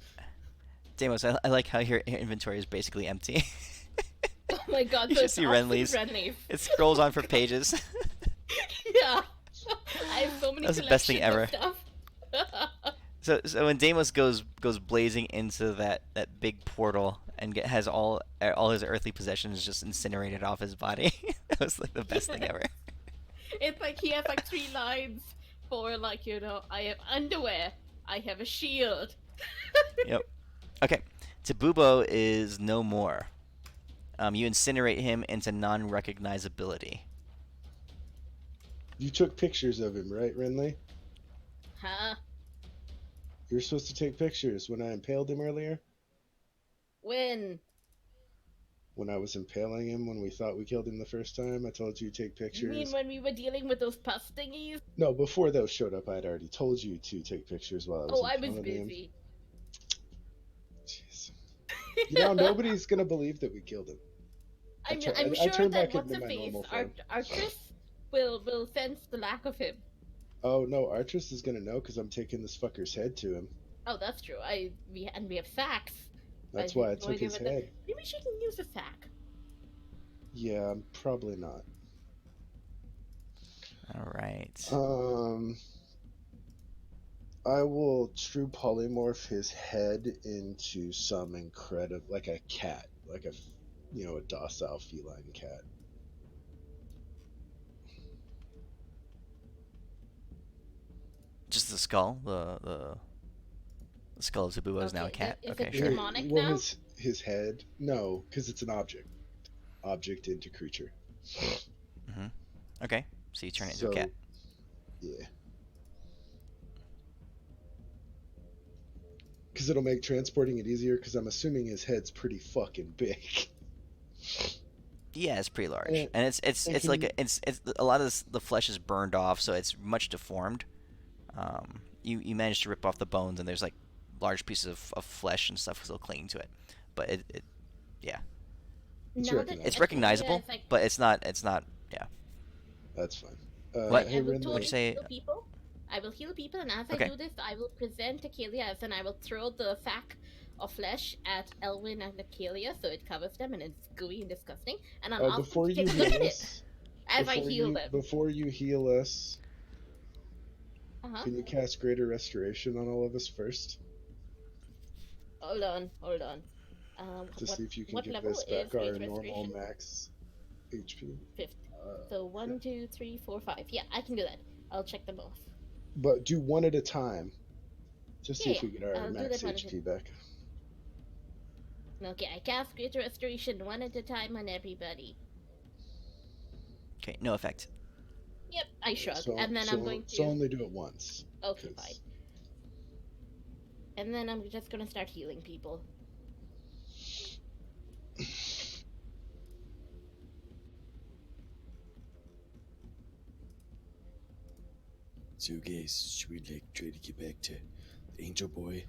Deimos, I like how your inventory is basically empty. Oh my god, You so should it's see awesome Renly's. Renly. It scrolls on for pages. Yeah. I have so many That's the best thing collections of So stuff. when Deimos goes blazing into that big portal and has all his earthly possessions just incinerated off his body, that was like the best thing ever. It's like he has like 3 lines for like, I have underwear, I have a shield. Yep. Okay. Tabubo is no more. You incinerate him into non-recognizability. You took pictures of him, right, Renly? Huh? You were supposed to take pictures when I impaled him earlier. When? When I was impaling him, when we thought we killed him the first time, I told you to take You pictures. mean when we were dealing with those pus thingies? No, before those showed up, I'd already told you to take pictures while I was Oh, I was impaling him. busy. Jeez. You know, nobody's gonna believe that we killed him. I'm I sure turned that back what's into the my face, normal form. Artris will sense the lack of him. Oh no, Artris is gonna know because I'm taking this fucker's head to him. Oh, that's true. We have facts. That's I why I have no took idea his what the- head. Maybe she can use a sack. Yeah, I'm probably not. All right. I will true polymorph his head into some incredible, like a cat, like a docile feline cat. Just the skull. The skull of Tabubo is now a Okay, cat. is Okay, it sure. demonic Well, now? his head, no, because it's an object into creature. Okay, so you turn it into So, a cat. yeah. Because it'll make transporting it easier, because I'm assuming his head's pretty fucking big. Yeah, it's pretty large, And- and it's and like can- it's a lot of the flesh is burned off, so it's much deformed. You managed to rip off the bones, and there's like large pieces of flesh and stuff still clinging to it, but yeah, It's Now that recognizable. it's Acadia recognizable, is, like, but it's not yeah. That's fine. What? Hey, I will Rinley. What'd you say? heal people. I will heal people, and as Okay. I do this, I will present Acalia and I will throw the sack of flesh at Elwyn and Acalia so it covers them and it's gooey and disgusting. And I'm also Before you take a look heal at it us, as I heal them. before you heal us, Uh-huh. can you cast Greater Restoration on all of us first Hold on. to see if you can what give level us back is our Great normal Restoration? max HP? Fifth. Uh, So 1, 2, 3, 4, 5. Yeah, I can do that. I'll check them both. But do one at a time. Just see if Yeah, we get our I'll do max that one at a- HP back. Okay, I cast Greater Restoration one at a time on everybody. Okay, no effect. Yep, I shrug, So, and then so, I'm going to. so only do it once. Okay, 'cause- fine. And then I'm just gonna start healing people. So, guys, should we like try to get back to the Angel Boy?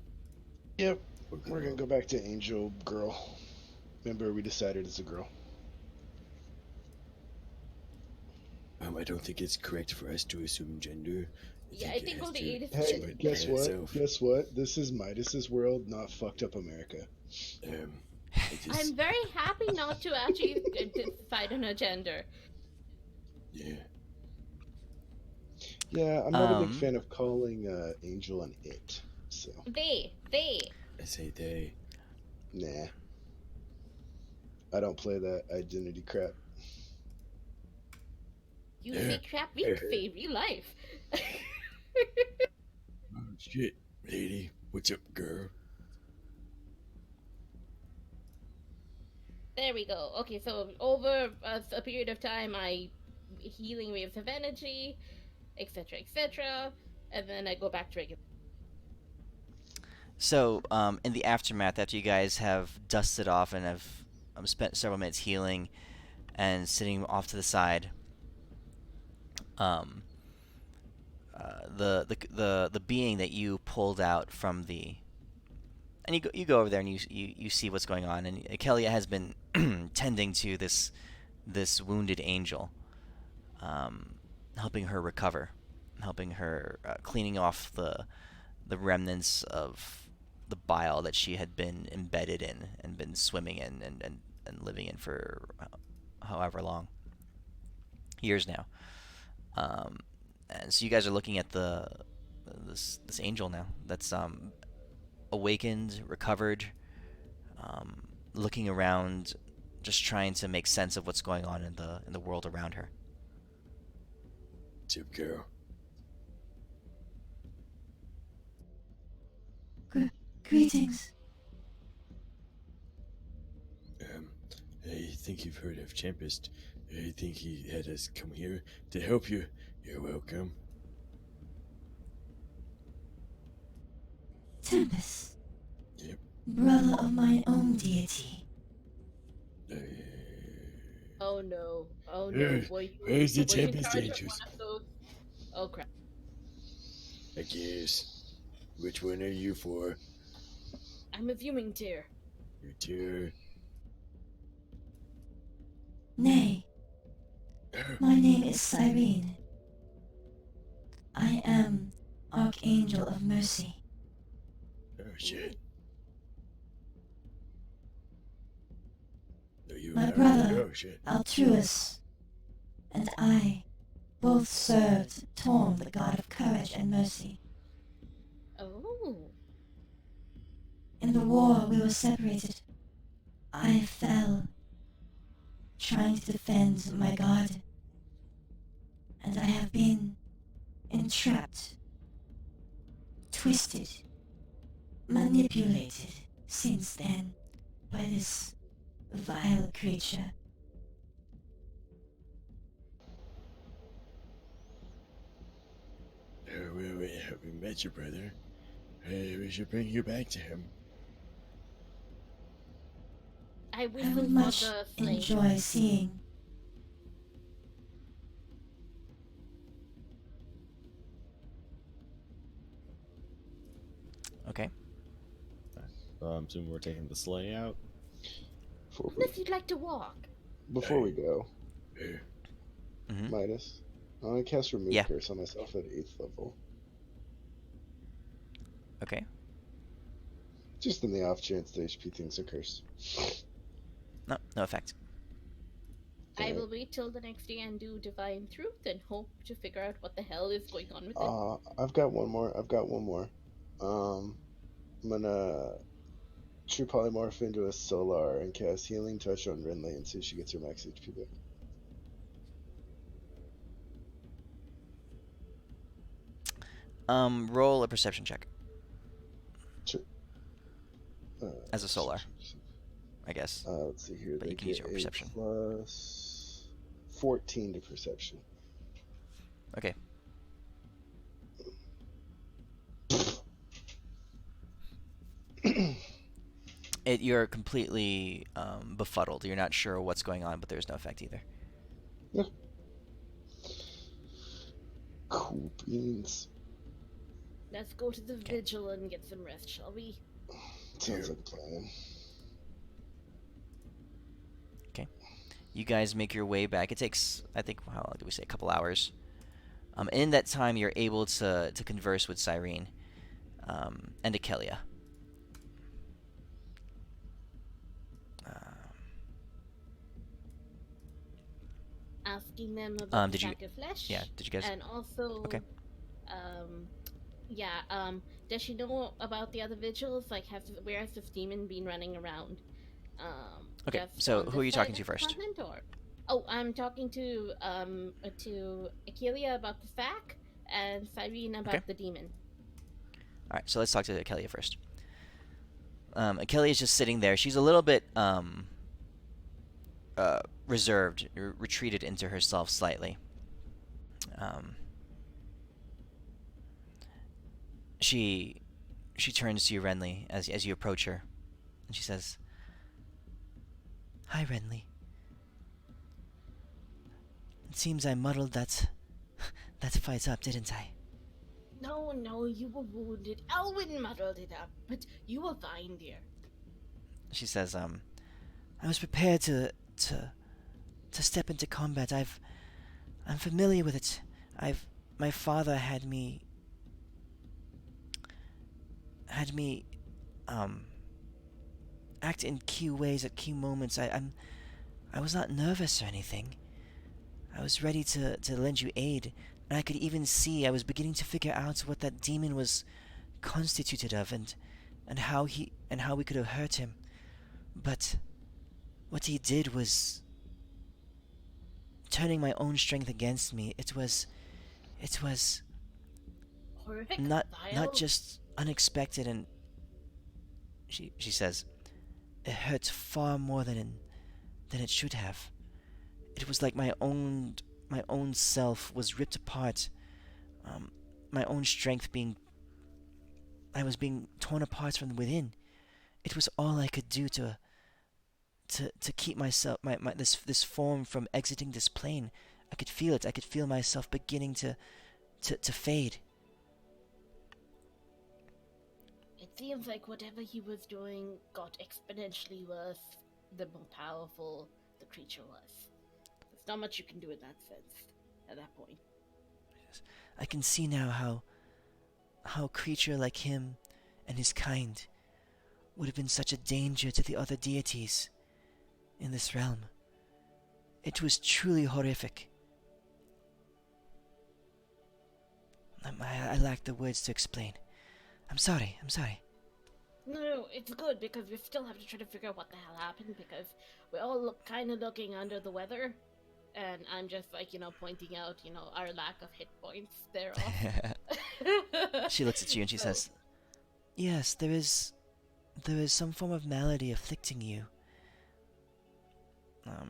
Yep, Or we're gonna go back to Angel Girl. Remember, we decided it's a girl. I don't think it's correct for us to assume gender. Yeah, I it think has only to 8 is Hey, fine. show guess by what? itself. Guess what? This is Midas's world, not fucked up America. I just, I'm very happy not to actually decide on a gender. yeah. Yeah, I'm not a big Um, fan of calling Angel an it. So, They. I say they. nah. I don't play that identity crap. You Yeah. say crap, we say real life. Oh, shit, lady. What's up, girl? There we go. Okay, so over a period of time, I healing waves of energy, etc., and then I go back to regular. So, in the aftermath, after you guys have dusted off and have spent several minutes healing and sitting off to the side, the being that you pulled out from the, and you go over there and you see what's going on, and Kelia has been tending to this wounded angel, helping her recover, helping her cleaning off the remnants of the bile that she had been embedded in and been swimming in and living in for however long years now. And so you guys are looking at this angel now that's awakened, recovered, looking around, just trying to make sense of what's going on in the world around her. What's up, girl? Greetings. think you've heard of Tempest. I think he had us come here to help you. You're welcome. Tempest. Yep. Brother of my own deity. Uh, Oh no. Oh no. Where's- Were you, where's the were you in Tempest charge of Angels? one of those? Oh crap. I guess. Which one are you for? I'm a viewing tier. You two. Nay, my name is Cyrene. I am Archangel of Mercy. Oh shit. Are you My married? brother. Oh shit. Altruis and I both served Torm, the god of courage and mercy. Oh. In the war, we were separated. I fell, trying to defend my god. And I have been entrapped, twisted, manipulated since then by this vile creature. Oh, we haven't met your brother. We should bring you back to him. I I whistled would for much the flame. enjoy seeing. Okay. I'm assuming we're taking the sleigh out. Before Unless you'd like to walk. we go, Uh, Hmm. Midas, I want to cast Remove Yeah. Curse on myself at 8th level. Okay. Just in the off chance the HP thing's a curse. No, no effect. I Alright. will wait till the next day and do Divine Truth and hope to figure out what the hell is going on with it. I've got one more. I'm gonna True Polymorph into a Solar and cast Healing Touch on Renly until she gets her max HP back. Roll a perception check Uh, as a solar, I guess. let's see here. But They you can use get your a perception. plus 14 to perception. Okay. You're completely befuddled. You're not sure what's going on, but there's no effect either. Cool beans. Let's go to the vigil and get some rest, shall we? Sounds like a plan. You guys make your way back. It takes, I think, how long did we say? A couple hours. In that time, you're able to converse with Cyrene and Akelia. Asking them about the did you- sack of flesh. Yeah, did you guys? And also, Okay. does she know about the other vigils? Like, where has this demon been running around? Okay, Just so on who this are you side talking of to the first? continent, or? Oh, I'm talking to Akelia about the sack and Cyrene about Okay. the demon. All right, so let's talk to Akelia first. Akelia is just sitting there. She's a little bit reserved, retreated into herself slightly. She turns to you, Renly, as you approach her, and she says, "Hi, Renly. It seems I muddled that fight up, didn't I?" No, you were wounded. Elwyn muddled it up, but you were fine, dear. She says, "I was prepared to step into combat. I'm familiar with it. My father had me act in key ways at key moments. I was not nervous or anything. I was ready to lend you aid, and I could even see I was beginning to figure out what that demon was constituted of, and how we could have hurt him. But what he did was turning my own strength against me. It was Horrific, not vile. just unexpected, and she says it hurts far more than than it should have. It was like my own self was ripped apart. My own strength I was being torn apart from within. It was all I could do to keep myself, this form from exiting this plane. I could feel it. I could feel myself beginning to fade. It seems like whatever he was doing got exponentially worse the more powerful the creature was. There's not much you can do in that sense at that point. I can see now how a creature like him and his kind would have been such a danger to the other deities in this realm. It was truly horrific. I lack the words to explain. I'm sorry. No, it's good because we still have to try to figure out what the hell happened because we're all kind of looking under the weather. And I'm just like, pointing out, our lack of hit points thereof. She looks at you and she says, "Yes, there is some form of malady afflicting you."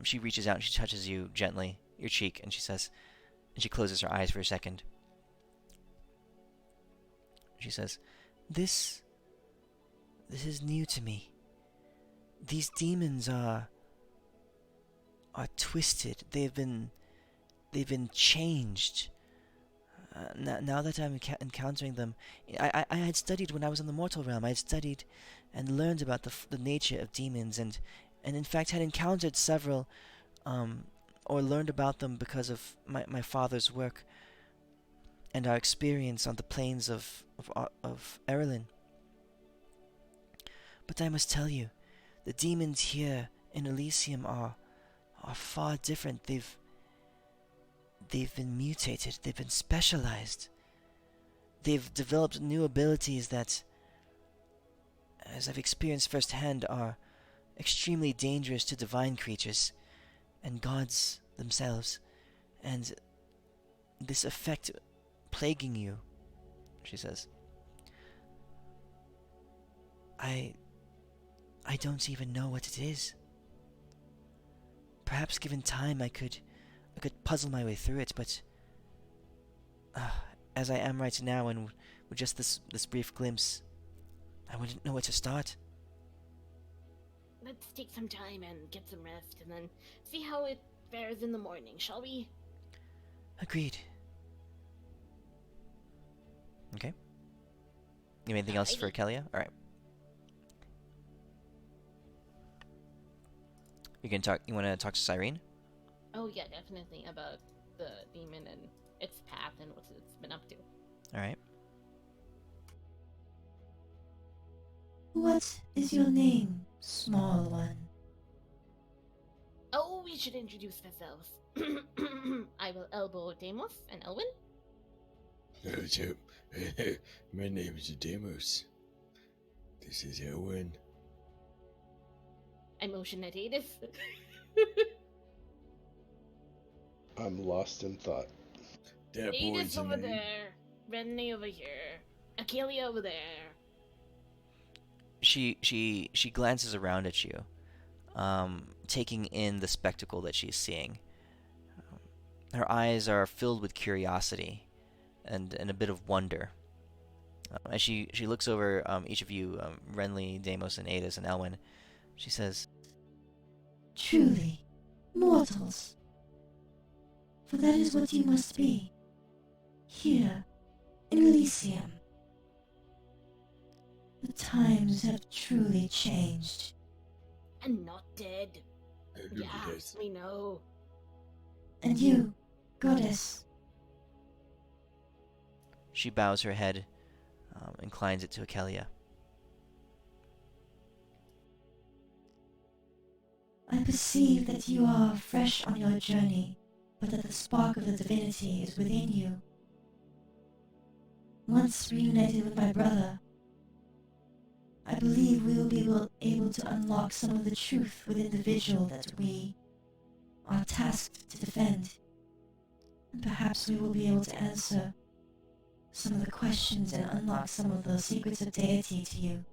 She reaches out and she touches you gently, your cheek, and she closes her eyes for a second. She says, This is new to me. These demons are twisted. They've been changed. Now that I'm encountering them, I had studied when I was in the mortal realm. I had studied and learned about the nature of demons, and in fact had encountered several, or learned about them because of my father's work and our experience on the plains of Erlin. But I must tell you, the demons here in Elysium are far different. They've been mutated. They've been specialized. They've developed new abilities that, as I've experienced firsthand, are extremely dangerous to divine creatures and gods themselves. And this effect plaguing you, she says, I don't even know what it is. Perhaps given time I could puzzle my way through it, but as I am right now and with just this brief glimpse, I wouldn't know where to start. Let's take some time and get some rest and then see how it fares in the morning, shall we? Agreed. Okay. You have anything else for Kelia? Alright. You wanna talk to Cyrene? Oh yeah, definitely about the demon and its path and what it's been up to. Alright. What is your name, small one? Oh, we should introduce ourselves. I will elbow Deimos and Elwyn. My name is Deimos. This is Elwyn. I motion at Adis. I'm lost in thought. That Adis boy's over name. there. Renly over here. Akelia over there. She glances around at you, taking in the spectacle that she's seeing. Her eyes are filled with curiosity and a bit of wonder. As she looks over each of you, Renly, Deimos, and Adis, and Elwyn, she says, Truly, mortals. For that is what you must be. Here, in Elysium. The times have truly changed. And not dead. Look Yeah, at this. we know. And you, goddess, she bows her head, inclines it to Akelia. I perceive that you are fresh on your journey, but that the spark of the divinity is within you. Once reunited with my brother, I believe we will be able to unlock some of the truth within the vigil that we are tasked to defend. And perhaps we will be able to answer some of the questions and unlock some of the secrets of deity to you.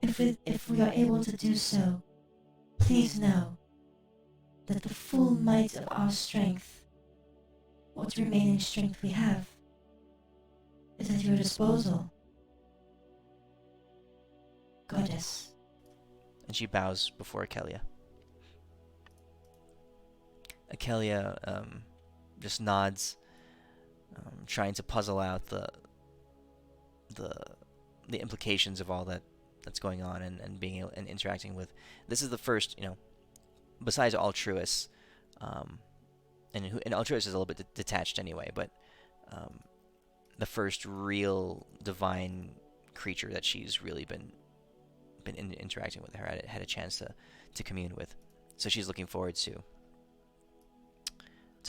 If we are able to do so, please know that the full might of our strength, what remaining strength we have, is at your disposal, Goddess. And she bows before Akelia. Akelia just nods, trying to puzzle out the the implications of all that's going on and being able, and interacting with. This is the first, besides Altruis, and Altruis is a little bit detached anyway, but the first real divine creature that she's really been interacting with, her had a chance to commune with. So she's looking forward to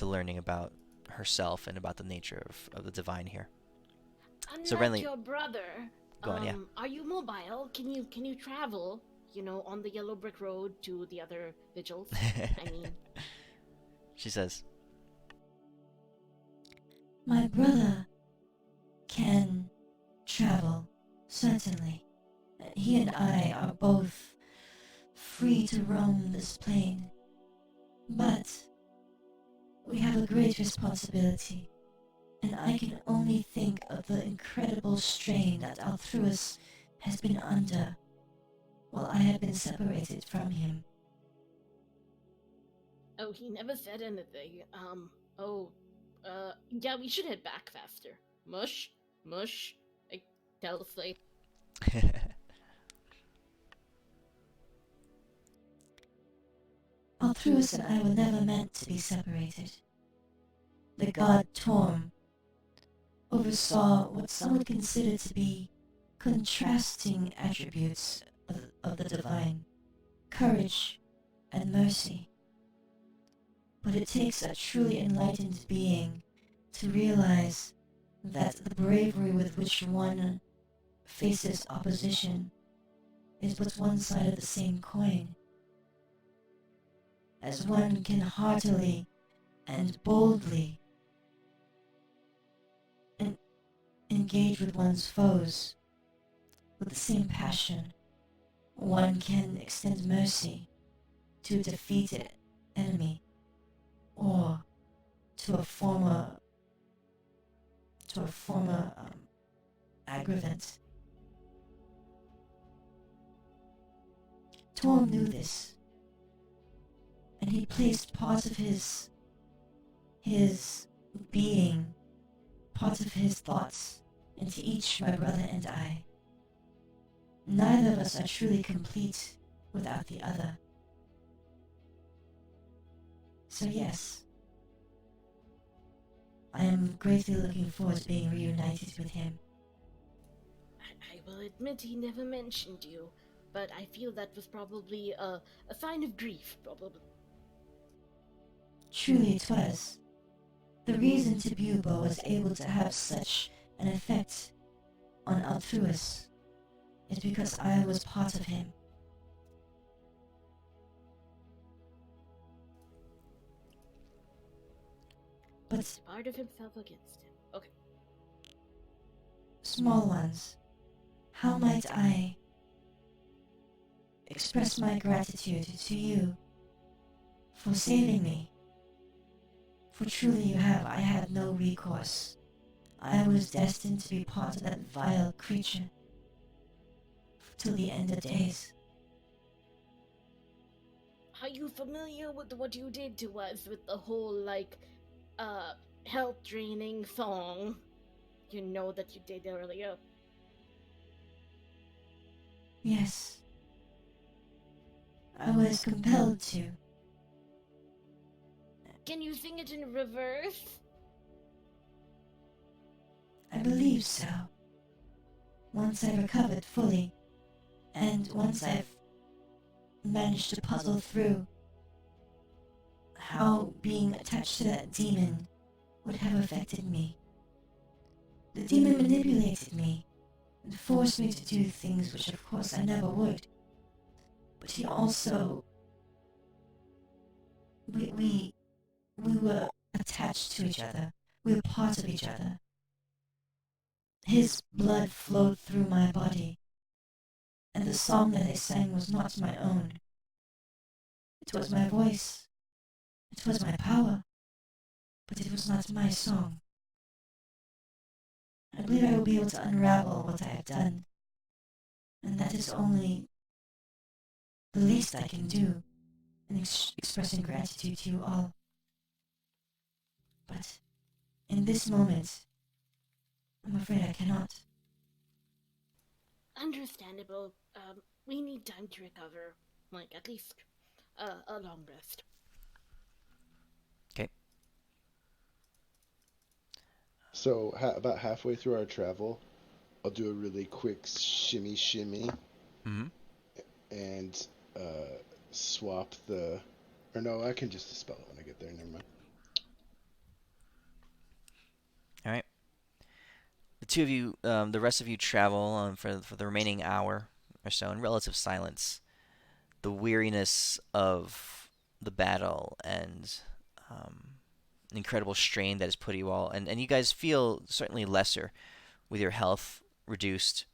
learning about herself and about the nature of the divine here. Unlike So Renly, your brother, go on, yeah. are you mobile? Can you travel? On the yellow brick road to the other vigils. I mean, She says, My brother can travel, certainly. He and I are both free to roam this plane. But we have a great responsibility, and I can only think of the incredible strain that Altruis has been under while I have been separated from him. oh, he never said anything. Yeah, we should head back faster. Mush, mush. I tell the slave. Altruis and I were never meant to be separated. The god Torm oversaw what some would consider to be contrasting attributes of the divine, courage and mercy. But it takes a truly enlightened being to realize that the bravery with which one faces opposition is but one side of the same coin. As one can heartily and boldly engage with one's foes with the same passion, one can extend mercy to a defeated enemy or to a former aggravant. Torm knew this, and he placed part of his being, part of his thoughts into each, my brother and I. Neither of us are truly complete without the other. So yes, I am greatly looking forward to being reunited with him. I will admit he never mentioned you, but I feel that was probably a sign of grief, probably. Truly it was. The reason Tabubo was able to have such an effect on Altruis is because I was part of him. But Part of himself against him. Okay. small ones, how might I express my gratitude to you for saving me? For truly I had no recourse. I was destined to be part of that vile creature till the end of days. Are you familiar with what you did to us with the whole, health draining song? You know that you did earlier. Yes, I was compelled to. Can you sing it in reverse? I believe so. Once I recovered fully, and once I've managed to puzzle through how being attached to that demon would have affected me. The demon manipulated me and forced me to do things which of course I never would. But he also... We were attached to each other. We were part of each other. His blood flowed through my body, and the song that I sang was not my own. It was my voice. It was my power. But it was not my song. I believe I will be able to unravel what I have done. And that is only the least I can do in expressing gratitude to you all. But in this moment, I'm afraid I cannot. Understandable. We need time to recover. Like, at least a long rest. Okay. So about halfway through our travel, I'll do a really quick shimmy Mm-hmm. and swap the. Or no, I can just dispel it when I get there. Never mind. All right. The two of you, the rest of you travel for the remaining hour or so in relative silence. The weariness of the battle and the incredible strain that has put you all, and you guys feel certainly lesser with your health reduced.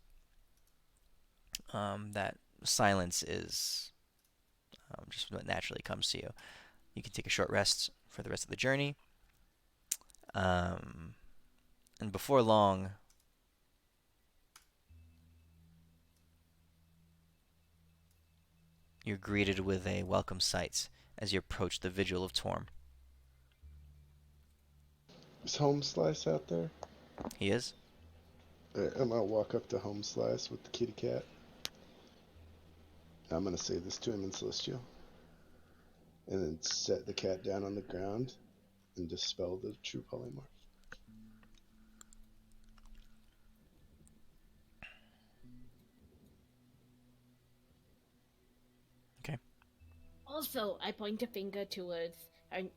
That silence is just what naturally comes to you. You can take a short rest for the rest of the journey. Um, and before long, you're greeted with a welcome sight as you approach the Vigil of Torm. Is Home Slice out there? He is. I'm gonna walk up to Home Slice with the kitty cat. I'm gonna say this to him in Celestial, and then set the cat down on the ground and dispel the true polymorph. Okay. Also, I point a finger towards Siren.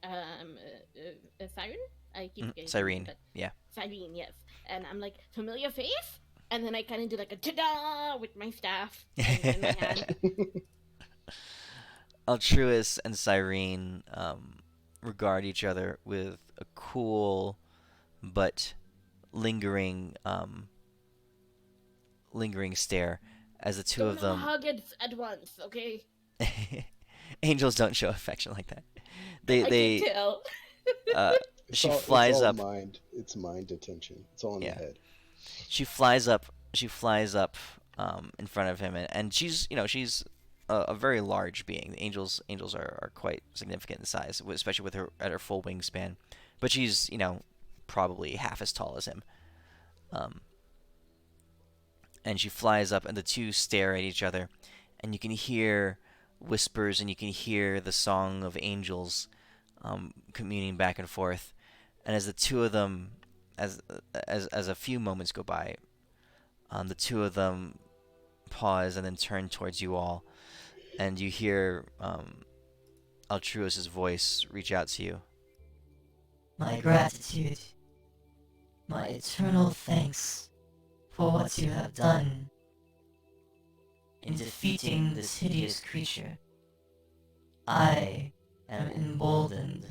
I keep getting Cyrene. but Yeah. Siren, yes. And I'm like, familiar face? And then I kind of do like a ta-da with my staff in my hand. Altruis and Cyrene regard each other with a cool but lingering lingering stare as the two Don't of them hug it at once, okay? angels don't show affection like that. I They can tell. uh she flies up. Mind. It's mind attention. It's all in Yeah. the head. She flies up. She flies up in front of him, and she's she's a very large being. The angels are quite significant in size, especially with her at her full wingspan. But she's probably half as tall as him. Um, and she flies up, and the two stare at each other, and you can hear whispers, and you can hear the song of angels communing back and forth. And as the two of them, as a few moments go by, the two of them pause and then turn towards you all, and you hear Altruis's voice reach out to you. My gratitude, my eternal thanks for what you have done in defeating this hideous creature. I am emboldened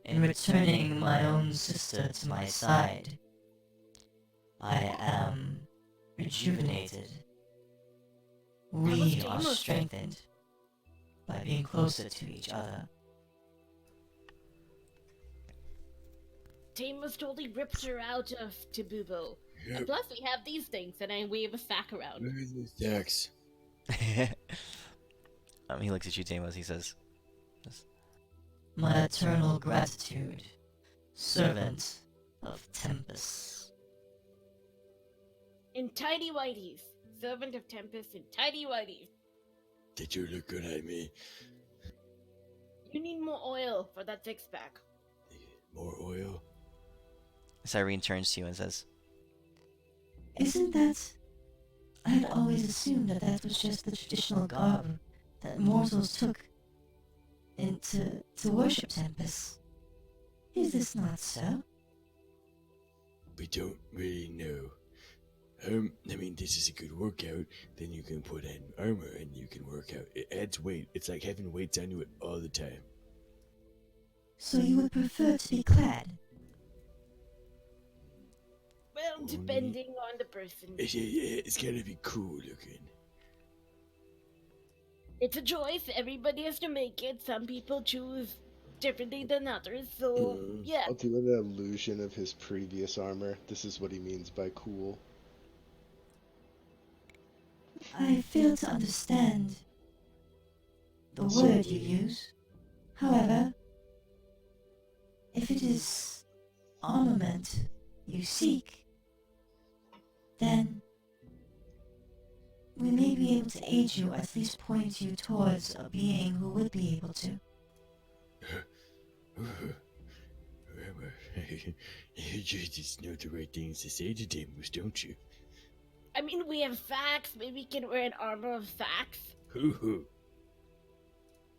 in returning my own sister to my side. I am rejuvenated. We are strengthened by being closer to each other. Tamus totally rips her out of Tabubo. And Yep. plus, we have these things, and I wave a sack around. Look at this Dex. He looks at you, Tamos. He says, My eternal gratitude, servant of Tempest. In tidy whities. Servant of Tempest in tidy whities. Did you look good at me? You need more oil for that six-pack. More oil? Cyrene turns to you and says, Isn't that... I had always assumed that that was just the traditional garb that mortals took to worship Tempest. Is this not so? We don't really know. I mean, this is a good workout. Then you can put in armor and you can work out. It adds weight. It's like having weights on you all the time. So you would prefer to be clad? Well, depending on the person. It's gotta be cool looking. It's a choice. Everybody has to make it. Some people choose differently than others. So yeah. I'll do an illusion of his previous armor. This is what he means by cool. I fail to understand the So- word you use. However, if it is armament you seek, then we may be able to aid you, at least point you towards a being who would be able to. You just know the right things to say to Deimos, don't you? I mean, we have facts. Maybe we can wear an armor of facts. Hoo hoo.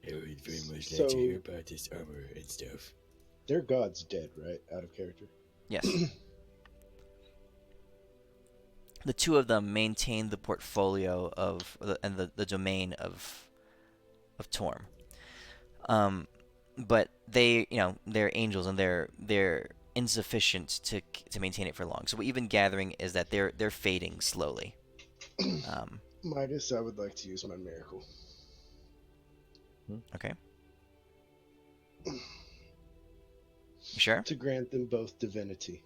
I would very much like So- to hear about this armor and stuff. Their god's dead, right? Out of character. Yes. The two of them maintain the portfolio and the domain of Torm. But they, they're angels and they're insufficient to maintain it for long. So what you've been gathering is that they're fading slowly. Midas, I would like to use my miracle. Okay. You sure? To grant them both divinity.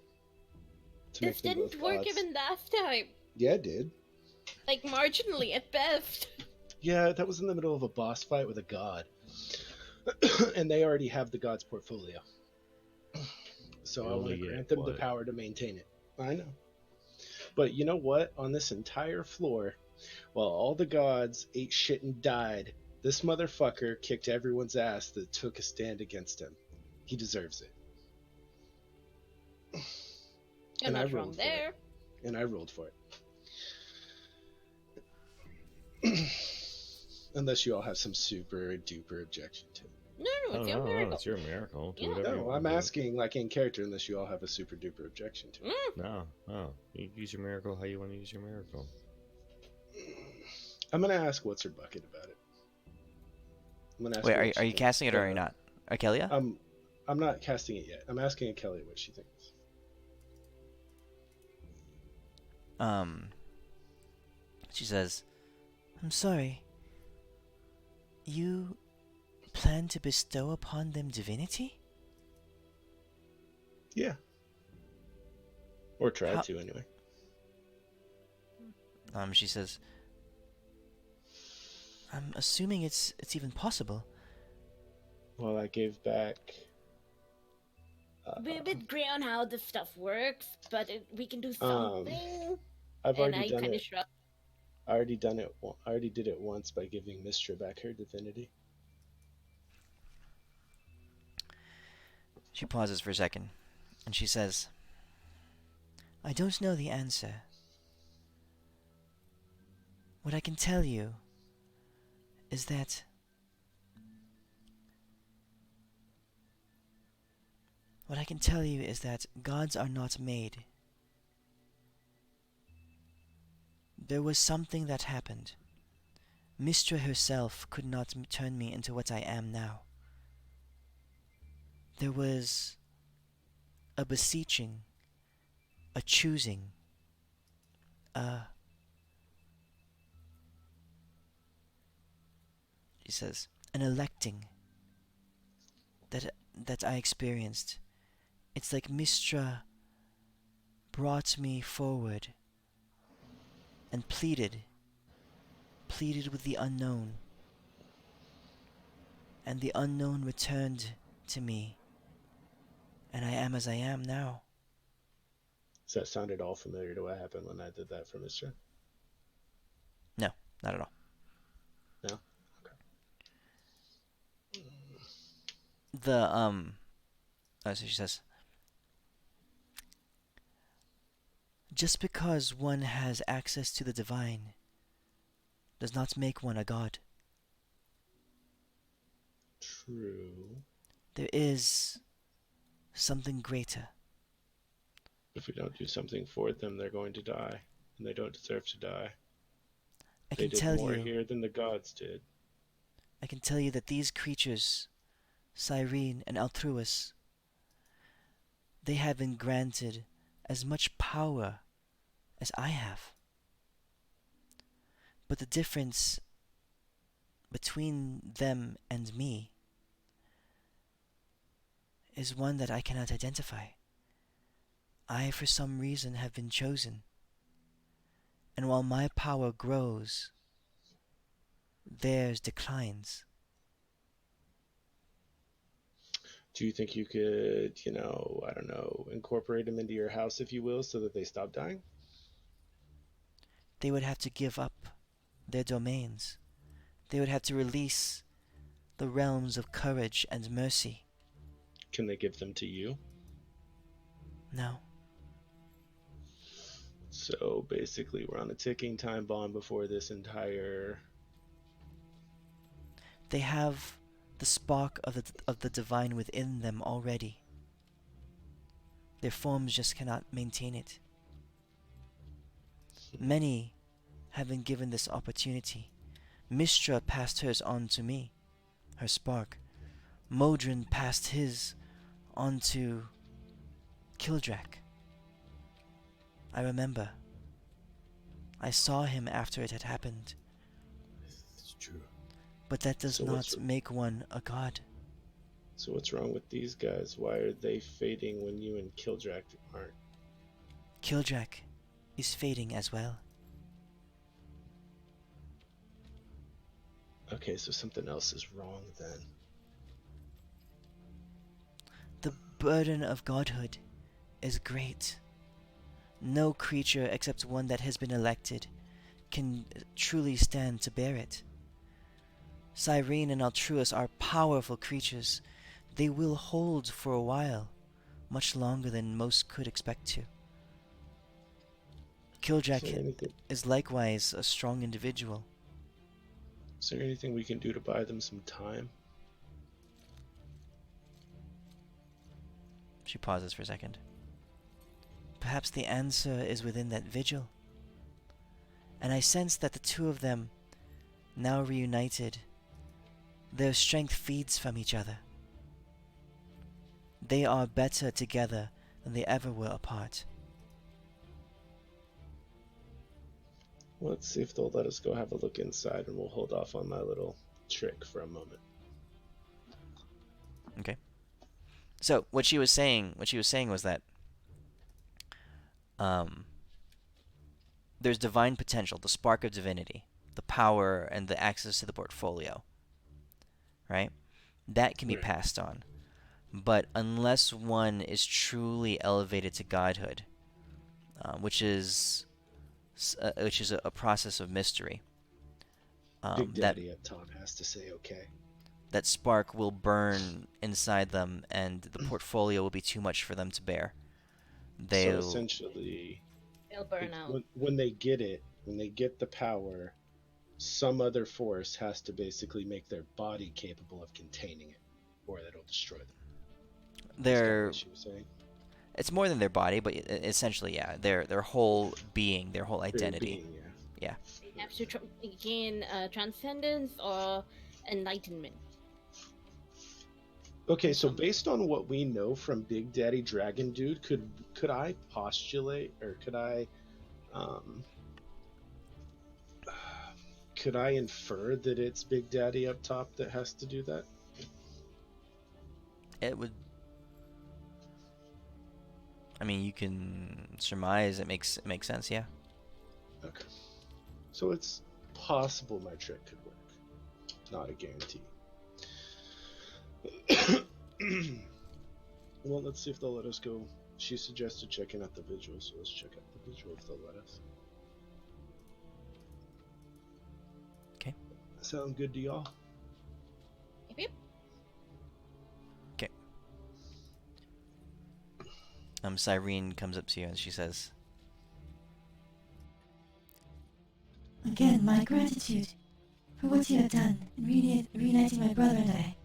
To This make them didn't both work gods. even last time. Yeah, it did. Like marginally at best. Yeah, that was in the middle of a boss fight with a god. And they already have the god's portfolio. So You I want only to get grant them the what? power to maintain it. I know. But you know what? On this entire floor, while all the gods ate shit and died, this motherfucker kicked everyone's ass that took a stand against him. He deserves it. You're And I not wrong rolled for it. there. And I rolled for it. Unless you all have some super duper objection to it. No, it's your no, miracle. it's your miracle. Do Yeah. whatever you No, want I'm to do. asking like in character unless you all have a super duper objection to it. No. You use your miracle how you want to use your miracle. I'm gonna ask what's her bucket about it. I'm gonna ask Wait, her are what you, she are you thinks. casting it or are you not? Arkelia? I'm not casting it yet. I'm asking Kelly what she thinks. She says, I'm sorry. You plan to bestow upon them divinity? Yeah. Or tried How- to anyway. She says, I'm assuming it's even possible. Well, I gave back. We're a bit gray on how this stuff works, but we can do something. I've and already I done kind of it. shrug. I already done it. I already did it once by giving Mistra back her divinity. She pauses for a second, and she says, I don't know the answer. What I can tell you is that gods are not made. There was something that happened. Mistra herself could not turn me into what I am now. There was a beseeching, a choosing, she says, an electing that I experienced. It's like Mistra brought me forward and pleaded with the unknown. And the unknown returned to me. And I am as I am now. Does that sound at all familiar to what happened when I did that for Mistra? No, not at all. No? So she says, just because one has access to the divine does not make one a god. True. There is something greater. If we don't do something for them, they're going to die. And they don't deserve to die. I They can did tell more you, here than the gods did. I can tell you that these creatures, Cyrene and Altruis, they have been granted as much power as I have. But the difference between them and me is one that I cannot identify. I, for some reason, have been chosen. And while my power grows, theirs declines. Do you think you could, I don't know, incorporate them into your house, if you will, so that they stop dying? They would have to give up their domains. They would have to release the realms of courage and mercy. Can they give them to you? No. So basically, we're on a ticking time bomb before this entire. They have the spark of the divine within them already. Their forms just cannot maintain it. Many have been given this opportunity. Mistra passed hers on to me, her spark. Modron passed his on to Kildrak. I remember. I saw him after it had happened. It's true. But that does So not what's- make one a god. So what's wrong with these guys? Why are they fading when you and Kildrak aren't? Kildrak is fading as well. Okay, so something else is wrong then. The burden of godhood is great. No creature except one that has been elected can truly stand to bear it. Cyrene and Altruis are powerful creatures. They will hold for a while, much longer than most could expect to. Is Kildrak there anything, is likewise a strong individual. is there anything we can do to buy them some time? She pauses for a second. Perhaps the answer is within that vigil. And I sense that the two of them, now reunited, their strength feeds from each other. They are better together than they ever were apart. Let's see if they'll let us go have a look inside, and we'll hold off on my little trick for a moment. Okay. So what she was saying was that there's divine potential, the spark of divinity, the power and the access to the portfolio, right? That can be Right. passed on. But unless one is truly elevated to godhood, which is a process of mystery, Big that Daddy up top has to say okay. that spark will burn inside them, and the portfolio will be too much for them to bear. So They'll essentially, They'll burn out. when they get it, when they get the power, some other force has to basically make their body capable of containing it, or it'll destroy them. Is that they're what she was saying? it's more than their body, but essentially, yeah, their whole being, their whole Their identity. being, Yeah. They have to gain transcendence or enlightenment. Okay, so based on what we know from Big Daddy Dragon Dude, could I postulate, or could I infer that it's Big Daddy up top that has to do that? It would. I mean, you can surmise. It makes sense. Yeah. Okay. So it's possible my trick could work. Not a guarantee. Well, let's see if they'll let us go. She suggested checking out the visual, so let's check out the visual if they'll let us. Okay. Sound good to y'all? Yep, yep. Cyrene comes up to you and she says, Again, my gratitude for what you have done in reuniting my brother and I.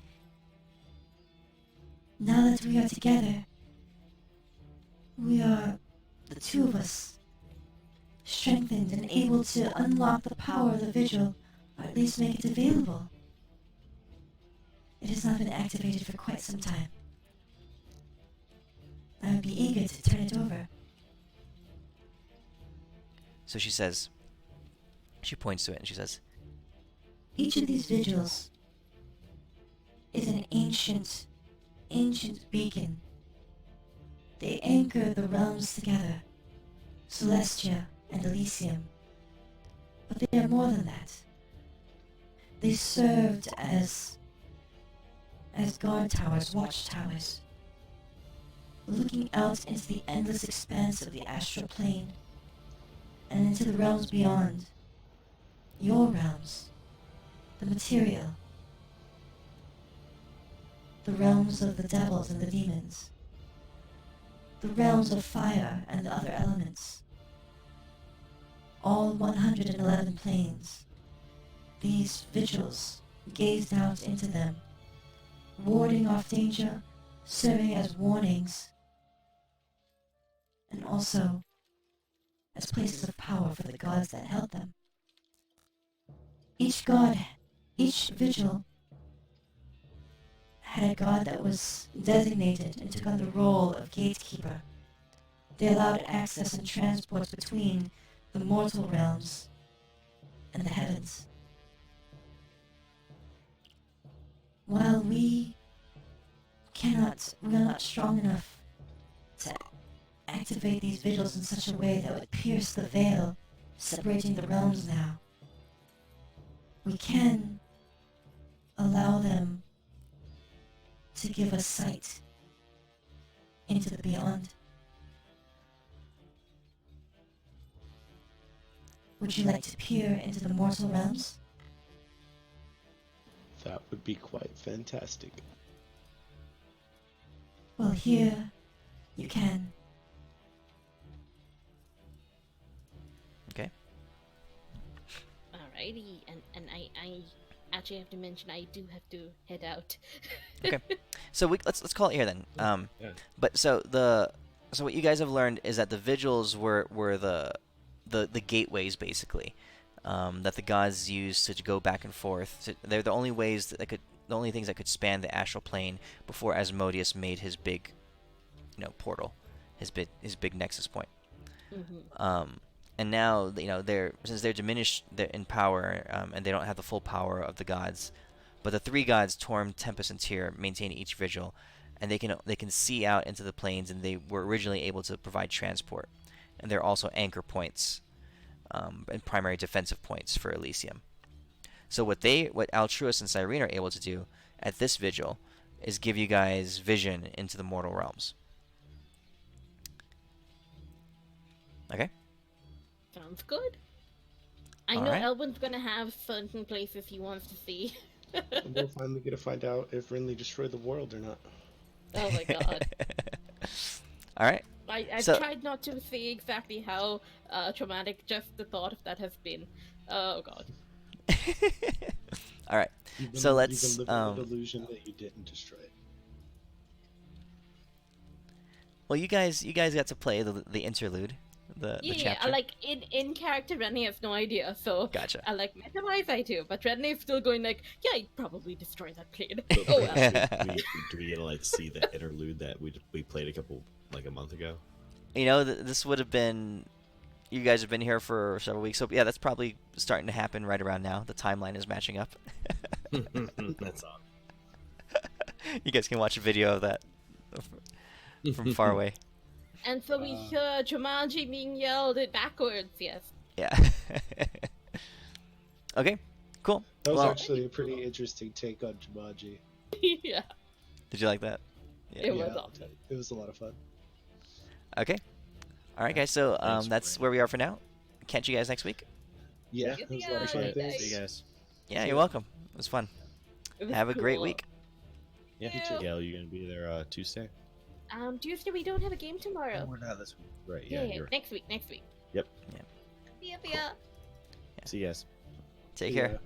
Now that we are together, we are, the two of us, strengthened and able to unlock the power of the vigil, or at least make it available. It has not been activated for quite some time. I would be eager to turn it over. so she says, she points to it and she says, Each of these vigils is an ancient beacon. They anchor the realms together, Celestia and Elysium. But they are more than that. They served as guard towers, watchtowers, looking out into the endless expanse of the astral plane and into the realms beyond. Your realms, the material, the realms of the devils and the demons, the realms of fire and the other elements, all 111 planes. These vigils gazed out into them, warding off danger, serving as warnings, and also as places of power for the gods that held them. Each god, each vigil had a god that was designated and took on the role of gatekeeper. They allowed access and transport between the mortal realms and the heavens. While we are not strong enough to activate these vigils in such a way that would pierce the veil separating the realms now, we can allow them to give us sight into the beyond. Would you like to peer into the mortal realms? That would be quite fantastic. Well, here you can. Okay. Alrighty, and I actually have to mention I do have to head out. Okay. So let's call it here then. Yeah. But so what you guys have learned is that the vigils were the gateways basically, that the gods used to go back and forth. They're the only ways the only things that could span the astral plane before Asmodeus made his big, portal, his big nexus point. Mm-hmm. And now, since they're diminished in power, and they don't have the full power of the gods, but the three gods, Torm, Tempest, and Tyr, maintain each vigil, and they can see out into the planes, and they were originally able to provide transport, and they're also anchor points, and primary defensive points for Elysium. So what Altruis and Cyrene are able to do at this vigil is give you guys vision into the mortal realms. Okay. Sounds good. I All know right. Elwin's gonna have certain places he wants to see. And we'll finally get to find out if Rinley destroyed the world or not. Oh my god. All right. I've So- tried not to see exactly how traumatic just the thought of that has been. Oh god. All right. So let's, You've been living with the illusion that you didn't destroy it. Well, you guys got to play the interlude, the Yeah, chapter. like in character, Rennie has no idea. So Gotcha. I like metawise I do, but Rennie is still going like, yeah, I'd probably destroy that plane. So, Oh well. do we get to see the interlude that we played a month ago? This would have been. You guys have been here for several weeks, so yeah, that's probably starting to happen right around now. The timeline is matching up. That's all. You guys can watch a video of that from far away. And so we hear Jumanji being yelled at backwards. Yes. Yeah. Okay. Cool. That was Well, actually a pretty interesting take on Jumanji. Yeah. did you like that? Yeah. It was awesome. It was a lot of fun. Okay. All right, guys. So Thanks, that's Brandon. where we are for now. Catch you guys next week. Yeah, Yeah, it was a lot of fun. yeah, Thanks. See you guys. Yeah, See you're ya. welcome. It was fun. It was Have a great cool. week. Yeah, You too. Gail, you gonna be there Tuesday? Tuesday we don't have a game tomorrow. we're not this week. Right? Yeah, Yeah. You're... next week. Yep. See ya. See you guys. Take Yeah. care.